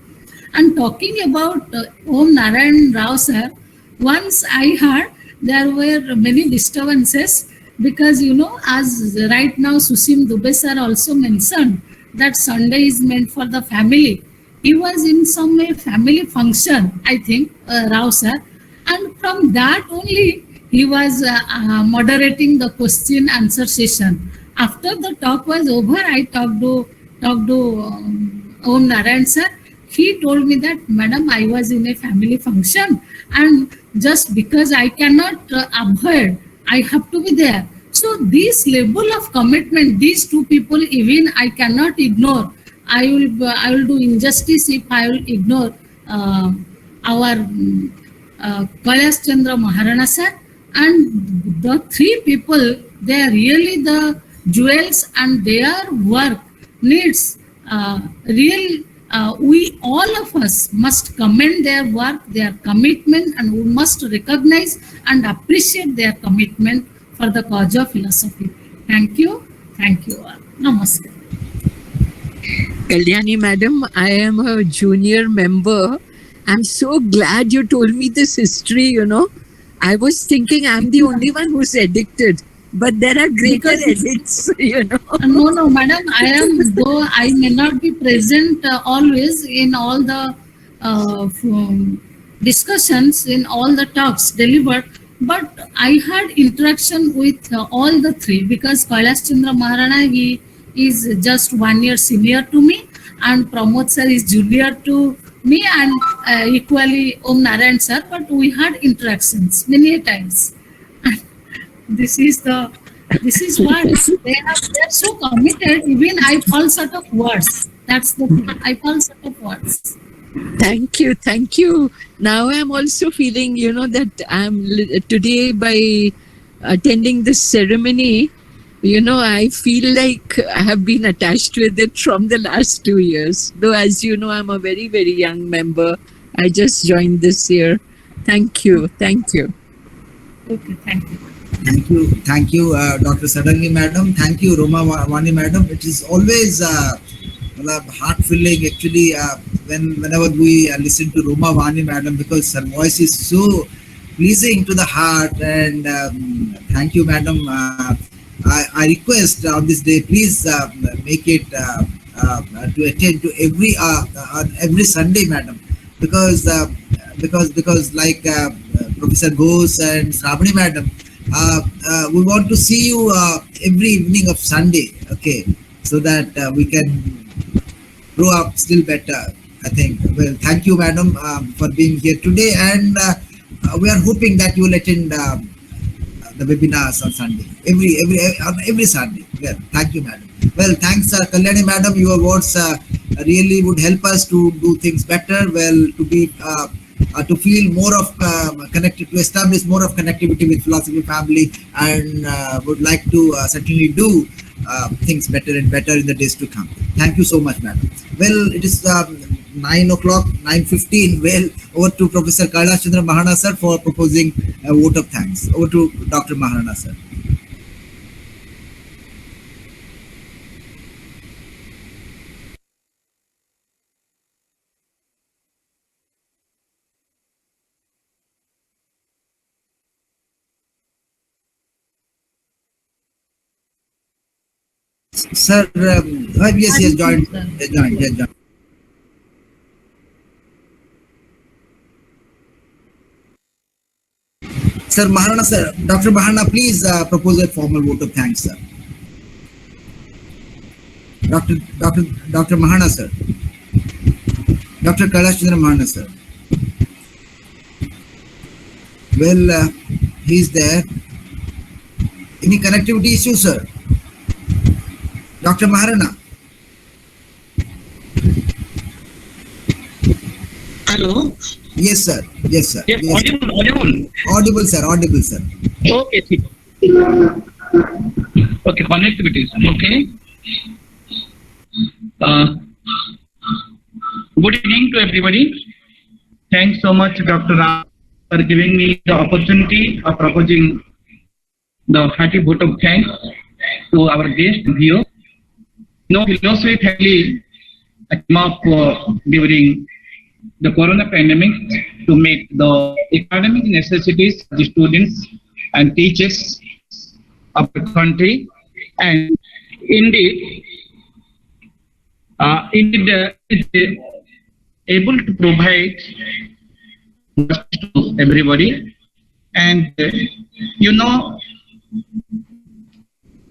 And talking about Om Narayan Rao sir, once I heard there were many disturbances, because as right now Susim Dubey sir also mentioned that Sunday is meant for the family. He was in some way family function, I think, Rao sir, and from that only he was moderating the question answer session. After the talk was over, I talked to Om Narayan sir. He told me that, Madam, I was in a family function, and just because I cannot avoid, I have to be there. So this level of commitment, these two people, even I cannot ignore. I will do injustice if I will ignore our Kailash Chandra Maharana sir, and the three people. They are really the jewels, and their work needs real. We all of us must commend their work, their commitment, and we must recognize and appreciate their commitment for the cause of philosophy. Thank you. Thank you all. Namaskar. Kalyani madam, I am a junior member. I'm so glad you told me this history, I was thinking I'm the only one who's addicted, but there are greater addicts, No, madam, I am, though I may not be present always in all the discussions, in all the talks delivered, but I had interaction with all the three, because Kailash Chandra Maharana, he is just 1 year senior to me, and Pramod sir is junior to me, and equally Om Narayan sir, but we had interactions many times. This is what they are so committed. Even I fall short of words. That's the thing. I fall short of words. Thank you. Now I'm also feeling, that I'm today, by attending this ceremony, I feel like I have been attached with it from the last 2 years. Though, as you know, I'm a very, very young member. I just joined this year. Thank you. Thank you. Okay, thank you. Thank you, Dr. Sadangi madam. Thank you, Roma Vani madam. It is always heart filling actually whenever we listen to Roma Vani madam, because her voice is so pleasing to the heart. And thank you, madam. I request on this day, please make it to attend to every Sunday, madam, because like Professor Ghosh and Sravani madam, we want to see you every evening of Sunday, okay, so that we can grow up still better, I think. Well, thank you, madam, for being here today, and we are hoping that you will attend the webinars on Sunday, every Sunday. Well, thank you, madam. Well, thanks, Kalyani madam. Your words really would help us to do things better. Well, to feel more of connected, to establish more of connectivity with philosophy family, and would like to certainly do things better and better in the days to come. Thank you so much, madam. Well, it is 9 o'clock, 9:15. Well, over to Professor Kailash Chandra Maharana sir for proposing a vote of thanks. Over to Dr. Maharana sir. Sir, yes, he has joined. He has joined. Sir, Maharana sir, Dr. Maharana, please propose a formal vote of thanks, sir. Dr. Maharana sir. Dr. Kailash Chandra Maharana sir. Well, he's there. Any connectivity issue, sir? Dr. Maharana. Hello. Yes, sir. Yes, sir. Yes, Yes, sir. audible. Audible, sir. Audible, sir. Okay. Okay, connectivity. Okay. Good evening to everybody. Thanks so much, Dr. Ram, for giving me the opportunity of proposing the hearty vote of thanks to our guest here. Philosophy family came up during the corona pandemic to meet the academic necessities of the students and teachers of the country, and indeed is able to provide to everybody. And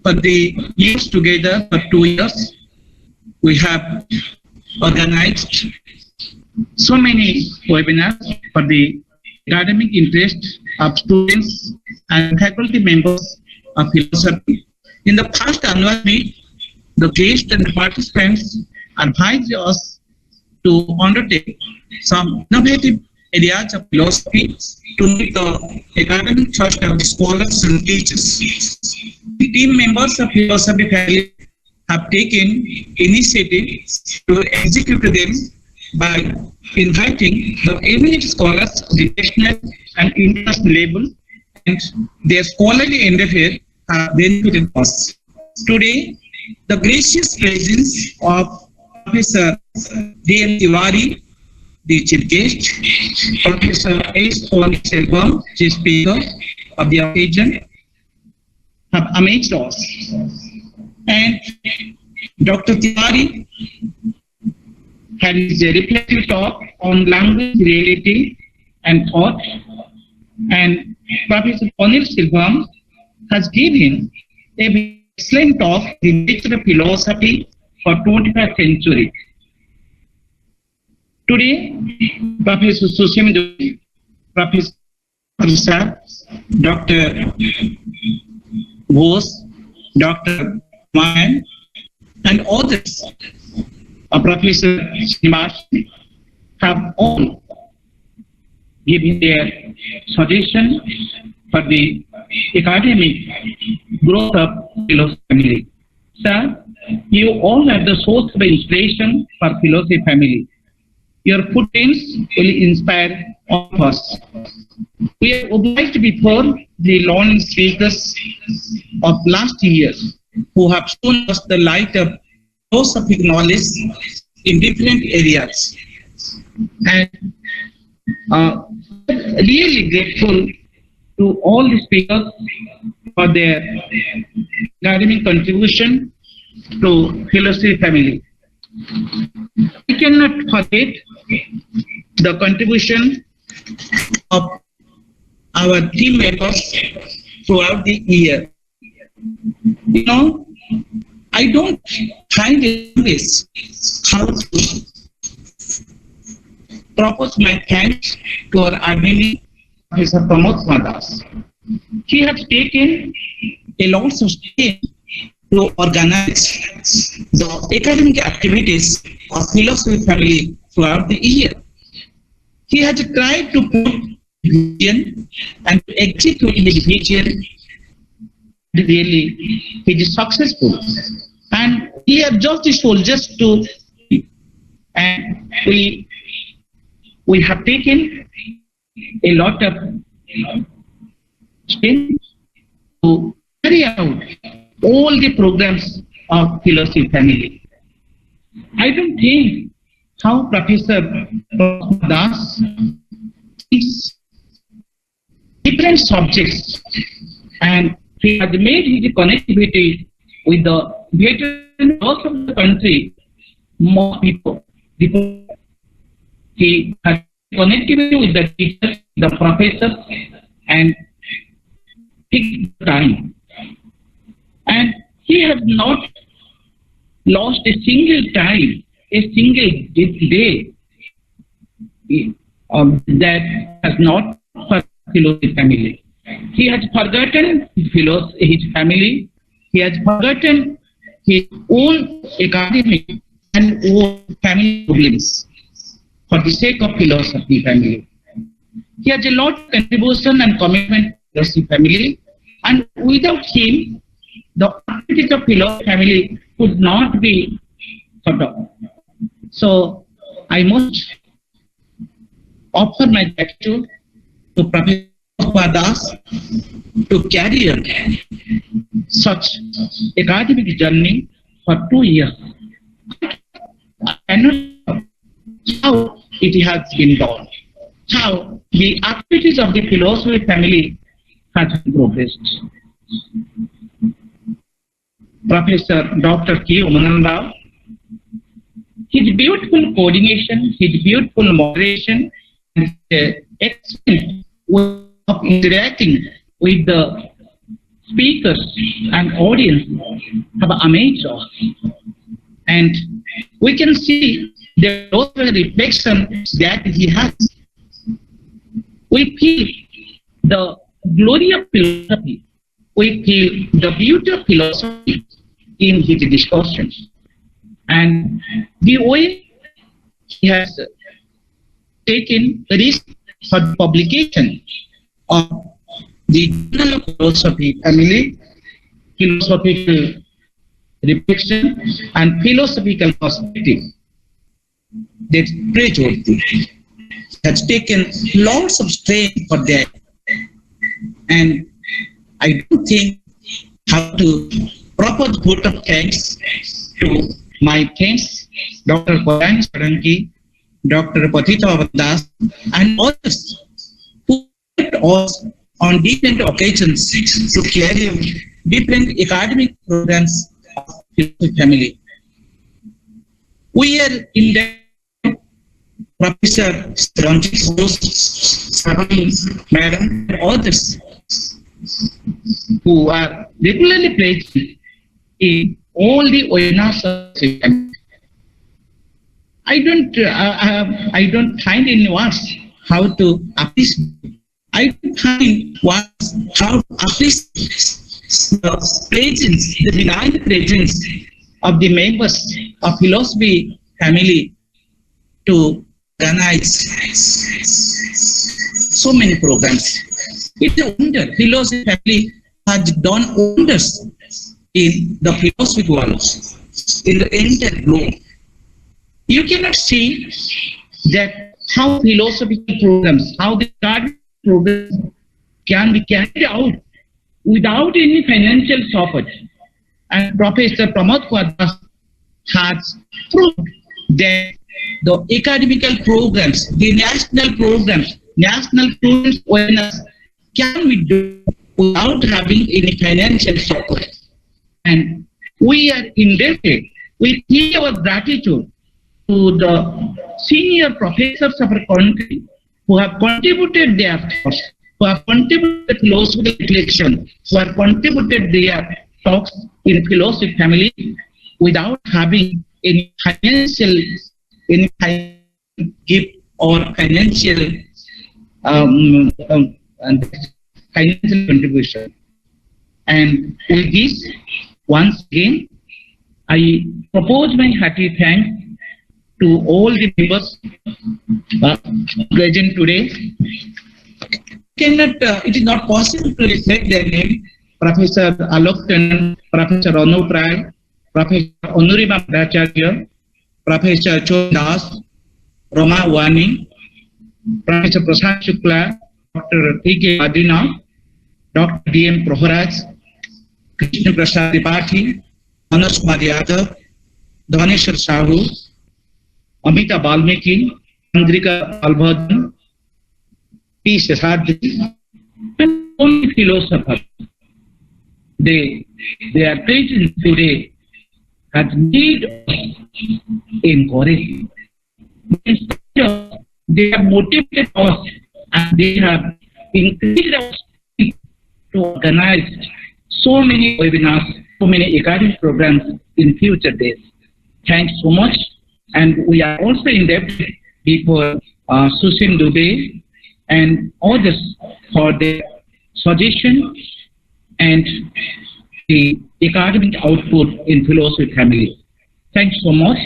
for the years together, for 2 years, we have organized so many webinars for the academic interest of students and faculty members of philosophy. In the past annual meet, the guests and the participants advised us to undertake some innovative areas of philosophy to meet the academic trust of the scholars and teachers. The team members of philosophy family have taken initiative to execute them by inviting the eminent scholars of the national and international level, and their scholarly endeavor have benefited us. Today, the gracious presence of Professor D.M. Tiwari, the chief guest, Professor S. Paneerselvam, chief speaker of the occasion, have amazed us. And Dr. Tiwari had his reflective talk on language, reality, and thought, and Professor Paneerselvam has given a excellent talk on the nature of philosophy for 21st century. Today, Professor Sushim, Professor Dr. Ghosh, Dr. Mayan, and others, Professor Srinivas, have all given their suggestion for the academic growth of philosophy family. Sir, you all are the source of inspiration for philosophy family. Your footprints will inspire all of us. We are obliged before the learning speakers of last year who have shown us the light of philosophic knowledge in different areas. And really grateful to all the speakers for their academic contribution to philosophy family. I cannot forget the contribution of our team members throughout the year. You know, I don't find it how to propose my thanks to our admin, Professor Prof Paneerselvam. He has taken a lot of steps to organize the academic activities of philosophy family throughout the year. He has tried to put vision and to execute his vision. Really, he is successful, and we are just to, and we have taken a lot of steps to carry out all the programs of philosophy family. I don't think how Professor Das teaches different subjects, and he has made his connectivity with the veterans of the country more people. He has connectivity with the teachers, the professors, and takes time. And he has not lost a single time, a single day that has not for philosophy family. He has forgotten his family. He has forgotten his own academic and own family problems for the sake of philosophy family. He has a lot of contribution and commitment to philosophy family, and without him, the activities of philosophy family could not be thought of. So I must offer my gratitude to Professor Das to carry on such academic journey for 2 years. I cannot know how it has been done, how the activities of the philosophy family has progressed. Professor Dr. K. Umanandao, his beautiful coordination, his beautiful moderation, and excellent way of interacting with the speakers and audience have amazed us. And we can see the reflection that he has. We feel the glory of philosophy. We feel the beauty of philosophy in his discussions. And the way he has taken risk for the publication of the Journal of Philosophy family, philosophical reflection, and philosophical perspective. That's praiseworthy. Has taken lots of strain for that. And I don't think how to proper vote of thanks to my friends, Dr. Tiwari And Prof, Dr. Patita Das, and others who helped us on different occasions to carry out different academic programs of philosophy family. We are in the Professor Ranjit Madam, and others who are regularly present in all the webinars of the family. I don't find any words how to appreciate. I don't find words how to appreciate the presence, the benign presence of the members of philosophy family to organize so many programs. It's a wonder philosophy family has done wonders in the philosophic world, in the entire globe. You cannot see that how philosophical programs, how the academic programs can be carried out without any financial support. And Professor Pramod Kwadras has proved that the academical programs, the national programs, national students' awareness can be done without having any financial support. And we are indebted, we pay our gratitude to the senior professors of our country who have contributed their thoughts, who have contributed philosophical reflection, who have contributed their talks in philosophy family without having any financial gift or financial financial contribution. And with this, once again, I propose my hearty thanks to all the members present today. It is not possible to recite their name. Professor Alok Tanan, Professor Anup Rai, Professor Onurima Bhattacharya, Professor Chodas, Roma Wani, Professor Prasad Shukla, Dr. T.K. Adina, Dr. D.M. Proharaj, Krishna Prasad Tripathi, Manas Kumar Yadav, Dhaneshwar Sahu, Amita Balmiki, Andrika Albhadan, P. Seshadri, and only philosophers. They are present today has made us encouraging. They have motivated us and they have increased us to organize so many webinars, so many academic programs in future days. Thanks so much. And we are also indebted before Susin Dubey and others for their suggestion and the academic output in philosophy family. Thanks so much.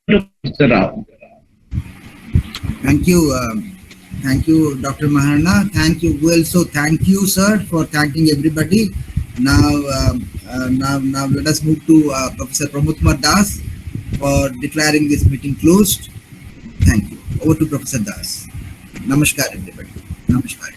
Mr. Rao. Thank you, Dr. Maharana. Thank you. Well, so thank you, sir, for thanking everybody. Now let us move to Professor Pramod Kumar Das for declaring this meeting closed. Thank you. Over to Professor Das. Namaskar, everybody. Namaskar.